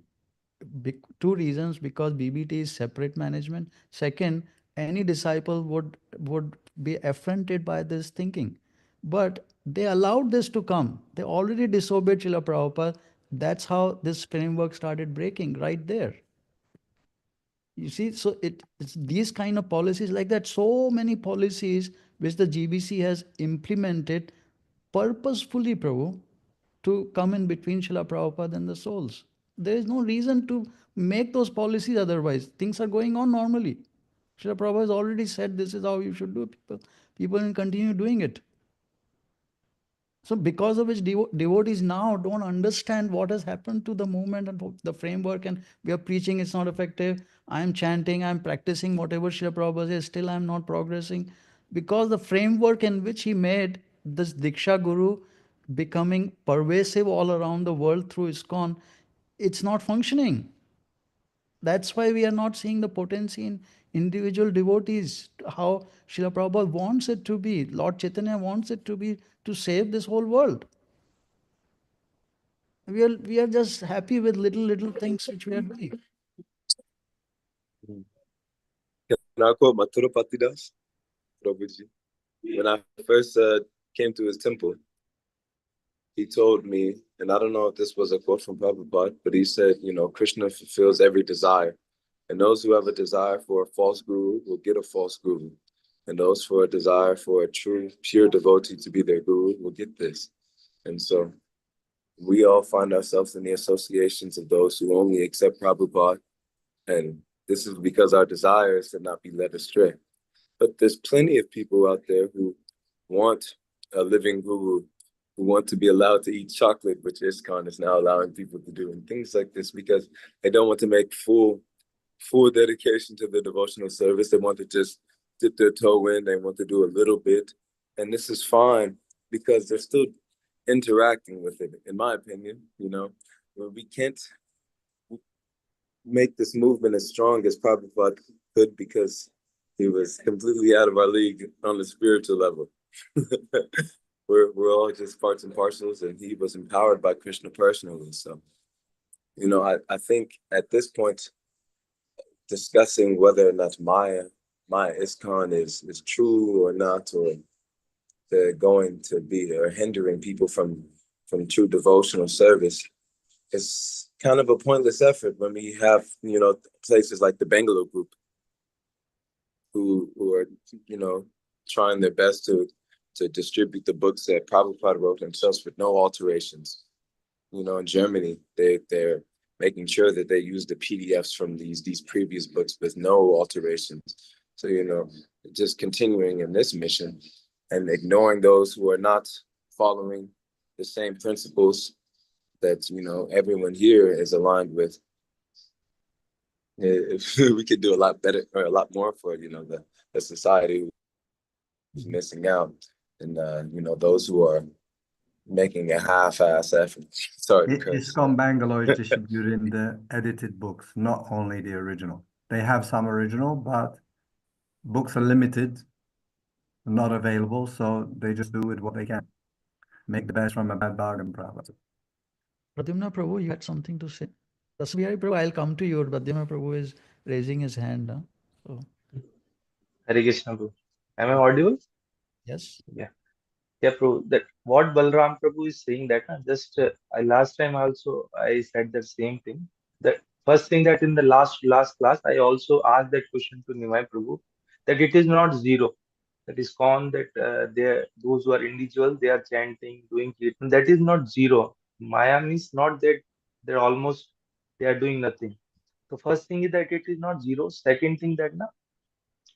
Two reasons: because BBT is separate management. Second, any disciple would be affronted by this thinking. But they allowed this to come. They already disobeyed Srila Prabhupada. That's how this framework started breaking right there. You see, so it's these kind of policies like that. So many policies which the GBC has implemented purposefully, Prabhu, to come in between Srila Prabhupada and the souls. There is no reason to make those policies otherwise. Things are going on normally. Srila Prabhupada has already said this is how you should do. People will continue doing it. So because of which devotees now don't understand what has happened to the movement and the framework, and we are preaching it's not effective. I'm chanting, I'm practicing whatever Srila Prabhupada says, still I'm not progressing. Because the framework in which he made this Diksha Guru becoming pervasive all around the world through ISKCON, it's not functioning. That's why we are not seeing the potency in individual devotees, how Srila Prabhupada wants it to be. Lord Chaitanya wants it to be to save this whole world. We are just happy with little things which we are doing. Can I quote Mathura Patidas, Prabhuji? When I first came to his temple, he told me, and I don't know if this was a quote from Prabhupada, but he said, you know, Krishna fulfills every desire. And those who have a desire for a false guru will get a false guru. And those for a desire for a true, pure devotee to be their guru will get this. And so we all find ourselves in the associations of those who only accept Prabhupada. And this is because our desire is to not be led astray. But there's plenty of people out there who want a living guru, who want to be allowed to eat chocolate, which ISKCON is now allowing people to do, and things like this, because they don't want to make full dedication to the devotional service. They want to just dip their toe in. They want to do a little bit. And this is fine because they're still interacting with it, in my opinion. You know, we can't make this movement as strong as Prabhupada could because he was completely out of our league on the spiritual level. we're all just parts and parcels, and he was empowered by Krishna personally. So, you know, I think at this point, discussing whether or not Maya ISKCON is true or not, or they're going to be or hindering people from true devotional service, is kind of a pointless effort when we have, you know, places like the Bangalore group who are, you know, trying their best to distribute the books that Prabhupada wrote themselves with no alterations. You know, in Germany, they're making sure that they use the PDFs from these previous books with no alterations. So, you know, just continuing in this mission and ignoring those who are not following the same principles that, you know, everyone here is aligned with. If we could do a lot better or a lot more for, you know, the society who's missing out, and you know, those who are making a half-ass effort. Sorry to curse. ISKCON Bangalore is distributing the edited books, not only the original. They have some original, but books are limited, not available, so they just do with what they can. Make the best from a bad bargain, Prabhupada. Pradyumna Prabhu, you had something to say. Dasbihari Prabhu, I'll come to you. Pradyumna Prabhu is raising his hand. Huh? So, Hare Krishna, Prabhu. Am I audible? yes. Yeah. Yeah, Prabhu. That what Balram Prabhu is saying that just I last time also I said the same thing. That first thing that in the last class I also asked that question to Nimai Prabhu that it is not zero. That is con that they those who are individual they are chanting doing kirtan, that is not zero. Maya means not that they're almost they are doing nothing. So first thing is that it is not zero. Second thing that na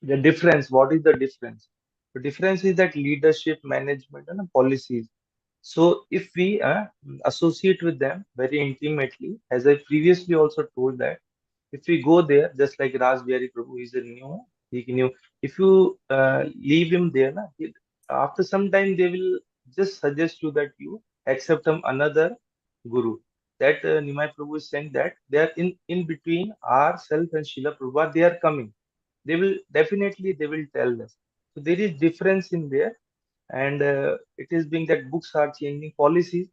the difference, what is the difference? The difference is that leadership, management, and policies. So if we associate with them very intimately, as I previously also told that, if we go there, just like Raj Bihari Prabhu is a new, he knew. If you leave him there, na, after some time they will just suggest you that you accept another guru. That Nimai Prabhu is saying that they are in between ourselves and Srila Prabhupada, they are coming. They will definitely they will tell us. So there is difference in there, and it is being that books are changing policies.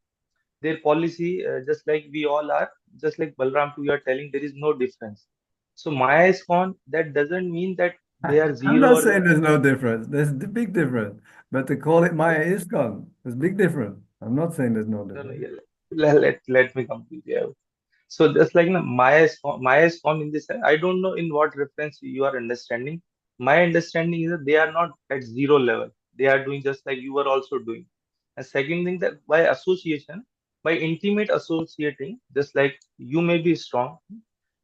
Their policy, just like we all are, just like Balram, you are telling, there is no difference. So Maya is gone. That doesn't mean that they are I'm zero not or saying there's no difference. There's the big difference. But to call it Maya ISKCON, there's big difference. I'm not saying there's no no, no, difference. yeah, let me complete. Yeah. So just like Maya is gone in this. I don't know in what reference you are understanding. My understanding is that they are not at zero level. They are doing just like you are also doing. And second thing that by association, by intimate associating, just like you may be strong,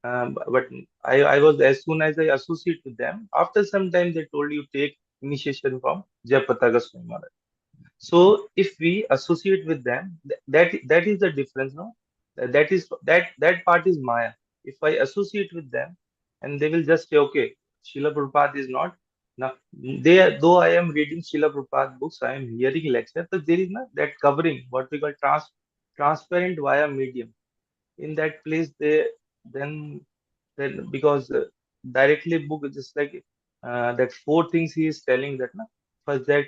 but I was as soon as I associate with them, after some time they told you take initiation from Jayapataga Swami Maharaj. So if we associate with them, that is the difference, no? That part is Maya. If I associate with them, and they will just say, okay, Srila Prabhupada is not. Now, though I am reading Srila Prabhupada books, I am hearing lecture, but there is not that covering, what we call transparent via medium. In that place, then because directly book is just like that four things he is telling that na, first that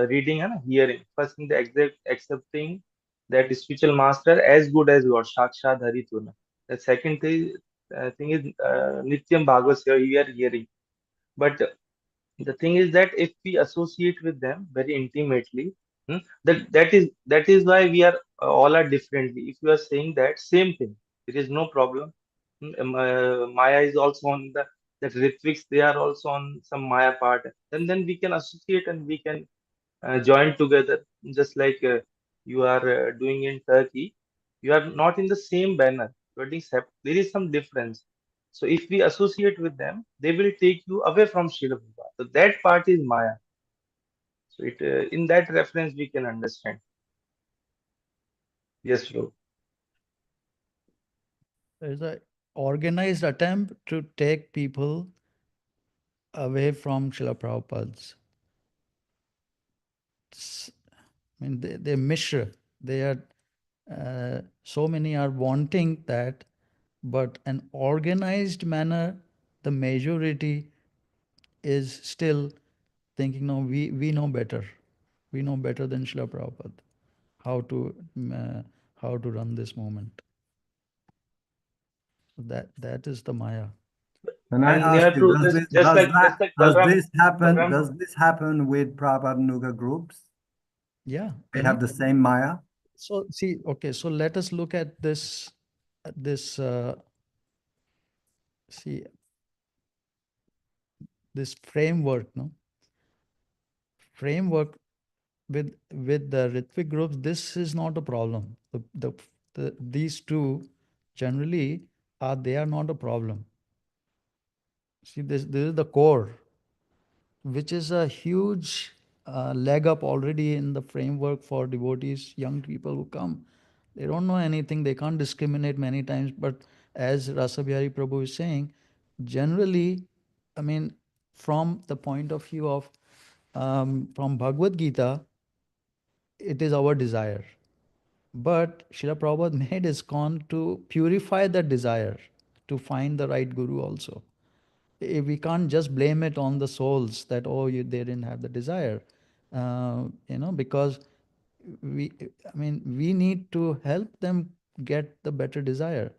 reading and hearing, first thing the exact accepting that spiritual master as good as God, Sakshat Harituna. The second thing is Nityam Bhagavad Seva, you are hearing, but the thing is that if we associate with them very intimately, that is why we are all are differently. If you are saying that same thing, there is no problem. Maya is also on that Ritviks, they are also on some Maya part, and then we can associate and we can join together, just like you are doing in Turkey. You are not in the same banner. You are doing there is some difference. So if we associate with them, they will take you away from Srila Prabhupada. So that part is Maya. So in that reference we can understand. Yes, bro. There's a organized attempt to take people away from Srila Prabhupada's. I mean, they Mishra. They are so many are wanting that, but an organized manner, the majority is still thinking, no, we know better. We know better than Srila Prabhupada how to uh, how to run this moment. So that is the Maya. Can I And ask near you, to this, just like Balram, does this happen with Prabhupada Nuga groups? Yeah. They have the same Maya? So see, okay, so let us look at this see this framework, no? Framework with the Ritvik groups, this is not a problem. These two generally they are not a problem. See, this is the core, which is a huge leg up already in the framework for devotees, young people who come. They don't know anything, they can't discriminate many times. But as Rasabihari Prabhu is saying, generally, I mean, from the point of view of from Bhagavad Gita, it is our desire. But Srila Prabhupada made ISKCON to purify the desire, to find the right guru also. We can't just blame it on the souls that, oh, they didn't have the desire. Because we need to help them get the better desire.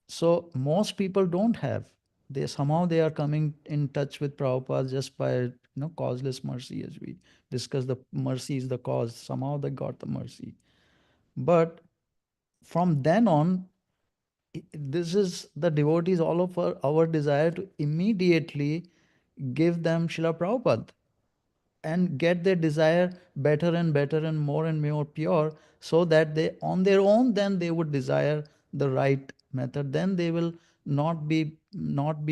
So most people don't have. They are coming in touch with Prabhupada just by causeless mercy, as we discussed. The mercy is the cause. Somehow they got the mercy. But from then on, this is the devotees, all of our desire to immediately give them Srila Prabhupada and get their desire better and better and more pure, so that they on their own then they would desire the right method. Then they will not be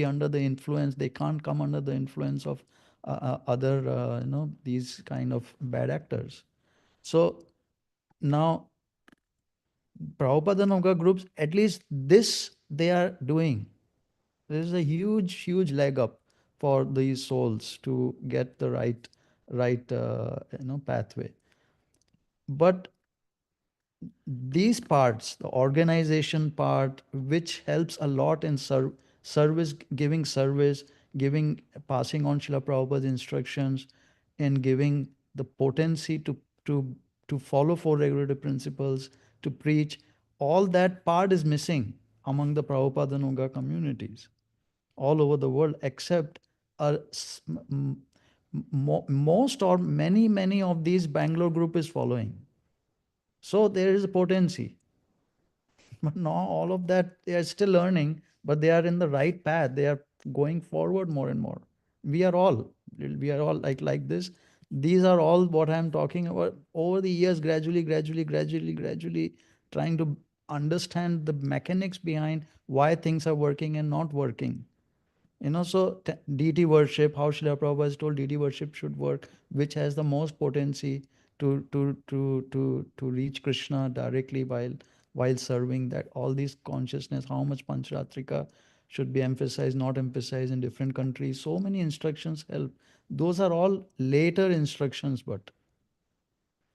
under the influence. They can't come under the influence of other these kind of bad actors. So now Prabhupada and Yoga groups, at least this they are doing. There is a huge leg up for these souls to get the right pathway. But these parts, the organization part, which helps a lot in service, giving, passing on Srila Prabhupada's instructions, in giving the potency to to follow four regulative principles, to preach, all that part is missing among the Prabhupada Nuga communities all over the world, except most or many of these Bangalore group is following. So there is a potency. But now all of that, they are still learning, but they are in the right path. They are going forward more and more. We are all, we are all like this. These are all what I'm talking about. Over the years, gradually, trying to understand the mechanics behind why things are working and not working. So deity worship, how Srila Prabhupada has told deity worship should work, which has the most potency to reach Krishna directly while serving, that all these consciousness, how much Pancharatrika should be emphasized, not emphasized in different countries. So many instructions help. Those are all later instructions, but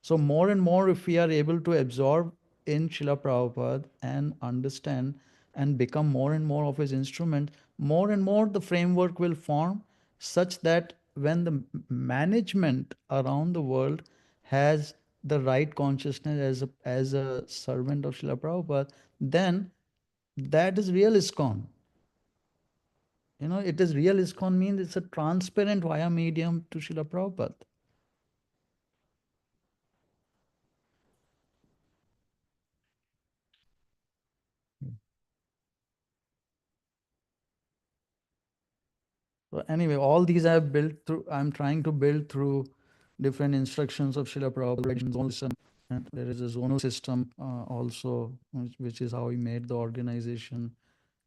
so more and more, if we are able to absorb in Srila Prabhupada and understand and become more and more of his instrument, more and more the framework will form such that when the management around the world has the right consciousness as a servant of Srila Prabhupada, then that is real ISKCON. You know, it is real ISKCON means it's a transparent via medium to Srila Prabhupada. So anyway, all these I have built through, I'm trying to build through different instructions of Srila Prabhupada. And there is a zonal system also, which is how he made the organization.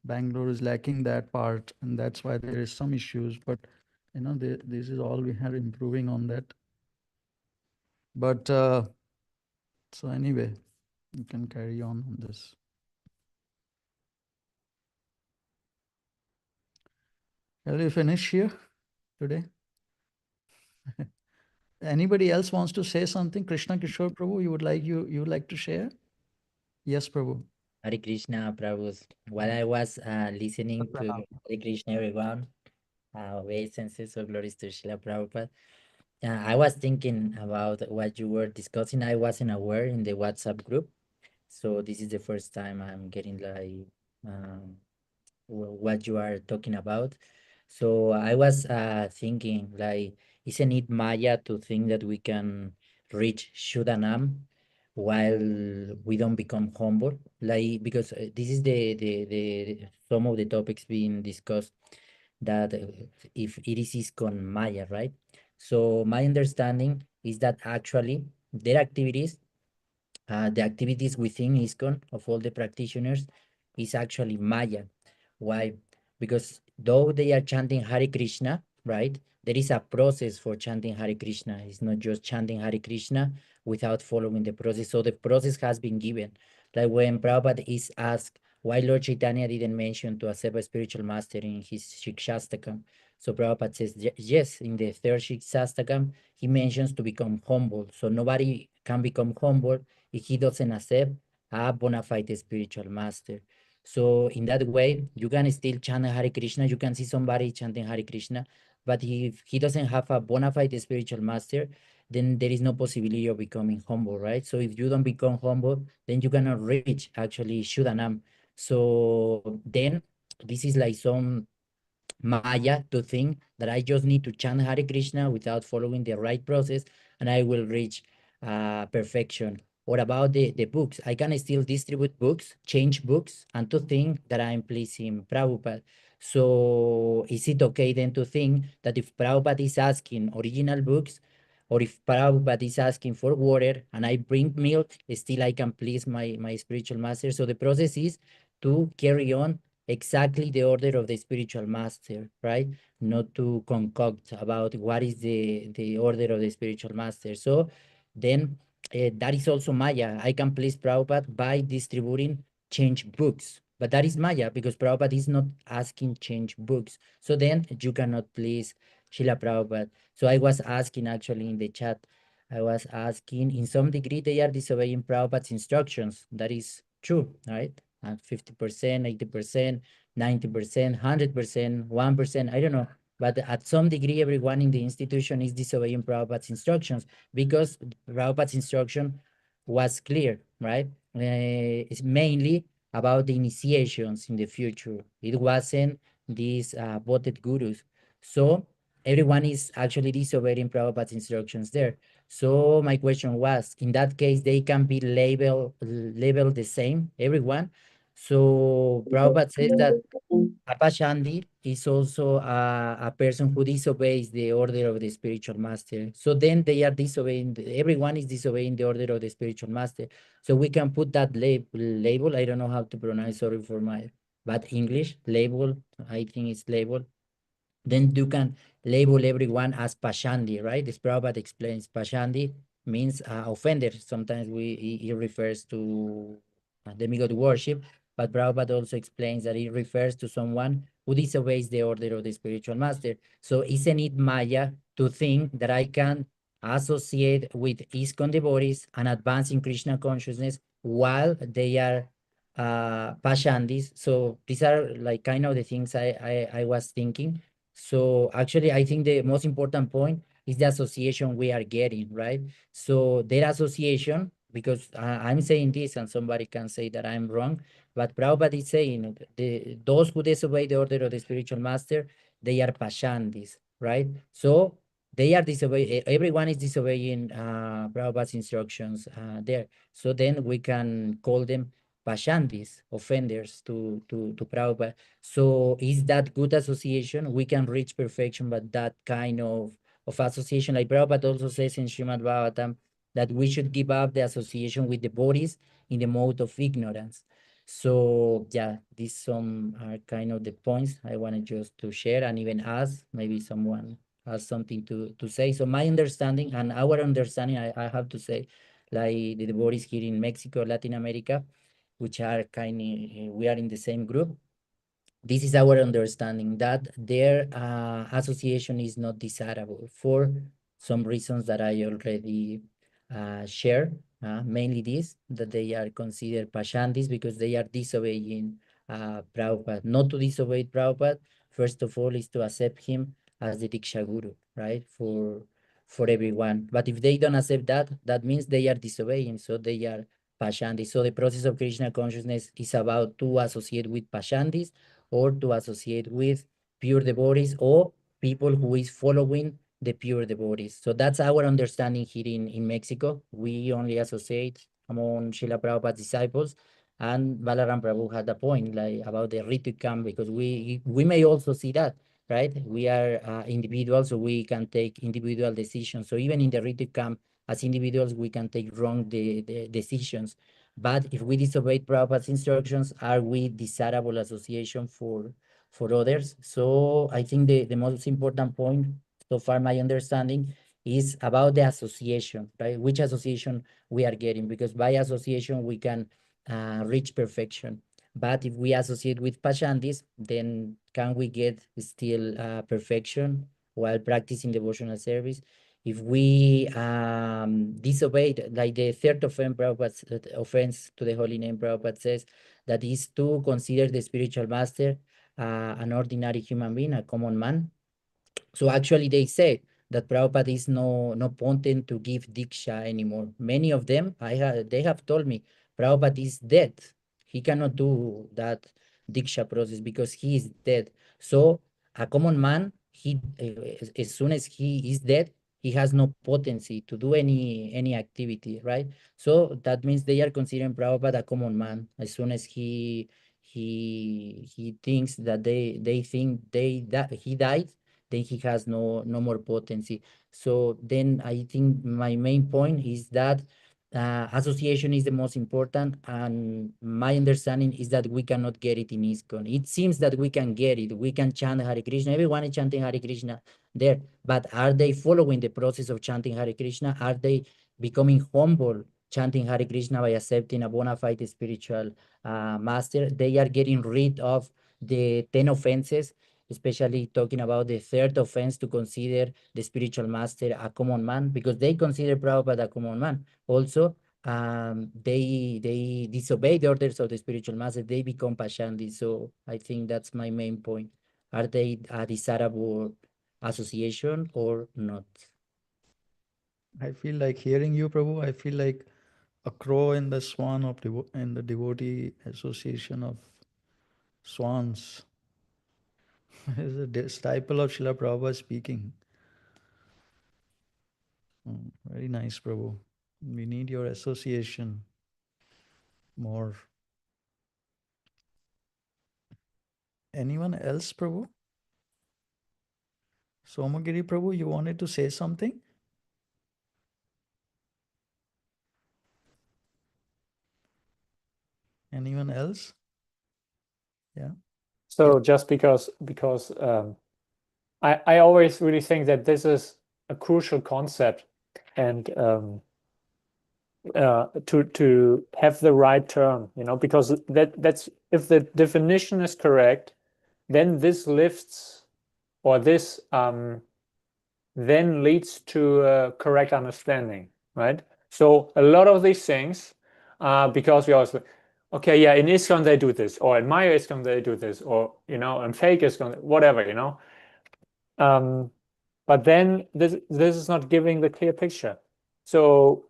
Bangalore is lacking that part, and that's why there is some issues. But you know, this is all we are improving on that. But so anyway, you can carry on this. Shall we finish here today? Anybody else wants to say something? Krishna Kishore Prabhu, you would like to share? Yes, Prabhu. Hare Krishna, Prabhu. While I was listening to Hare Krishna, everyone, obeisances or glories to Srila Prabhupada, I was thinking about what you were discussing. I wasn't aware in the WhatsApp group. So this is the first time I'm getting like what you are talking about. So I was thinking like, isn't it Maya to think that we can reach Shudanam while we don't become humble? Like, because this is the some of the topics being discussed, that if it is ISKCON Maya, right? So my understanding is that actually their activities, the activities within ISKCON of all the practitioners, is actually Maya. Why? Because though they are chanting Hare Krishna, right, there is a process for chanting Hare Krishna. It's not just chanting Hare Krishna without following the process. So the process has been given. Like when Prabhupada is asked why Lord Chaitanya didn't mention to accept a spiritual master in his Shikshastakam. So Prabhupada says, yes, in the third Shikshastakam, he mentions to become humble. So nobody can become humble if he doesn't accept a bona fide spiritual master. So in that way, you can still chant Hare Krishna. You can see somebody chanting Hare Krishna, but if he doesn't have a bona fide spiritual master, then there is no possibility of becoming humble, right? So if you don't become humble, then you cannot reach actually Shudanam. So then this is like some Maya to think that I just need to chant Hare Krishna without following the right process and I will reach perfection. Or about the books, I can still distribute books, change books, and to think that I'm pleasing Prabhupada. So is it okay then to think that if Prabhupada is asking original books, or if Prabhupada is asking for water and I bring milk, still I can please my spiritual master? So the process is to carry on exactly the order of the spiritual master, right? Not to concoct about what is the order of the spiritual master. So then that is also Maya. I can please Prabhupada by distributing change books. But that is Maya because Prabhupada is not asking change books. So then you cannot please Srila Prabhupada. So I was asking actually in the chat, I was asking in some degree they are disobeying Prabhupada's instructions. That is true, right? 50%, 80%, 90%, 100%, 1%, I don't know. But at some degree, everyone in the institution is disobeying Prabhupada's instructions because Prabhupada's instruction was clear, right? It's mainly about the initiations in the future. It wasn't these voted gurus. So everyone is actually disobeying Prabhupada's instructions there. So my question was, in that case, they can be labeled the same, everyone. So Prabhupada says that Apashandi is also a person who disobeys the order of the spiritual master. So then they are disobeying, everyone is disobeying the order of the spiritual master. So we can put that label, I don't know how to pronounce, sorry for my bad English, label, I think it's label. Then you can label everyone as Pashandi, right? This Prabhupada explains Pashandi means offender. Sometimes it refers to demigod worship, but Prabhupada also explains that it refers to someone who disobeys the order of the spiritual master. So isn't it Maya to think that I can associate with ISKCON devotees and advance in Krishna consciousness while they are Pashandis? So these are like kind of the things I was thinking. So actually, I think the most important point is the association we are getting, right? So their association, because I'm saying this and somebody can say that I'm wrong, but Prabhupada is saying those who disobey the order of the spiritual master, they are Pashandis, right? So they are disobeying, everyone is disobeying Prabhupada's instructions there. So then we can call them Pashandis, offenders to Prabhupada. So is that good association? We can reach perfection, but that kind of association, like Prabhupada also says in Srimad Bhagavatam, that we should give up the association with the bodies in the mode of ignorance. So yeah, these some are kind of the points I wanted just to share, and even ask, maybe someone has something to say. So my understanding and our understanding, I have to say, like the devotees here in Mexico, Latin America, which are kind of, we are in the same group. This is our understanding that their association is not desirable for some reasons that I already shared. Mainly this, that they are considered Pashandis because they are disobeying Prabhupada. Not to disobey Prabhupada, first of all, is to accept him as the Diksha Guru, right? For everyone. But if they don't accept that, that means they are disobeying, so they are Pashandis. So the process of Krishna consciousness is about to associate with Pashandis or to associate with pure devotees or people who is following the pure devotees. So that's our understanding here in Mexico. We only associate among Srila Prabhupada's disciples, and Balaram Prabhu had a point like about the Ritu camp, because we may also see that, right? We are individuals, so we can take individual decisions. So even in the Ritu camp, as individuals, we can take wrong the decisions. But if we disobey Prabhupada's instructions, are we desirable association for others? So I think the most important point, so far my understanding, is about the association, right? Which association we are getting, because by association we can reach perfection. But if we associate with Pashandis, then can we get still perfection while practicing devotional service? If we disobeyed, like the third offense, Prabhupada, offense to the holy name, Prabhupada says that is to consider the spiritual master an ordinary human being, a common man. So actually they say that Prabhupada is no potent to give Diksha anymore. Many of them, they have told me, Prabhupada is dead. He cannot do that Diksha process because he is dead. So a common man, as soon as he is dead, he has no potency to do any activity, right? So that means they are considering Prabhupada a common man. As soon as he thinks that they think that he died, then he has no more potency. So then I think my main point is that association is the most important, and my understanding is that we cannot get it in ISKCON. It seems that we can get it. We can chant Hare Krishna. Everyone is chanting Hare Krishna there. But are they following the process of chanting Hare Krishna? Are they becoming humble, chanting Hare Krishna by accepting a bona fide spiritual master? They are getting rid of the 10 offenses, especially talking about the third offense, to consider the spiritual master a common man, because they consider Prabhupada a common man. Also, they disobey the orders of the spiritual master, they become Pashandi. So I think that's my main point. Are they a desirable association or not? I feel like hearing you, Prabhu. I feel like a crow in the swan of in the devotee association of swans. Is a disciple of Srila Prabhupada speaking. Very nice, Prabhu. We need your association more. Anyone else, Prabhu? Somagiri, Prabhu, you wanted to say something? Anyone else? Yeah. So just because I always really think that this is a crucial concept, and to have the right term, because that's if the definition is correct, then this lifts, or this then leads to a correct understanding, right? So a lot of these things, because we also, okay, yeah, in ISKCON they do this, or in Maya ISKCON they do this, or in fake ISKCON, whatever, but then this is not giving the clear picture. So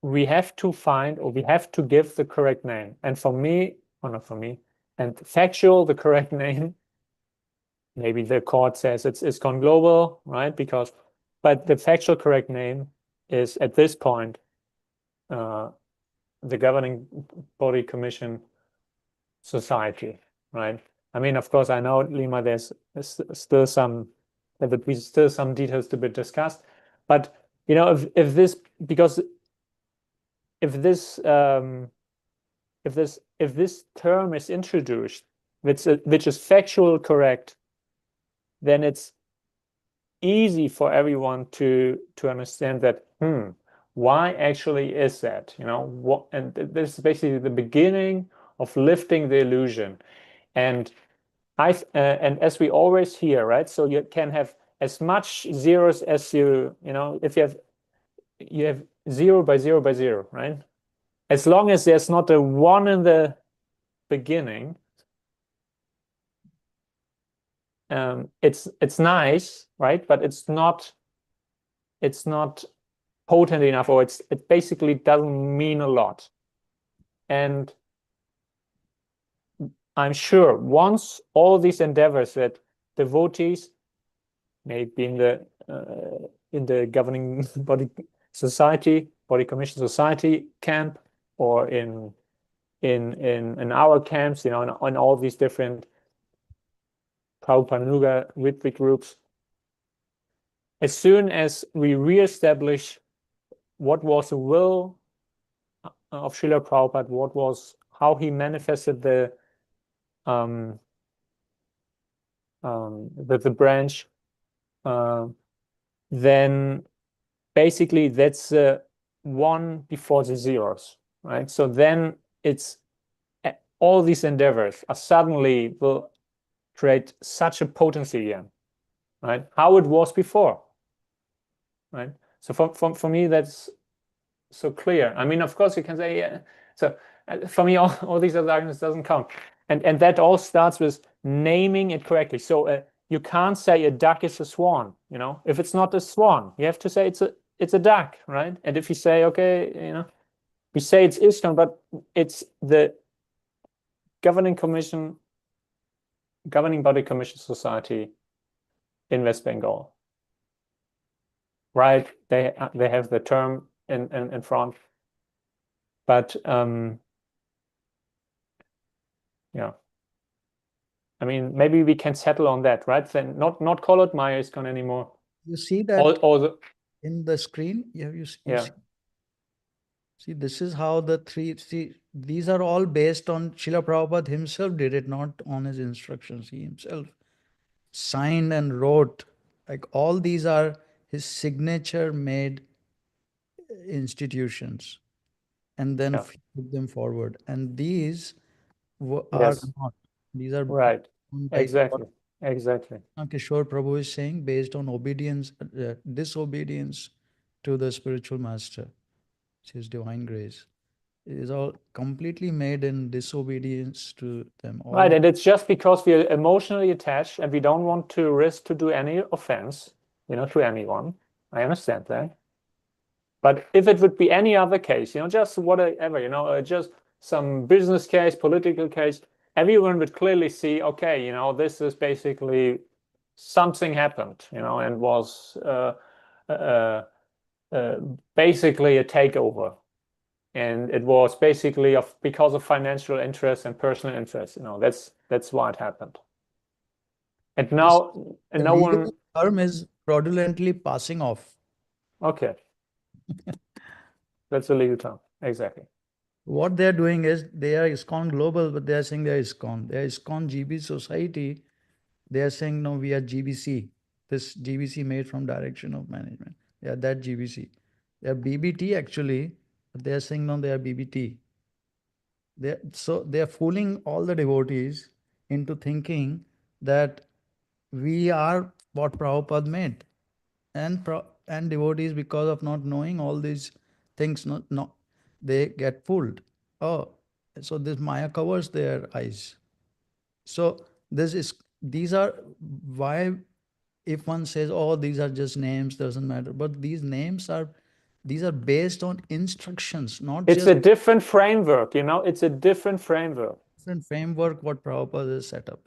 we have to find, or we have to give the correct name. And for me, or not for me, and factual, the correct name, maybe the court says it's ISKCON Global, right? But the factual correct name is, at this point, the Governing Body Commission Society, right? I mean, of course, I know, Lima, there's still some details to be discussed, but if this, because if this term is introduced, which is factual correct, then it's easy for everyone to understand that, why actually is that? And this is basically the beginning of lifting the illusion. And and as we always hear, right? So you can have as much zeros as if you have 0 by 0 by 0, right? As long as there's not a 1 in the beginning, it's nice, right? But it's not potent enough, or it basically doesn't mean a lot. And I'm sure once all these endeavors that devotees, maybe in the governing body commission society camp, or in our camps, in all these different Prabhupada Ritwik groups, as soon as we reestablish what was the will of Srila Prabhupada, how he manifested the branch, then basically that's 1 before the zeros, right? So then it's all these endeavors are suddenly will create such a potency again, right? How it was before, right? So for me, that's so clear. I mean, of course, you can say, yeah. So for me, all these other arguments doesn't count. And that all starts with naming it correctly. So you can't say a duck is a swan, if it's not a swan, you have to say it's a duck, right? And if you say, okay, we say it's ISKCON, but it's the Governing Body Commission Society in West Bengal, right? They have the term in front, but yeah. I mean, maybe we can settle on that, right? Then not call it Maya ISKCON anymore. You see that in the screen? Yeah. See, this is how these are all based on Srila Prabhupada himself did it, not on his instructions. He himself signed and wrote, like all these are his signature made institutions, and then put them forward. And these are not. These are right. Exactly. Kishore Prabhu is saying based on obedience, disobedience to the spiritual master, his divine grace. It is all completely made in disobedience to them. Right, and it's just because we are emotionally attached and we don't want to risk to do any offense, to anyone. I understand that. But if it would be any other case, just whatever, just some business case, political case, everyone would clearly see, okay, this is basically something happened, and was basically a takeover. And it was basically because of financial interest and personal interest. That's why it happened. And now, the no legal one term is fraudulently passing off. Okay, that's a legal term, exactly. What they're doing is they are ISKCON Global, but they are saying they're ISKCON. They're ISKCON GB Society. They are saying no, we are GBC. This GBC made from direction of management. Yeah, that GBC. They are BBT actually. But they are saying no, they are BBT. They are fooling all the devotees into thinking that we are what Prabhupada made. And devotees, because of not knowing all these things, no, they get fooled. Oh, so this Maya covers their eyes. So these are why, if one says, oh, these are just names, doesn't matter. But these are based on instructions, not It's just a different framework, you know, it's a different framework. different framework what Prabhupada has set up.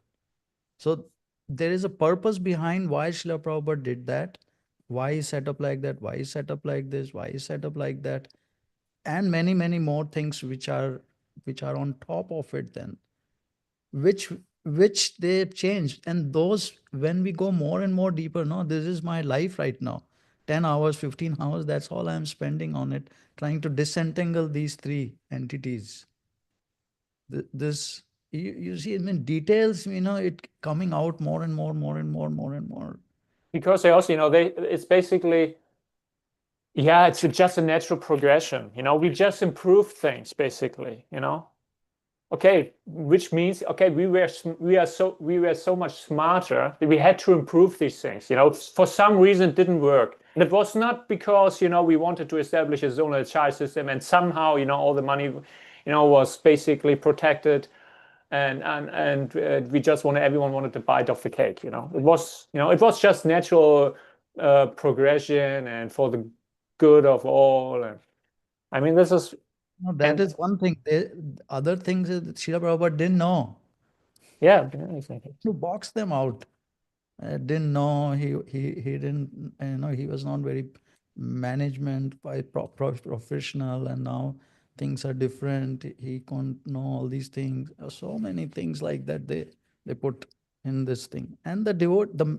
So there is a purpose behind why Srila Prabhupada did that, why he set up like that, why he set up like this, why he set up like that, and many, many more things which are on top of it then, which which they changed. And those, when we go more and more deeper, no, this is my life right now. 10 hours, 15 hours, that's all I'm spending on it, trying to disentangle these three entities. This you see, I mean, details, it coming out more and more, more and more, more and more. Because they also, you know, it's basically, yeah, it's just a natural progression. You know, we just improve things basically, you know. Okay, which means, okay, we were so much smarter that we had to improve these things. You know, for some reason it didn't work. And it was not because, you know, we wanted to establish a zonal charge system and somehow, you know, all the money, you know, was basically protected, and we just wanted, everyone wanted a bite of the cake. You know, it was, you know, it was just natural progression and for the good of all. And I mean, this is, No, that and is one thing. Other things is that Srila Prabhupada didn't know yeah, exactly. to box them out. Didn't know, he didn't, he was not very management by professional, and now things are different. He can't know all these things. So many things like that they put in this thing. And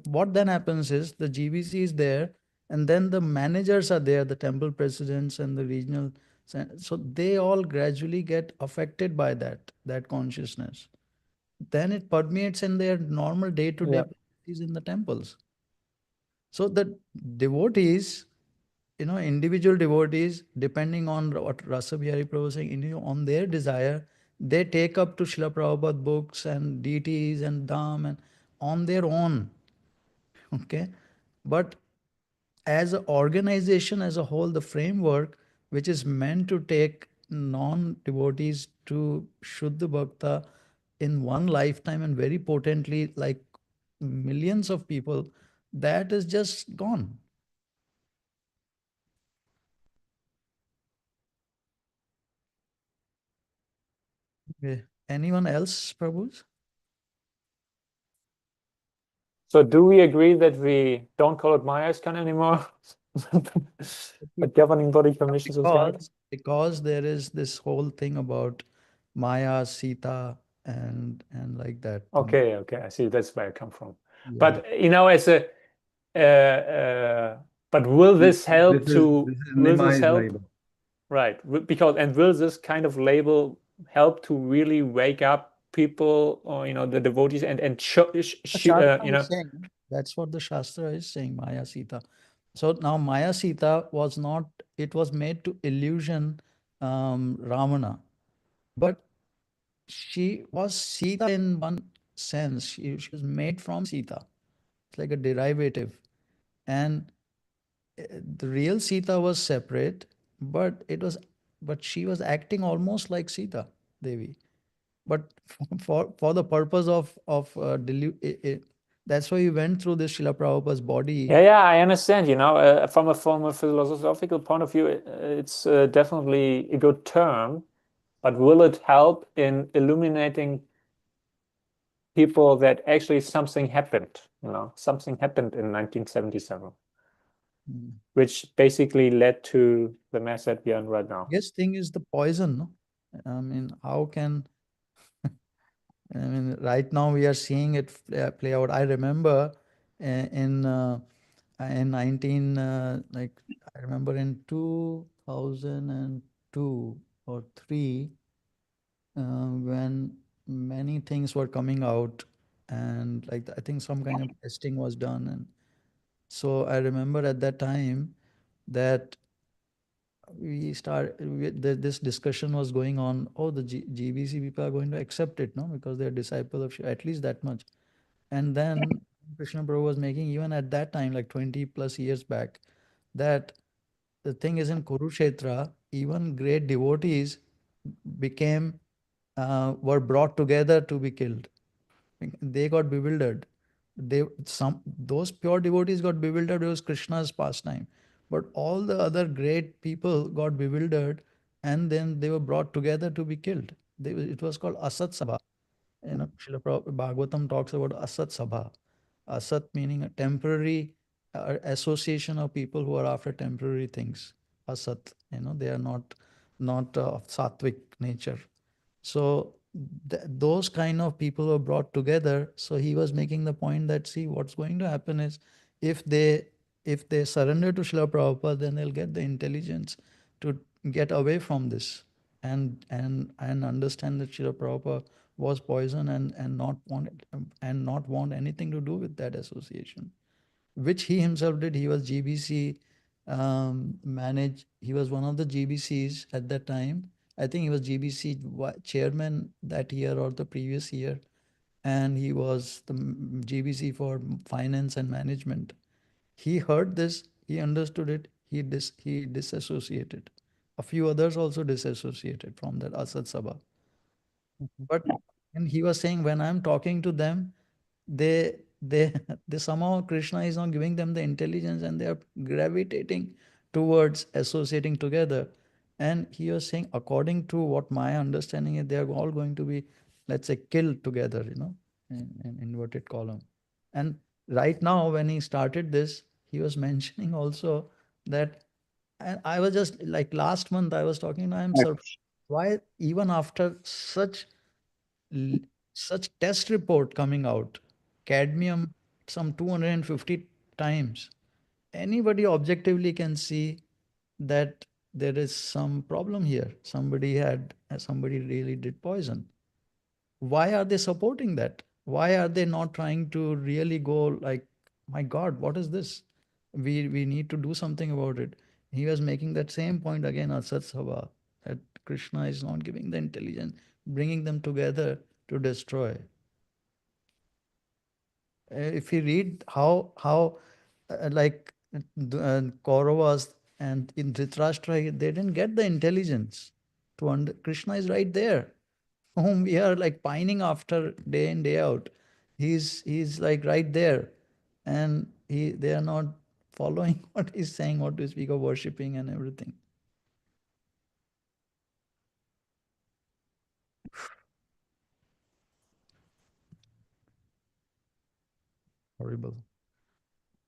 what then happens is the GBC is there, and then the managers are there, the temple presidents and the regional, so they all gradually get affected by that consciousness. Then it permeates in their normal day-to-day Yeah. practices in the temples. So the devotees, individual devotees, depending on what Rasa Bihari Prabhu was saying, on their desire, they take up to Srila Prabhupada books and deities and Dham and on their own. Okay. But as an organization as a whole, the framework which is meant to take non-devotees to Shuddha Bhakta in one lifetime and very potently, like millions of people, that is just gone. Okay. Anyone else, Prabhus? So do we agree that we don't call it Maya ISKCON anymore? But governing body commission society? Because there is this whole thing about Maya, Sita, and like that. Okay, I see. That's where I come from. Yeah. But you know, but will this help This to is will this Nimai's help? label. Right, because and will this kind of label help to really wake up people, or you know, the devotees, and The Shastra you is know, saying, that's what the Shastra is saying, Maya Sita. So now Maya Sita was not, it was made to illusion Ramana. But she was Sita in one sense. She was made from Sita. It's like a derivative. And the real Sita was separate, but she was acting almost like Sita Devi. But for the purpose of that's why we went through this Srila Prabhupada's body. yeah, I understand. You know, from a philosophical point of view, it's definitely a good term. But will it help in illuminating people that actually something happened? You know, something happened in 1977, which basically led to the mess that we are in right now. Biggest thing is the poison, no? I mean, how can I mean, right now we are seeing it play out. I remember in 19 like I remember in 2002 or 3, when many things were coming out, and like I think some kind of testing was done. And so I remember at that time that this discussion was going on. Oh, the GBC people are going to accept it, no, because they're disciple of at least that much. And then Krishna Prabhu was making, even at that time, like 20 plus years back, that the thing is in Kurukshetra, even great devotees became were brought together to be killed. They got bewildered. Those pure devotees got bewildered because Krishna's pastime, but all the other great people got bewildered, and then they were brought together to be killed. It was called Asat Sabha. Srila Bhagavatam talks about Asat Sabha. Asat meaning a temporary association of people who are after temporary things. Asat, they are not of sattvic nature. So those kind of people were brought together. So he was making the point that, see, what's going to happen is if they surrender to Srila Prabhupada, then they'll get the intelligence to get away from this and understand that Srila Prabhupada was poison and not want anything to do with that association, which he himself did. He was GBC managed. He was one of the GBCs at that time. I think he was GBC chairman that year or the previous year, and he was the GBC for finance and management. He heard this, he understood it, he disassociated. A few others also disassociated from that Asad Sabha. But and he was saying, when I'm talking to them, they they somehow Krishna is not giving them the intelligence, and they are gravitating towards associating together. And he was saying, according to what my understanding is, they are all going to be, let's say, killed together, in inverted column. And right now, when he started this, he was mentioning also that, and I was just like last month, I was talking, I'm surprised why even after l- such test report coming out, cadmium some 250 times, anybody objectively can see that there is some problem here. Somebody really did poison. Why are they supporting that? Why are they not trying to really go like, my God, what is this? We need to do something about it. He was making that same point again, Asat Sabha, that Krishna is not giving the intelligence, bringing them together to destroy. If you read how like Kauravas and in Dhritarashtra, they didn't get the intelligence Krishna is right there, whom we are like pining after day in day out. He's like right there, and they are not following what he's saying, what to speak of worshipping and everything. Horrible.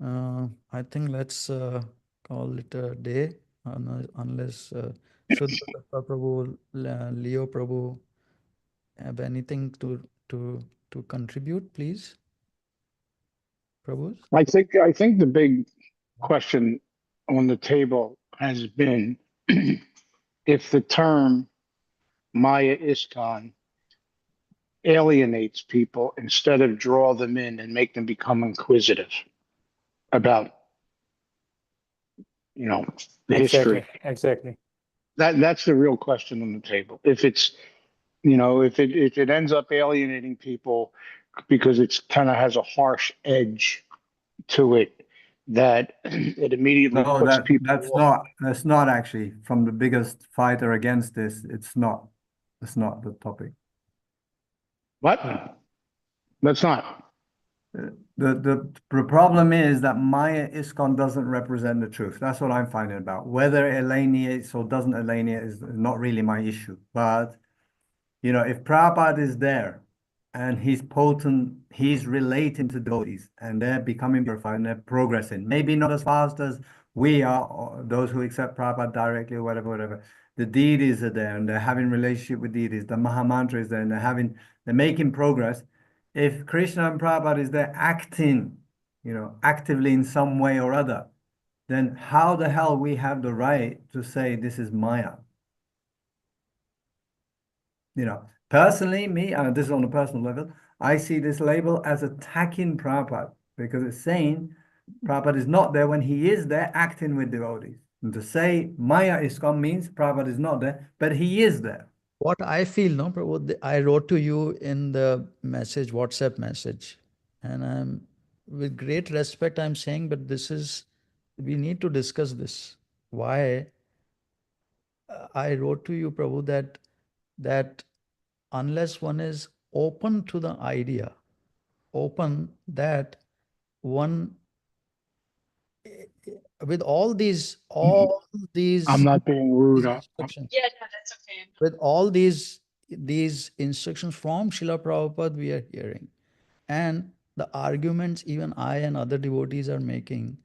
I think let's call it a day, unless Shuddha Tattva Prabhu, Leo Prabhu have anything to contribute, please, Prabhus. I think the big question on the table has been if the term Maya ISKCON alienates people instead of draw them in and make them become inquisitive about, the history. Exactly. That's the real question on the table. If it's, if it ends up alienating people because it's kind of has a harsh edge to it, that it immediately No, puts people off. that's not actually from the biggest fighter against this. It's not. That's not the topic. What? That's not. The problem is that Maya ISKCON doesn't represent the truth. That's what I'm finding about. Whether it alienates or doesn't alienate is not really my issue. But if Prabhupada is there and he's potent, he's relating to devotees and they're becoming purified and they're progressing. Maybe not as fast as we are, or those who accept Prabhupada directly or whatever. The deities are there and they're having relationship with deities. The Mahamantra is there and they're making progress. If Krishna and Prabhupada is there acting, actively in some way or other, then how the hell we have the right to say this is Maya? Personally, me, this is on a personal level, I see this label as attacking Prabhupada because it's saying Prabhupada is not there when he is there acting with devotees. And to say Maya ISKCON means Prabhupada is not there, but he is there. What I feel, no, Prabhu, I wrote to you in the message, WhatsApp message, and I'm with great respect, I'm saying, but this is, we need to discuss this. Why I wrote to you, Prabhu, that unless one is open to the idea, open that one with all I'm these not being rude. instructions, with all these instructions from Srila Prabhupada we are hearing, and the arguments even I and other devotees are making,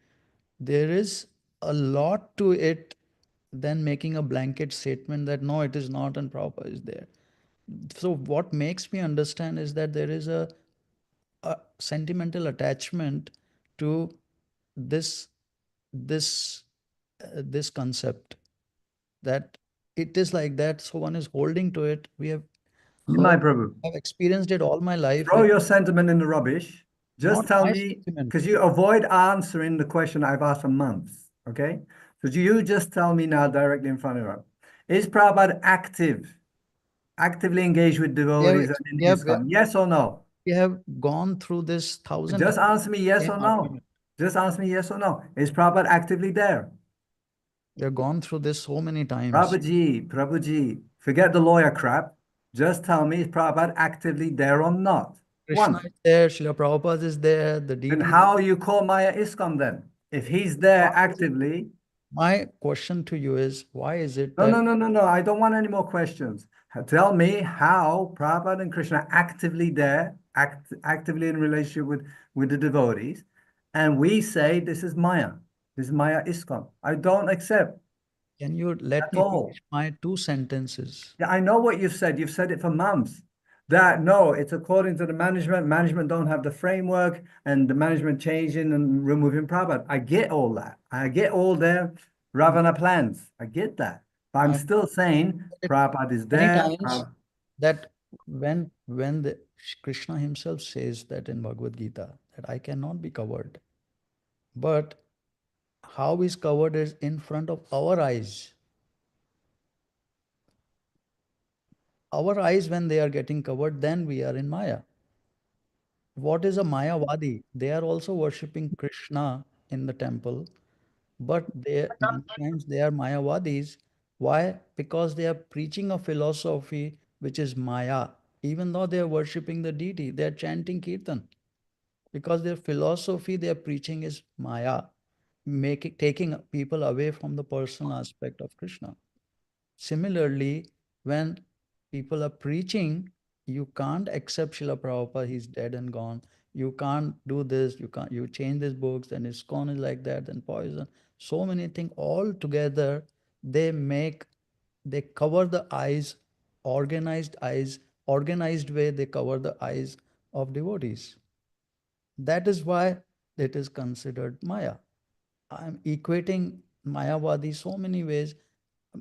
there is a lot to it than making a blanket statement that no, it is not and Prabhupada is there. So what makes me understand is that there is a sentimental attachment to this this this concept, that it is like that, so one is holding to it. We have My heard, Prabhu, I've experienced it all my life throw with your sentiment in the rubbish. not Just tell my me, sentiment. because you avoid answering the question I've asked for months, okay? So you just tell me now directly in front of her. Is Prabhupada actively engaged with We have, devotees and in we have, ISKCON? Yes or no? we have gone through this thousand Just times, answer me yes same or no. argument. Just answer me yes or no. Is Prabhupada actively there? We have gone through this so many times. Prabhuji, forget the lawyer crap. Just tell me, is Prabhupada actively there or not? Krishna One. is there, Srila Prabhupada is there, the Then deity. how you call Maya ISKCON then? If he's there actively. My question to you is, why is it No, that no. I don't want any more questions. Tell me how Prabhupada and Krishna are actively there, actively in relationship with the devotees. And we say this is Maya. This is Maya ISKCON. I don't accept. can you let That's me all. finish my two sentences? Yeah, I know what you've said. You've said it for months. That no, it's according to the management. Management don't have the framework, and the management changing and removing Prabhupada. I get all that. I get all their Ravana plans. I get that. But I'm I still saying said it Prabhupada is many there. times that when the Krishna himself says that in Bhagavad Gita, that I cannot be covered, but how is covered is in front of our eyes. Our eyes, when they are getting covered, then we are in Maya. What is a Mayavadi? They are also worshipping Krishna in the temple, but they many times they are Mayavadis. Why? Because they are preaching a philosophy which is Maya. Even though they are worshipping the deity, they are chanting Kirtan. Because their philosophy they are preaching is Maya, making taking people away from the personal aspect of Krishna. Similarly, when people are preaching, you can't accept Srila Prabhupada, he's dead and gone. You can't do this, you change these books, and ISKCON is like that, and poison. So many things all together, they cover the eyes, organized way, they cover the eyes of devotees. That is why it is considered Maya. I'm equating Mayavadi so many ways.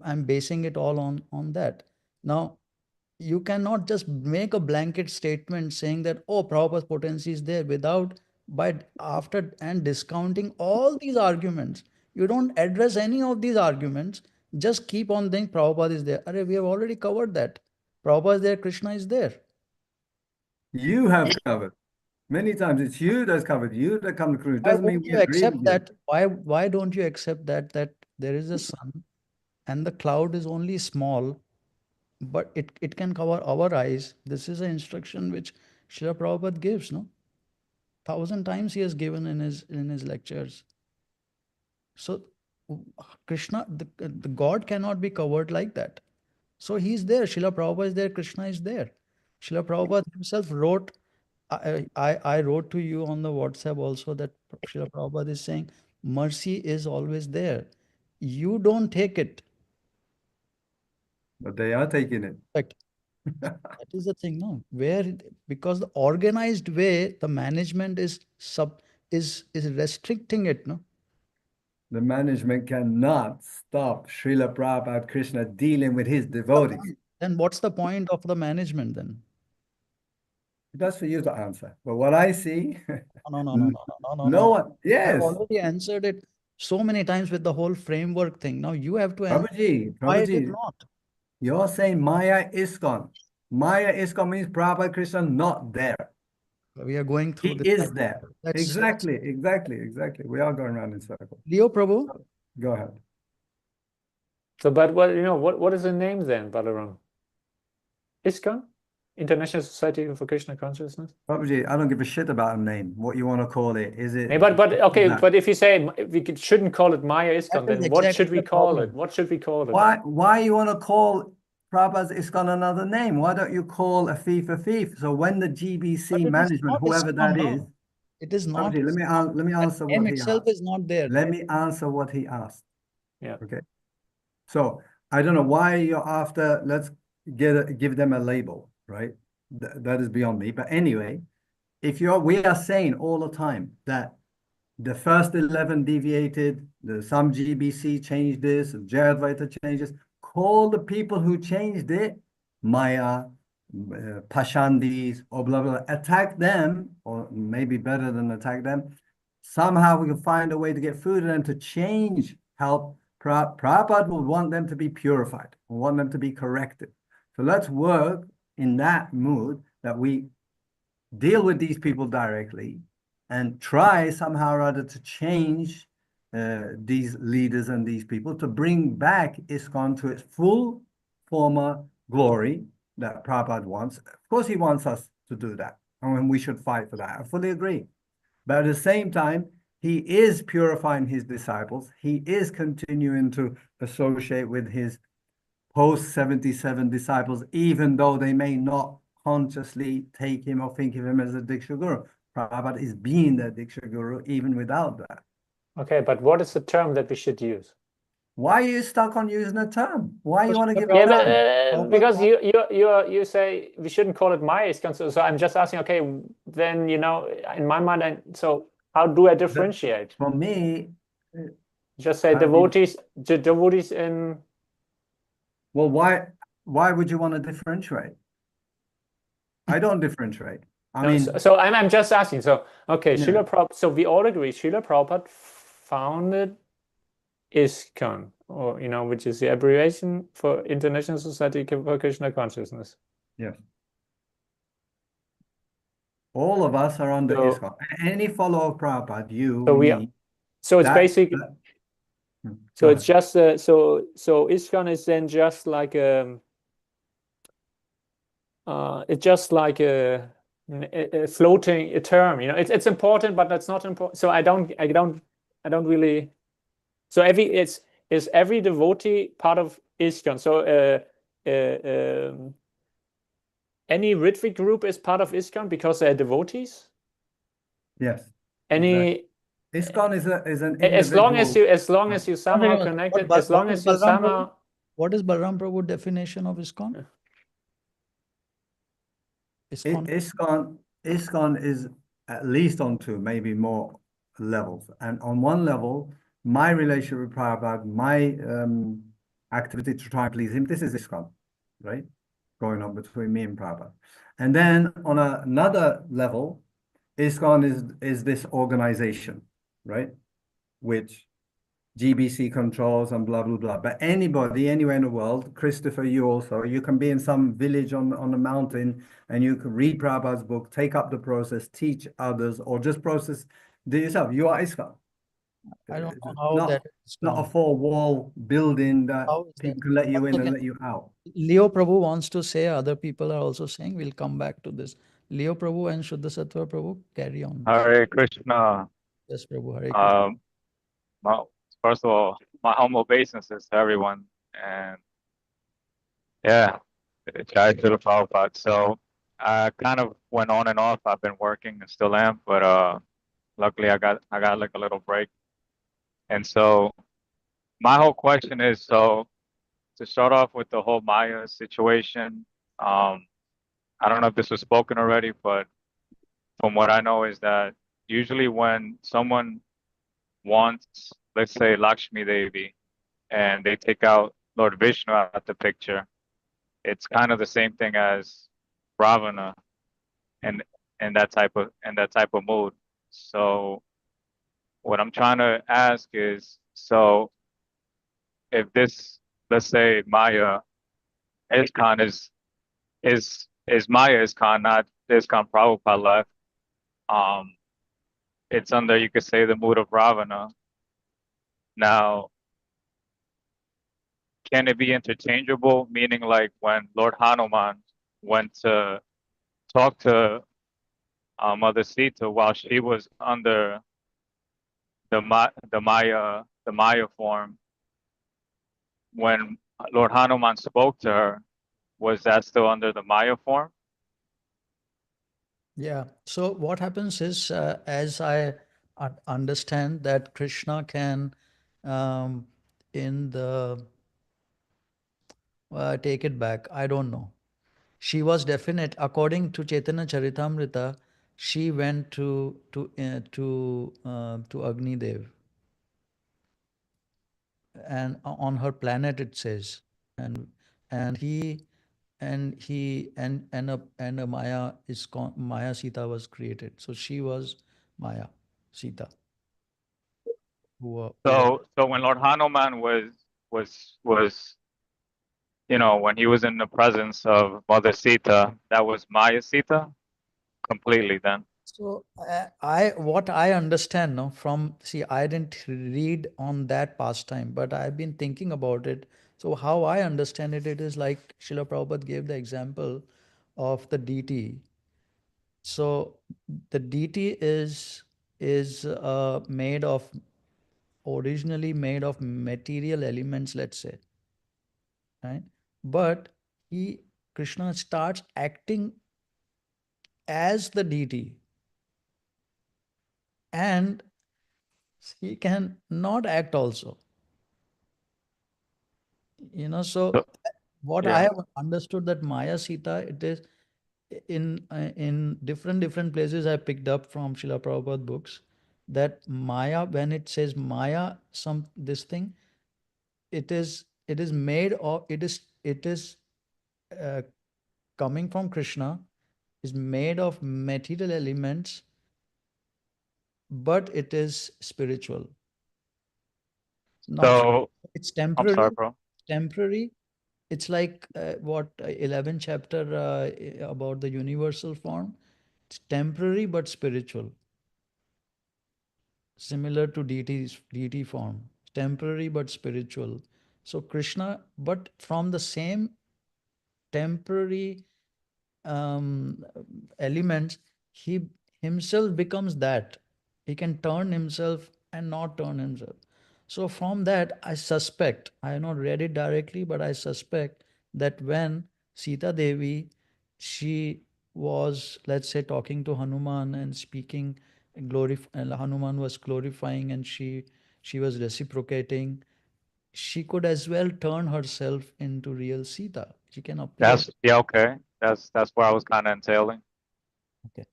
I'm basing it all on that. Now, you cannot just make a blanket statement saying that, oh, Prabhupada's potency is there without, by after and discounting all these arguments. You don't address any of these arguments, just keep on saying Prabhupada is there. Arre, we have already covered that. Prabhupada is there, Krishna is there. You have covered many times. It's you that's covered. You that come to conclusion. Why Doesn't mean won't we you agree with accept you. that? Why don't you accept that there is a sun and the cloud is only small, but it can cover our eyes? This is an instruction which Srila Prabhupada gives, no? Thousand times he has given in his lectures. So Krishna, the God cannot be covered like that. So he's there. Srila Prabhupada is there. Krishna is there. Srila Prabhupada himself wrote. I wrote to you on the WhatsApp also that Srila Prabhupada is saying mercy is always there. You don't take it. But they are taking it. Correct. That is the thing, no? Because the organized way, the management is restricting it, no? The management cannot stop Srila Prabhupada Krishna dealing with his devotees. Then what's the point of the management then? That's for you to answer. But what I see, No. no one, I've yes, already answered it so many times with the whole framework thing. Now you have to analyze why it is Prabhuji, not. you're saying Maya ISKCON. Maya ISKCON means Prabhupada Krishna not there. We are going He through this. is there. Let's Exactly. We are going around in circles. Leo Prabhu. Go ahead. So, but what is the name then, Balaram? ISKCON? International Society for Krishna Consciousness? Prabhuji, I don't give a shit about a name. What you want to call it? Is it? But okay, that? but if you say shouldn't call it Maya ISKCON, That is then what exactly should we the call problem. it? What should we call it? Why you want to call Prabhupada's ISKCON another name? Why don't you call a thief? So when the But GBC it is management, not whoever ISKCON, that no. is, It is not. Prabhuji, let me answer name what he itself asked. is not there. Let me answer what he asked. Yeah. Okay. So I don't know why you're after. Let's give them a label, right? That is beyond me. But anyway, we are saying all the time that the first 11 deviated, some GBC changed this, Jayadvaita changed this. Call the people who changed it Maya, Pashandis, or blah, blah, attack them, or maybe better than attack them. Somehow we can find a way to get food and to change, help. Prabhupada will want them to be purified, will want them to be corrected. So let's work in that mood that we deal with these people directly and try somehow or other to change these leaders and these people to bring back ISKCON to its full former glory that Prabhupada wants. Of course, he wants us to do that, and we should fight for that. I fully agree. But at the same time, he is purifying his disciples. He is continuing to associate with his post 77 disciples, even though they may not consciously take him or think of him as a Diksha Guru. Prabhupada is being the Diksha Guru even without that. Okay, but what is the term that we should use? Why are you stuck on using a term? Why you want to give Yeah, a but, because you say we shouldn't call it Maya ISKCON. So I'm just asking. Okay, then in my mind, so how do I differentiate? For me, just say devotees in. Well, why would you want to differentiate? I don't differentiate. I mean, so I'm just asking. So okay, yeah. Srila Prabhupada. So we all agree Srila Prabhupada founded ISKCON, or which is the abbreviation for International Society for Krishna Consciousness. Yes. All of us are under ISKCON. Any follower of Prabhupada, you, me. So it's basically. So it's just so ISKCON is then just like it's just like a floating term. It's important, but that's not important. So I don't really. So is every devotee part of ISKCON? So any Ritvik group is part of ISKCON because they're devotees? Yes. Any ISKCON is an individual. As long as you somehow connected, as long as you somehow. What is Balaram Prabhu's definition of ISKCON? ISKCON is at least on two, maybe more levels. And on one level, my relationship with Prabhupada, my activity to try and please him, this is ISKCON, right? Going on between me and Prabhupada. And then on another level, ISKCON is this organization, right? Which GBC controls and blah, blah, blah. But anybody, anywhere in the world, Christopher, you also, you can be in some village on a mountain and you can read Prabhupada's book, take up the process, teach others, or just process do yourself. You are ISKCON. I don't know how that is not a four-wall building that people can let you in and let you out. Leo Prabhu wants to say, other people are also saying, we'll come back to this. Leo Prabhu and Shuddha Sattva Prabhu, carry on. Hare Krishna. Yes, Prabhu, Hare Krishna. First of all, my humble obeisances to everyone. And yeah, Jai Srila Prabhupada. So I kind of went on and off. I've been working and still am, but luckily I got like a little break. And so my whole question is, so to start off with the whole Maya situation, I don't know if this was spoken already, but from what I know is that usually when someone wants, let's say, Lakshmi Devi, and they take out Lord Vishnu out the picture, it's kind of the same thing as Ravana and that type of mood. So what I'm trying to ask is, so if this, let's say Maya ISKCON is Maya ISKCON, not ISKCON Prabhupada left. It's under, you could say, the mood of Ravana. Now, can it be interchangeable? Meaning, like when Lord Hanuman went to talk to Mother Sita while she was under the Maya form, when Lord Hanuman spoke to her, was that still under the Maya form? Yeah. So what happens is, as I understand that Krishna can, um, in the take it back. I don't know. She was definite. According to Chaitanya Charitamrita, she went to Agni Dev, and on her planet it says, and he and a Maya Sita was created. So she was Maya Sita, who So when Lord Hanuman was when he was in the presence of Mother Sita, that was Maya Sita completely then. So I what I understand now from, see, I didn't read on that pastime, but I've been thinking about it. So how I understand it, it is like Srila Prabhupada gave the example of the deity. So the deity is made of, originally made of material elements, let's say, right? But he Krishna starts acting as the deity, and he can not act also. So So, what I yeah. have understood, that Maya Sita, it is in different places I picked up from Srila Prabhupada books, that Maya, when it says Maya, some this thing, it is made of, it is uh, coming from Krishna, is made of material elements, but it is spiritual, not, So it's I'm sorry, temporary, bro. temporary. It's like what 11th chapter about the universal form. It's temporary but spiritual, similar to deity form. Temporary but spiritual. So Krishna, but from the same temporary um, elements, he himself becomes that. He can turn himself and not turn himself. So from that, I suspect, I have not read it directly, but I suspect that when Sita Devi, she was, let's say, talking to Hanuman and speaking, Hanuman was glorifying, and she was reciprocating. She could as well turn herself into real Sita. She can appear. That's yeah, okay. That's where I was kind of entailing. Okay.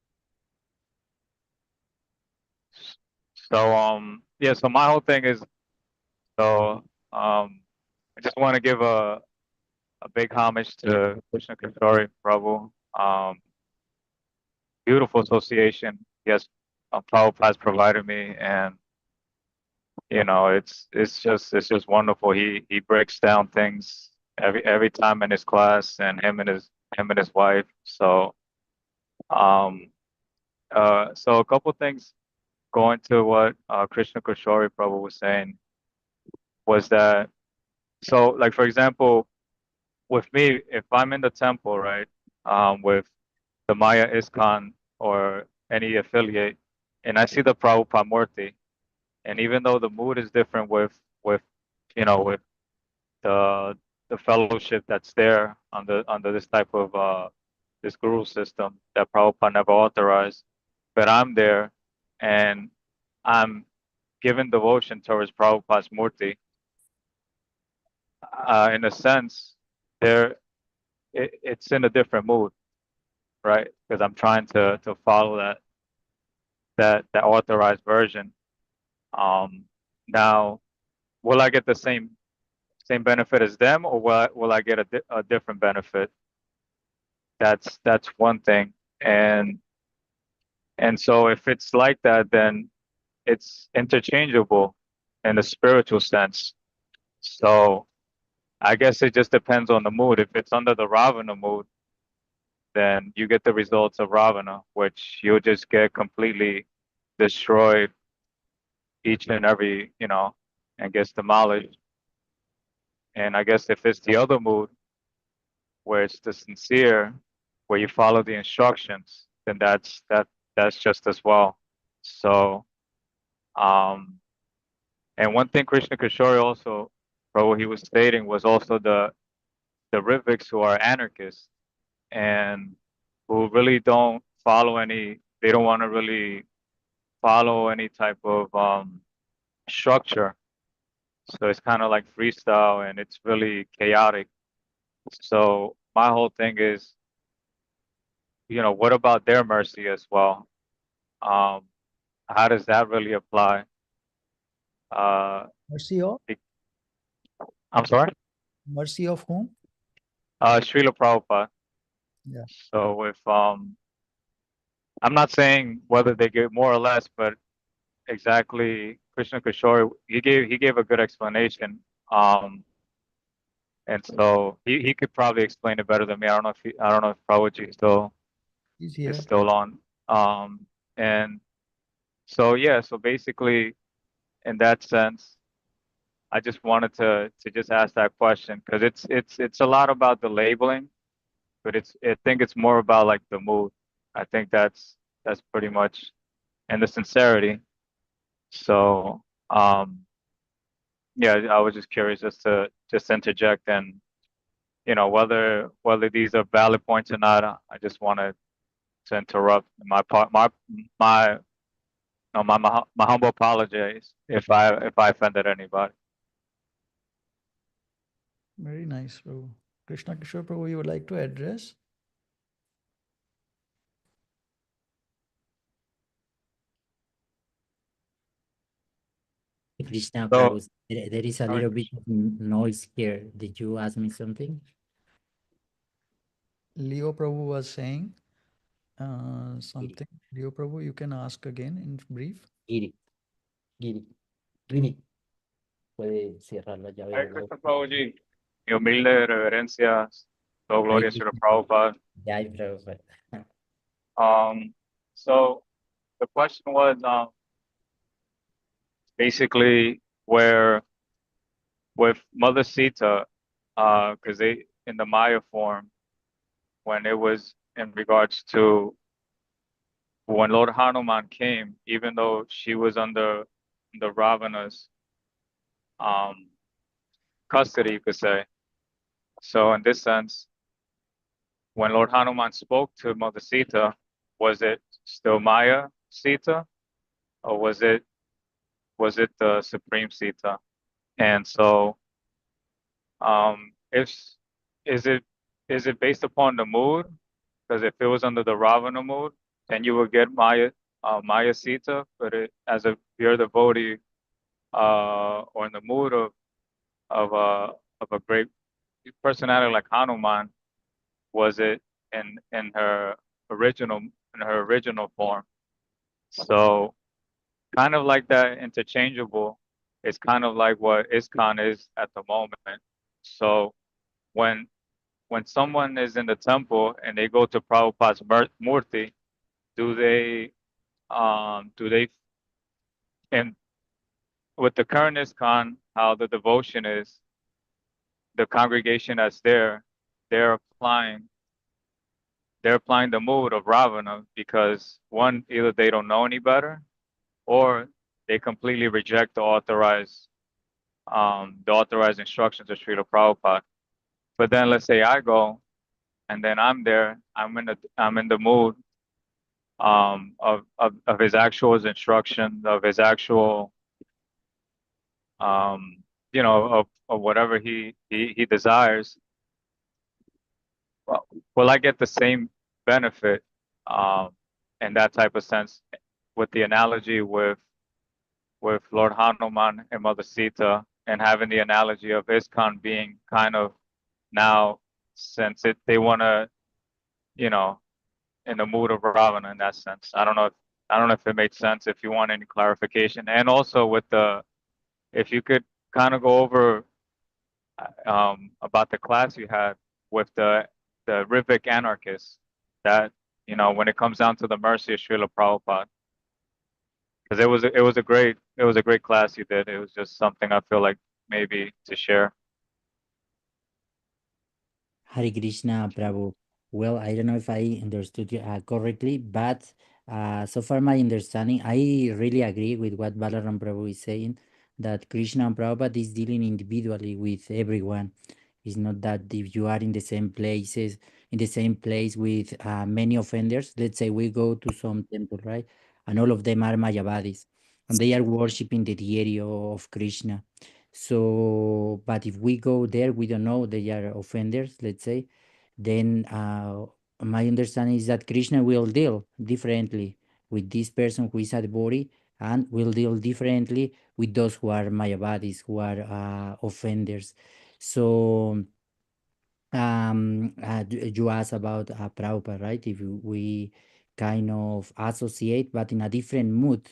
So yeah, so my whole thing is, so I just want to give a big homage to Krishna Kishore Prabhu. Beautiful association. Yes, Prabhupada has provided me, and it's just wonderful. He breaks down things every time in his class, and him and his wife. So um so a couple things going to what Krishna Kishore Prabhu was saying was that, so like for example, with me, if I'm in the temple, right, with the Maya ISKCON or any affiliate, and I see the Prabhupada Murti, and even though the mood is different with the the fellowship that's there under this type of this guru system that Prabhupada never authorized, but I'm there and I'm giving devotion towards Prabhupada's Murti. In a sense, it's in a different mood, right? Because I'm trying to follow that authorized version. Now, will I get the same benefit as them, or will I get a different benefit? That's one thing, and so if it's like that, then it's interchangeable in the spiritual sense. So I guess it just depends on the mood. If it's under the Ravana mood, then you get the results of Ravana, which you'll just get completely destroyed each and every, and gets demolished. And I guess if it's the other mood, where it's the sincere, where you follow the instructions, then that's just as well. So, and one thing Krishna Kishore also, Prabhu, he was stating was also the Rivics who are anarchists and who really don't follow any, they don't want to really follow any type of structure. So it's kind of like freestyle and it's really chaotic. So my whole thing is, what about their mercy as well? How does that really apply? Mercy of? I'm sorry? Mercy of whom? Srila Prabhupada. Yeah. So if I'm not saying whether they get more or less, but exactly Krishna Kishore, he gave a good explanation. And so he could probably explain it better than me. I don't know if Prabhuji He's here. is still on. And so yeah, so basically in that sense, I just wanted to just ask that question because it's a lot about the labeling, but I think it's more about like the mood. I think that's pretty much, and the sincerity. So yeah, I was just curious just to interject and whether these are valid points or not. I just wanted to interrupt my part. My no, my humble apologies if I offended anybody. Very nice, Prabhu. Krishna Kishore Prabhu, you would like to address? Krishna So, Prabhu, there is a Hare little bit Krishna. of noise here. Did you ask me something? Leo Prabhu was saying something. Leo Prabhu, you can ask again in brief. Giri, Giri, Giri. Puede cerrar la llave Hare de la... Krishna Prabhuji. Mi humilde reverencia. Todo Hare gloria a Srila Krishna. Prabhupada. Jai Prabhupada. So the question was basically where with Mother Sita, because they in the Maya form, when it was in regards to when Lord Hanuman came, even though she was under the Ravana's um, custody, you could say. So in this sense, when Lord Hanuman spoke to Mother Sita, was it still Maya Sita, or was it the Supreme Sita? And so, if is it based upon the mood? Because if it was under the Ravana mood, then you would get Maya Sita. But as a pure devotee, or in the mood of a great personality like Hanuman, was it in her original form? So kind of like that interchangeable. It's kind of like what ISKCON is at the moment. So when someone is in the temple and they go to Prabhupada's Murti, do they and with the current ISKCON, how the devotion is, the congregation that's there, they're applying the mood of Ravana because one, either they don't know any better, or they completely reject the authorized instructions of Srila Prabhupada. But then let's say I go and then I'm there, I'm in the mood of his actual instruction, of his actual of whatever he desires. Well, will I get the same benefit in that type of sense with the analogy with Lord Hanuman and Mother Sita, and having the analogy of ISKCON being kind of now, since they want to, in the mood of Ravana in that sense. I don't know I don't know if it makes sense, if you want any clarification. And also with if you could kind of go over about the class you had with the Rivik anarchists, that, when it comes down to the mercy of Srila Prabhupada, because it was a great class you did. It was just something I feel like maybe to share. Hare Krishna, Prabhu. Well, I don't know if I understood you correctly, but so far my understanding, I really agree with what Balaram Prabhu is saying, that Krishna and Prabhupada is dealing individually with everyone. It's not that if you are in the same place with many offenders, let's say we go to some temple, right? And all of them are Mayavadis, and they are worshipping the deity of Krishna. So, but if we go there, we don't know they are offenders, let's say, then my understanding is that Krishna will deal differently with this person who is at the body, and will deal differently with those who are Mayavadis, who are offenders. So you asked about Prabhupada, right? If we kind of associate, but in a different mood.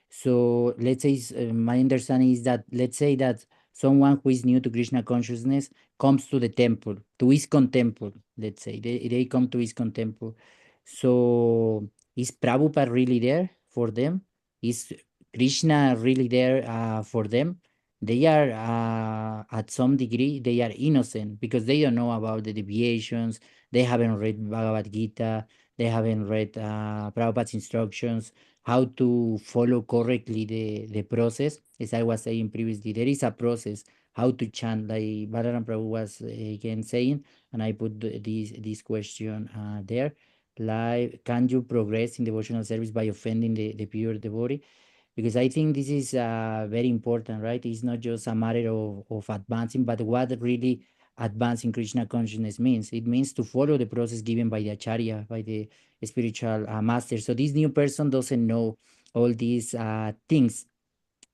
So let's say my understanding is that, let's say that someone who is new to Krishna consciousness comes to the temple, to ISKCON temple. Let's say they come to ISKCON temple. So is Prabhupada really there for them? Is Krishna really there for them? They are at some degree they are innocent because they don't know about the deviations. They haven't read Bhagavad Gita. They haven't read Prabhupada's instructions how to follow correctly the process. As I was saying previously, there is a process how to chant, like Balaram Prabhu was again saying, and I put this question there, like, can you progress in devotional service by offending the pure devotee? Because I think this is very important, right? It's not just a matter of advancing, but what really advancing Krishna consciousness means. It means to follow the process given by the acharya, by the spiritual master. So this new person doesn't know all these things.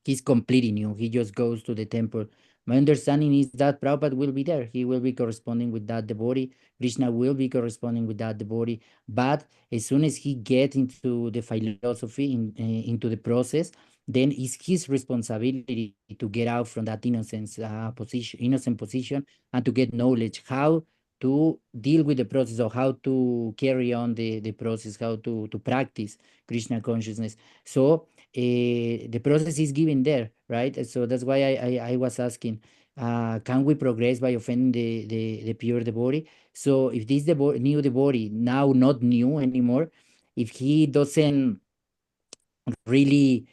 He's completely new. He just goes to the temple. My understanding is that Prabhupada will be there. He will be corresponding with that devotee. Krishna will be corresponding with that devotee. But as soon as he gets into the philosophy, into the process, then it's his responsibility to get out from that innocent position, and to get knowledge how to deal with the process, or how to carry on the process, how to practice Krishna consciousness. So the process is given there, right? So that's why I was asking, can we progress by offending the pure devotee? So if this new devotee, now not new anymore, if he doesn't really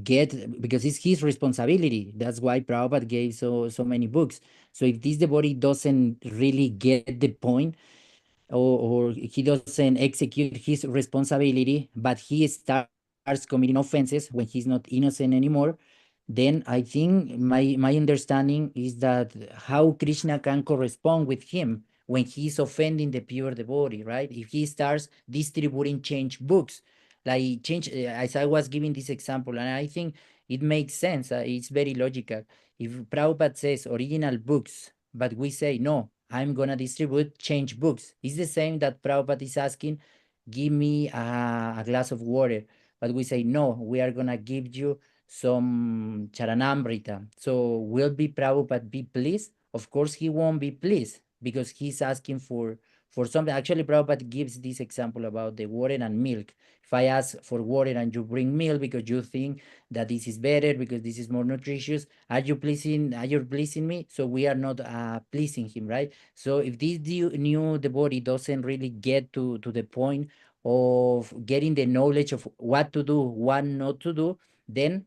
get, because it's his responsibility, that's why Prabhupada gave so many books. So if this devotee doesn't really get the point, or he doesn't execute his responsibility, but he starts committing offenses when he's not innocent anymore, then I think my understanding is that how Krishna can correspond with him when he's offending the pure devotee, right? If he starts distributing change books, like change, as I was giving this example, and I think it makes sense. It's very logical. If Prabhupada says original books, but we say no, I'm gonna distribute change books. It's the same that Prabhupada is asking, give me a glass of water, but we say no, we are gonna give you some charanamrita. So will be Prabhupada be pleased? Of course he won't be pleased, because he's asking for something. Actually, Prabhupada gives this example about the water and milk. If I ask for water and you bring milk because you think that this is better, because this is more nutritious, are you pleasing me? So we are not pleasing him, right? So if this new devotee doesn't really get to the point of getting the knowledge of what to do, what not to do, then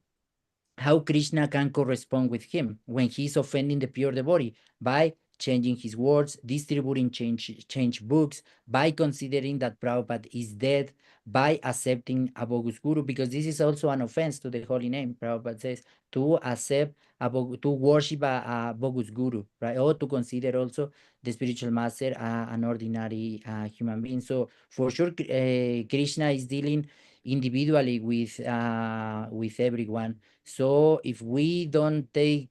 how Krishna can correspond with him when he's offending the pure devotee? By changing his words, distributing change books, by considering that Prabhupada is dead, by accepting a bogus guru, because this is also an offense to the holy name. Prabhupada says to accept to worship a bogus guru, right? Or to consider also the spiritual master an ordinary human being. So for sure, Krishna is dealing individually with everyone. So if we don't do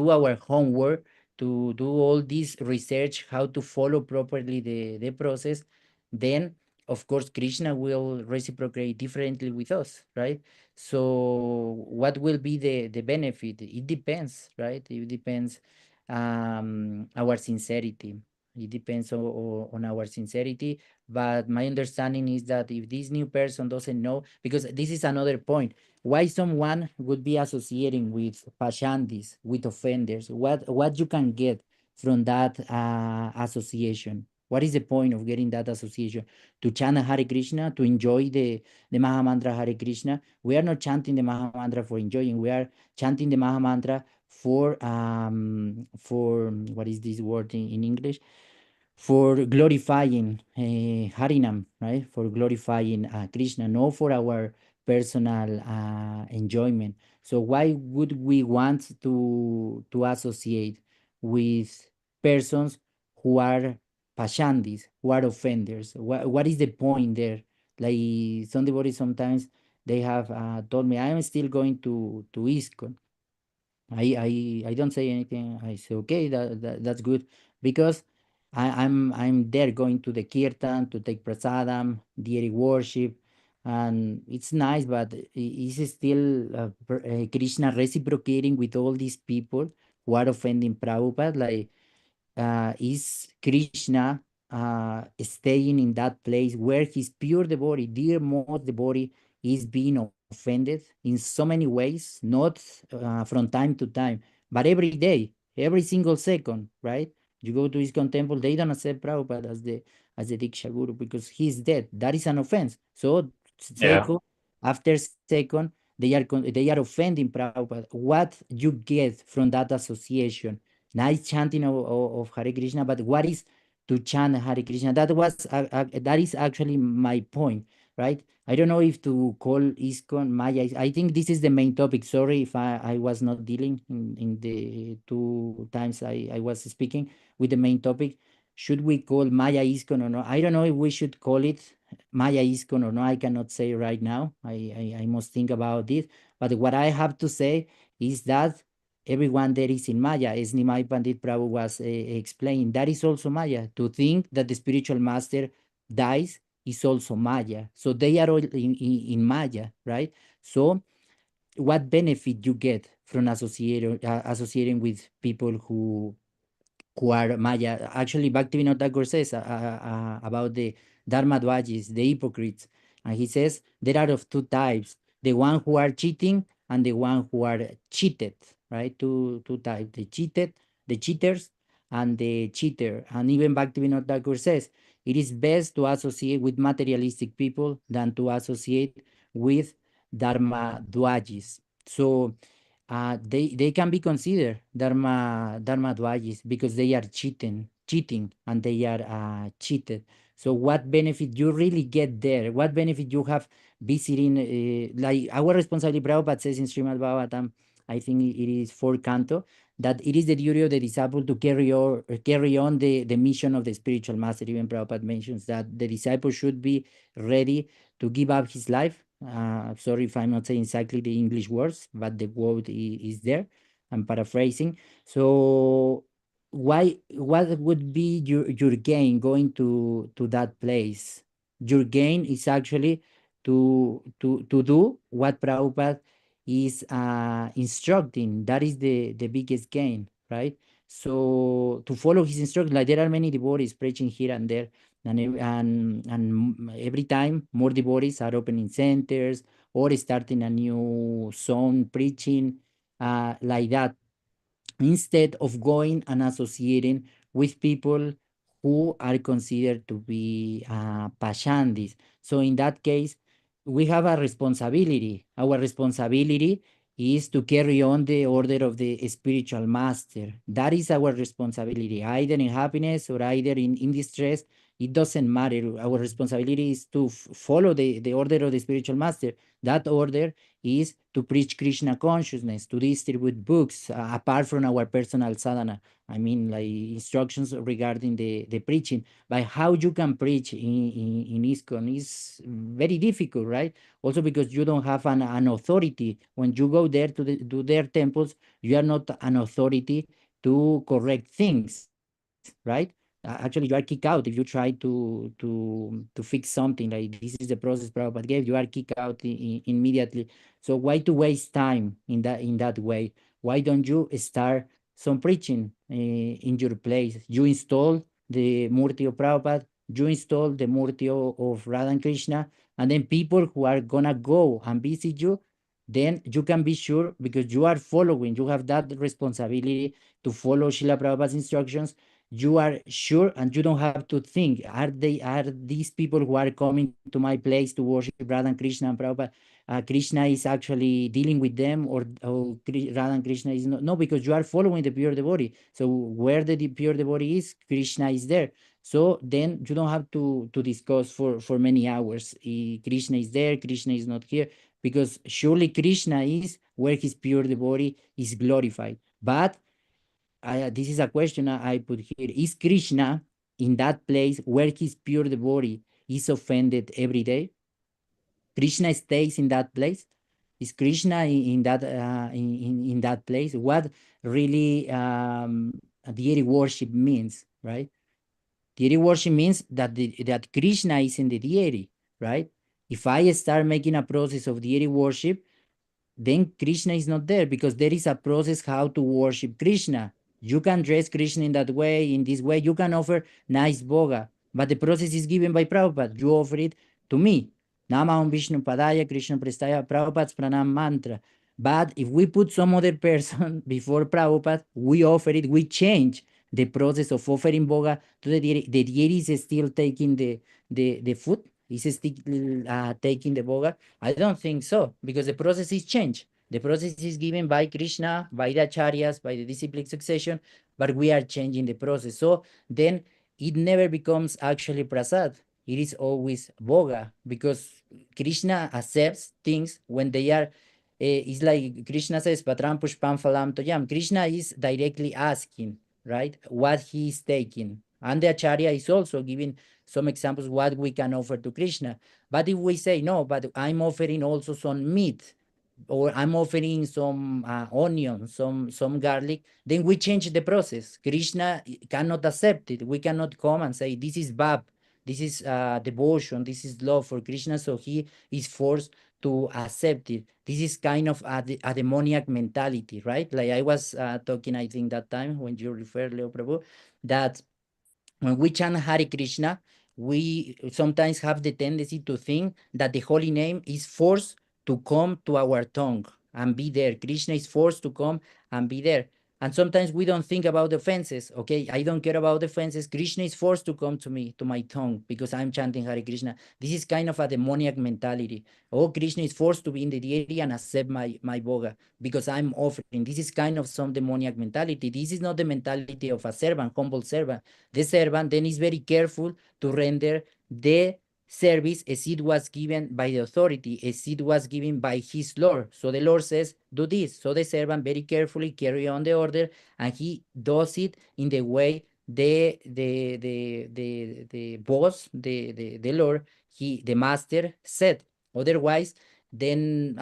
our homework to do all this research, how to follow properly the process, then of course, Krishna will reciprocate differently with us, right? So what will be the benefit? It depends, right? It depends our sincerity. It depends on our sincerity. But my understanding is that if this new person doesn't know, because this is another point, why someone would be associating with pashandis, with offenders, what you can get from that association. What is the point of getting that association? To chant Hare Krishna, to enjoy the Maha Mantra Hare Krishna. We are not chanting the Maha Mantra for enjoying. We are chanting the Maha Mantra for what is this word in English? For glorifying Harinam, right? For glorifying Krishna, not for our personal enjoyment. So why would we want to associate with persons who are pashandis, who are offenders? What is the point there? Like some devotees sometimes they have told me, I am still going to ISKCON. I don't say anything. I say okay, that's good because I'm there going to the kirtan to take prasadam, deity worship, and it's nice, but it's still Krishna reciprocating with all these people who are offending Prabhupada. Like is Krishna staying in that place where his pure devotee, dear most devotee, is being offended in so many ways, not from time to time, but every day, every single second, right? You go to ISKCON temple, they don't accept Prabhupada as the Diksha Guru because he's dead. That is an offense. So Yeah. second, after second, they are offending Prabhupada. What you get from that association? Nice chanting of Hare Krishna, but what is to chant Hare Krishna? That is actually my point, right? I don't know if to call ISKCON Maya. I think this is the main topic. Sorry if I was not dealing in the two times I was speaking with the main topic. Should we call Maya ISKCON or not? I don't know if we should call it Maya ISKCON or not. I cannot say right now. I must think about this. But what I have to say is that everyone there is in Maya, as Nimai Pandit Prabhu was explaining. That is also Maya. To think that the spiritual master dies is also Maya. So they are all in Maya, right? So what benefit you get from associating with people who are Maya? Actually, Bhaktivinoda Thakur says about the Dharmadwajis, the hypocrites. And he says there are of two types, the one who are cheating and the one who are cheated, right? Two types, the cheaters and the cheater. And even Bhaktivinoda Thakur says it is best to associate with materialistic people than to associate with Dharmadwajis. So they can be considered dharma dwajis because they are cheating and they are cheated. So what benefit you really get there? What benefit you have visiting? Like our responsibility, Prabhupada says in Srimad Bhagavatam, I think it is 4th canto, that it is the duty of the disciple to carry on the mission of the spiritual master. Even Prabhupada mentions that the disciple should be ready to give up his life. Sorry if I'm not saying exactly the English words, but the word is there. I'm paraphrasing. So what would be your gain going to that place? Your gain is actually to do what Prabhupada is instructing. That is the biggest gain, right? So to follow his instructions, like there are many devotees preaching here and there, and every time more devotees are opening centers or starting a new zone preaching like that, instead of going and associating with people who are considered to be pashandis. So in that case, we have a responsibility. Our responsibility is to carry on the order of the spiritual master. That is our responsibility, either in happiness or either in distress. It doesn't matter. Our responsibility is to follow the order of the spiritual master. That order is to preach Krishna consciousness, to distribute books apart from our personal sadhana. I mean, like instructions regarding the preaching. But how you can preach in ISKCON is very difficult, right? Also because you don't have an authority. When you go there to their temples, you are not an authority to correct things, right? actually you are kicked out if you try to fix something like this is the process Prabhupada gave, you are kicked out immediately. So why to waste time in that way? Why don't you start some preaching in your place? You install the Murti of Prabhupada, you install the Murti of Radha and Krishna, and then people who are gonna go and visit you, then you can be sure because you are following, you have that responsibility to follow Srila Prabhupada's instructions. You are sure and you don't have to think, are these people who are coming to my place to worship Radha and Krishna and Prabhupada, Krishna is actually dealing with them, or Radha and Krishna is not? No, because you are following the pure devotee. So where the pure devotee is, Krishna is there. So then you don't have to discuss for many hours. Krishna is there, Krishna is not here, because surely Krishna is where his pure devotee is glorified. But this is a question I put here. Is Krishna in that place where his pure devotee is offended every day? Krishna stays in that place? Is Krishna in that place? What really deity worship means, right? Deity worship means that Krishna is in the deity, right? If I start making a process of deity worship, then Krishna is not there, because there is a process how to worship Krishna. You can dress Krishna in that way, in this way. You can offer nice boga, but the process is given by Prabhupada. You offer it to me. Namaham Vishnu Padaya Krishna Prestaya, Prabhupada's pranam mantra. But if we put some other person before Prabhupada, we offer it, we change the process of offering boga to the deity. The deity is still taking the food, is still taking the boga. I don't think so, because the process is changed. The process is given by Krishna, by the acharyas, by the disciplic succession, but we are changing the process. So then it never becomes actually prasad. It is always boga, because Krishna accepts things when they are. It's like Krishna says, "Patram pushpam phalam toyam." Krishna is directly asking, right, what he is taking, and the acharya is also giving some examples what we can offer to Krishna. But if we say, no, but I'm offering also some meat, or I'm offering some onion, some garlic, then we change the process. Krishna cannot accept it. We cannot come and say, this is bab, this is devotion, this is love for Krishna, so he is forced to accept it. This is kind of a demoniac mentality, right? Like I was talking, I think that time when you referred, Leo Prabhu, that when we chant Hare Krishna, we sometimes have the tendency to think that the holy name is forced to come to our tongue and be there. Krishna is forced to come and be there. And sometimes we don't think about the offenses. Okay, I don't care about the offenses. Krishna is forced to come to me, to my tongue, because I'm chanting Hare Krishna. This is kind of a demoniac mentality. Oh, Krishna is forced to be in the deity and accept my boga because I'm offering. This is kind of some demoniac mentality. This is not the mentality of a servant, humble servant. The servant then is very careful to render the service as it was given by the authority, as it was given by his Lord. So the Lord says, do this. So the servant very carefully carry on the order, and he does it in the way the boss, the Lord, the master said. Otherwise, then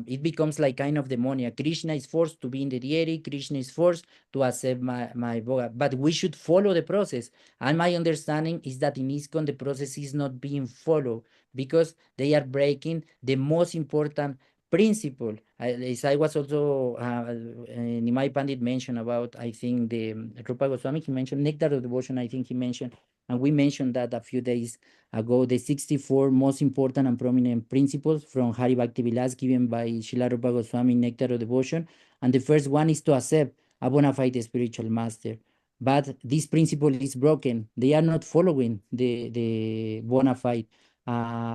it becomes like kind of demoniac. Krishna is forced to be in the deity. Krishna is forced to accept my boga. But we should follow the process. And my understanding is that in ISKCON, the process is not being followed because they are breaking the most important principle. As I was also, Nimai Pandit mentioned about, I think the Rupa Goswami, he mentioned Nectar of Devotion, I think he mentioned, and we mentioned that a few days ago, the 64 most important and prominent principles from Hari Bhakti Vilas given by Srila Rupa Goswami, Nectar of Devotion. And the first one is to accept a bona fide spiritual master. But this principle is broken. They are not following the bona fide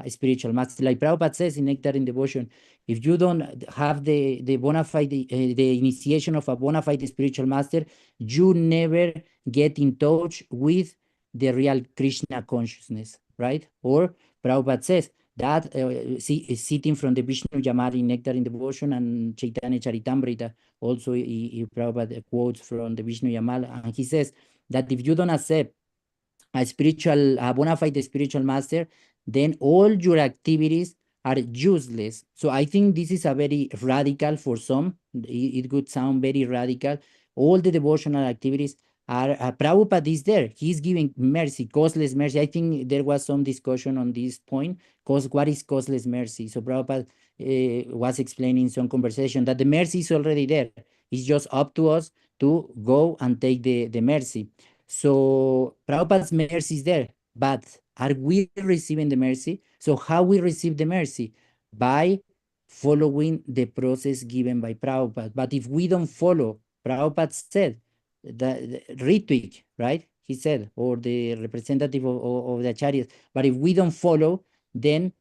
spiritual master. Like Prabhupada says in Nectar in Devotion, if you don't have the bona fide, the initiation of a bona fide spiritual master, you never get in touch with the real Krishna consciousness, right? Or Prabhupada says that sitting from the Vishnu Yamari Nectar in Devotion and Chaitanya Charitamrita, also Prabhupada quotes from the Vishnu Yamal, and he says that if you don't accept a bona fide spiritual master, then all your activities are useless. So I think this is a very radical for some. It could sound very radical. All the devotional activities Prabhupada is there. He's giving mercy, causeless mercy. I think there was some discussion on this point. What is causeless mercy? So Prabhupada was explaining some conversation that the mercy is already there. It's just up to us to go and take the mercy. So Prabhupada's mercy is there, but are we receiving the mercy? So how we receive the mercy? By following the process given by Prabhupada. But if we don't follow, Prabhupada said, the retweak, right? He said, or the representative of the acharyas. But if we don't follow, then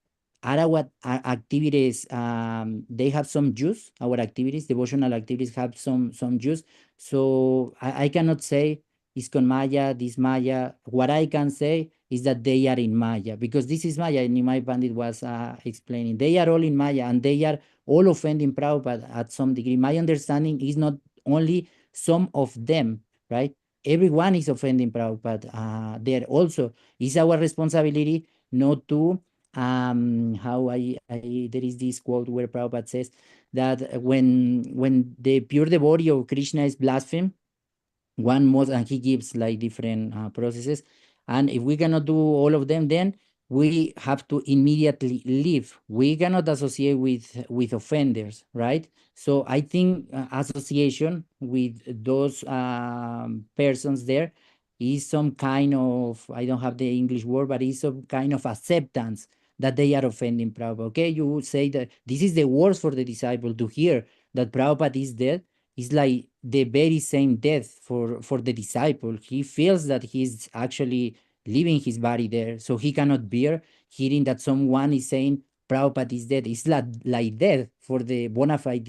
our activities, they have some juice. Our activities, devotional activities, have some juice. So I cannot say ISKCON Maya, this Maya. What I can say is that they are in Maya, because this is Maya, and Nimai Pandit was explaining. They are all in Maya, and they are all offending Prabhupada at some degree. My understanding is not only some of them, right? Everyone is offending Prabhupada there also. It's our responsibility not to, there is this quote where Prabhupada says that when the pure devotee of Krishna is blasphemed, one must, and he gives like different processes, and if we cannot do all of them, then we have to immediately leave. We cannot associate with offenders, right? So I think association with those persons there is some kind of, I don't have the English word, but it's some kind of acceptance that they are offending Prabhupada. Okay, you say that this is the worst for the disciple to hear that Prabhupada is dead. It's like the very same death for the disciple. He feels that he's actually leaving his body there, so he cannot bear hearing that someone is saying Prabhupada is dead. It's like death for the bona fide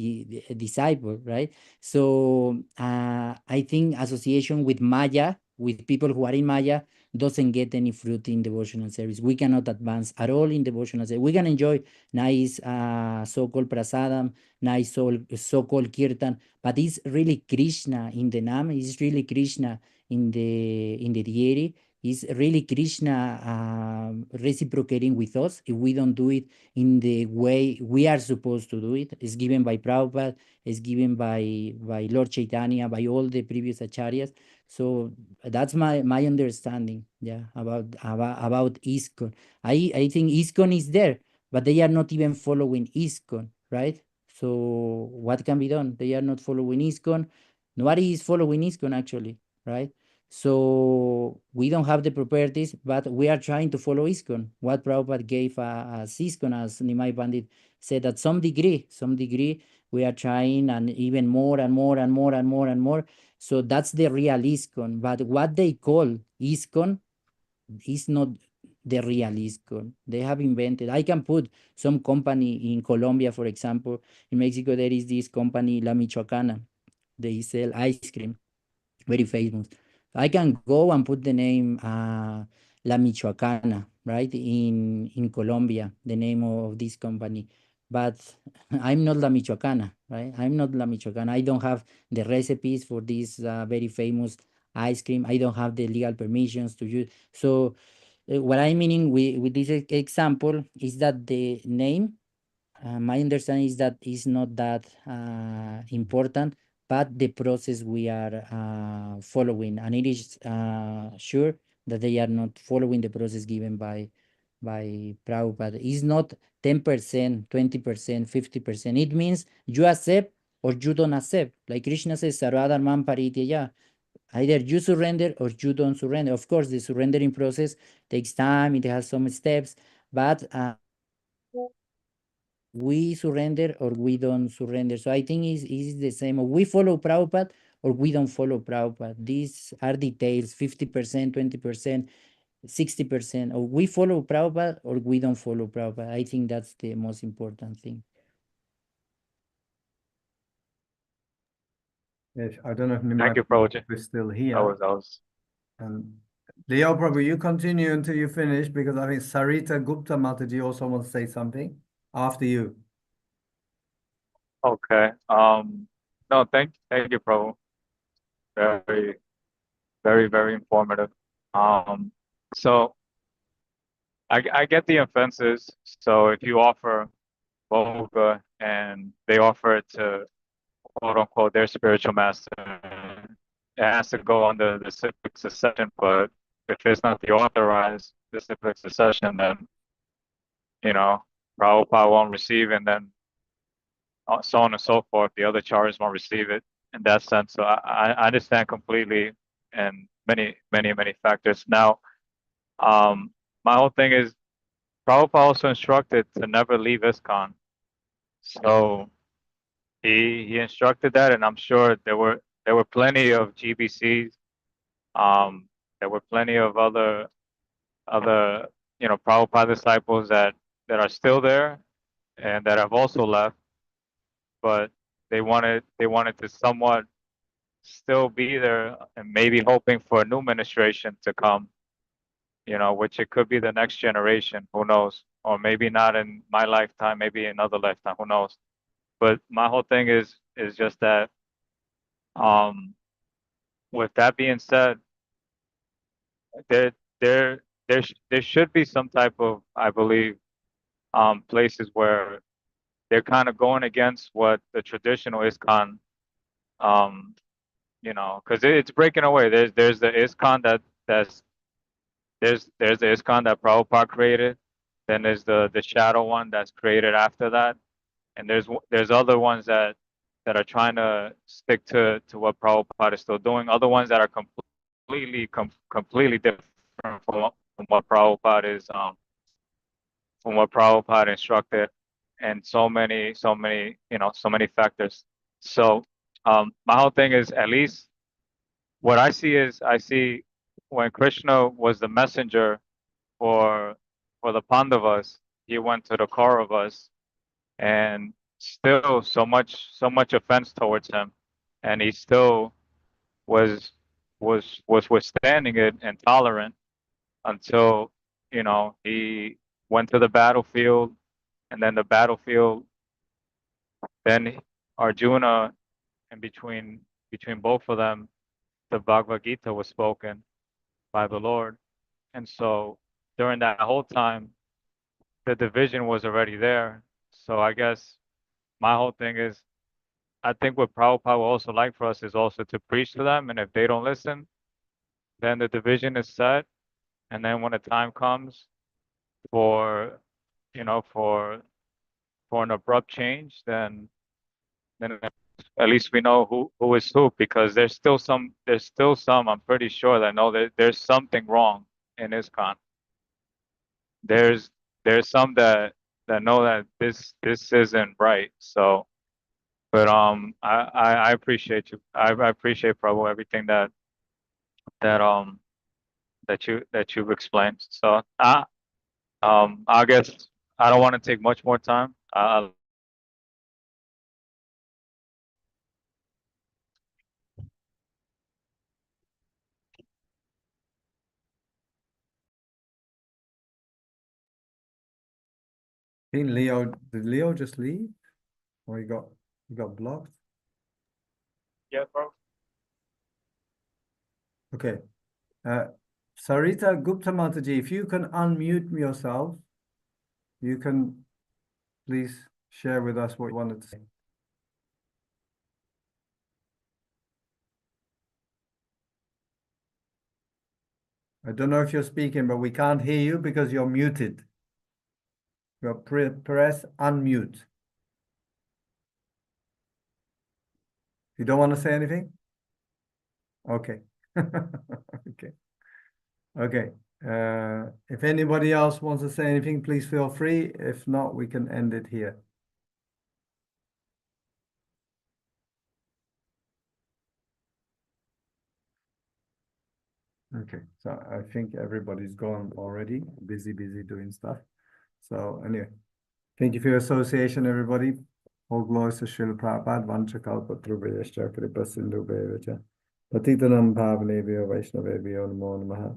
disciple, right? So I think association with Maya, with people who are in Maya, doesn't get any fruit in devotional service. We cannot advance at all in devotional service. We can enjoy nice so-called prasadam, nice so-called kirtan, but it's really Krishna in the Nam, it's really Krishna in the deity, it's really Krishna reciprocating with us if we don't do it in the way we are supposed to do it. It's given by Prabhupada, it's given by Lord Chaitanya, by all the previous acharyas. So that's my understanding, yeah, about ISKCON. I think ISKCON is there, but they are not even following ISKCON, right? So what can be done? They are not following ISKCON. Nobody is following ISKCON actually, right? So we don't have the properties, but we are trying to follow ISKCON. What Prabhupada gave as ISKCON, as Nimai Pandit said, at some degree, we are trying, and even more and more and more and more and more. So that's the real ISKCON. But what they call ISKCON is not the real ISKCON. They have invented. I can put some company in Colombia, for example. In Mexico, there is this company, La Michoacana. They sell ice cream, very famous. I can go and put the name La Michoacana, right, in Colombia, the name of this company. But I'm not La Michoacana, right? I'm not La Michoacana. I don't have the recipes for this very famous ice cream. I don't have the legal permissions to use. So what I'm meaning with this example is that the name, my understanding is that is not that important, but the process we are following, and it is sure that they are not following the process given by Prabhupada. It's not 10%, 20%, 50%. It means you accept or you don't accept. Like Krishna says, Sarvadharman Parityaja. Either you surrender or you don't surrender. Of course, the surrendering process takes time, it has some steps, but we surrender or we don't surrender. So I think it's the same. Or we follow Prabhupada or we don't follow Prabhupada. These are details, 50%, 20%, 60%. Or we follow Prabhupada or we don't follow Prabhupada. I think that's the most important thing. Yes, I don't know if Thank you, Nimai Prabhuji. is still here. That was. Leo, Prabhu, you continue until you finish, because I think Sarita Gupta Mataji also wants to say something after you. Okay. No, thank you, Prabhu. Very, very, very informative. So I get the offenses. So if you offer Boga and they offer it to quote unquote their spiritual master, it has to go under the cyclic succession, but if it's not the authorized cyclic succession, then, you know, Prabhupada won't receive, and then so on and so forth. The other charges won't receive it in that sense. So I understand completely, and many factors. Now, my whole thing is Prabhupada also instructed to never leave ISKCON. So he instructed that, and I'm sure there were plenty of GBCs. There were plenty of other Prabhupada disciples that are still there and that have also left, but they wanted to somewhat still be there and maybe hoping for a new administration to come, which it could be the next generation, who knows, or maybe not in my lifetime, maybe another lifetime, who knows. But my whole thing is just that, with that being said, there should be some type of, I believe, places where they're kind of going against what the traditional ISKCON, because it's breaking away. There's the ISKCON there's the ISKCON that Prabhupada created, then there's the shadow one that's created after that, and there's other ones that are trying to stick to what Prabhupada is still doing. Other ones that are completely different from what Prabhupada is, from what Prabhupada instructed, and so many factors. So my whole thing is, at least what I see when Krishna was the messenger for the Pandavas, he went to the Kauravas, and still so much offense towards him, and he still was withstanding it and tolerant until he went to the battlefield, and then then Arjuna, and between both of them, the Bhagavad Gita was spoken by the Lord. And so during that whole time, the division was already there. So I guess my whole thing is, I think what Prabhupada would also like for us is also to preach to them, and if they don't listen, then the division is set, and then when the time comes for for an abrupt change, then at least we know who is who, because there's still some, I'm pretty sure, that know that there's something wrong in ISKCON. There's some that know that this isn't right. So, but I appreciate you. I appreciate, Prabhu, everything that you've explained. So I guess I don't want to take much more time. Did Leo just leave? Or he got blocked? Yeah, bro. Okay. Sarita Gupta Mataji, if you can unmute yourself, you can please share with us what you wanted to say. I don't know if you're speaking, but we can't hear you because you're muted. Press unmute. You don't want to say anything? Okay. Okay. Okay. If anybody else wants to say anything, please feel free. If not, we can end it here. Okay, so I think everybody's gone already, busy doing stuff. So anyway, thank you for your association, everybody. All glories to Srila Prabhupada, Vancha Kalpatrubhyascha Kripa Sindhubheva cha Patitanam Bhavanebhyo Vaishnavebhyo Namo Namaha.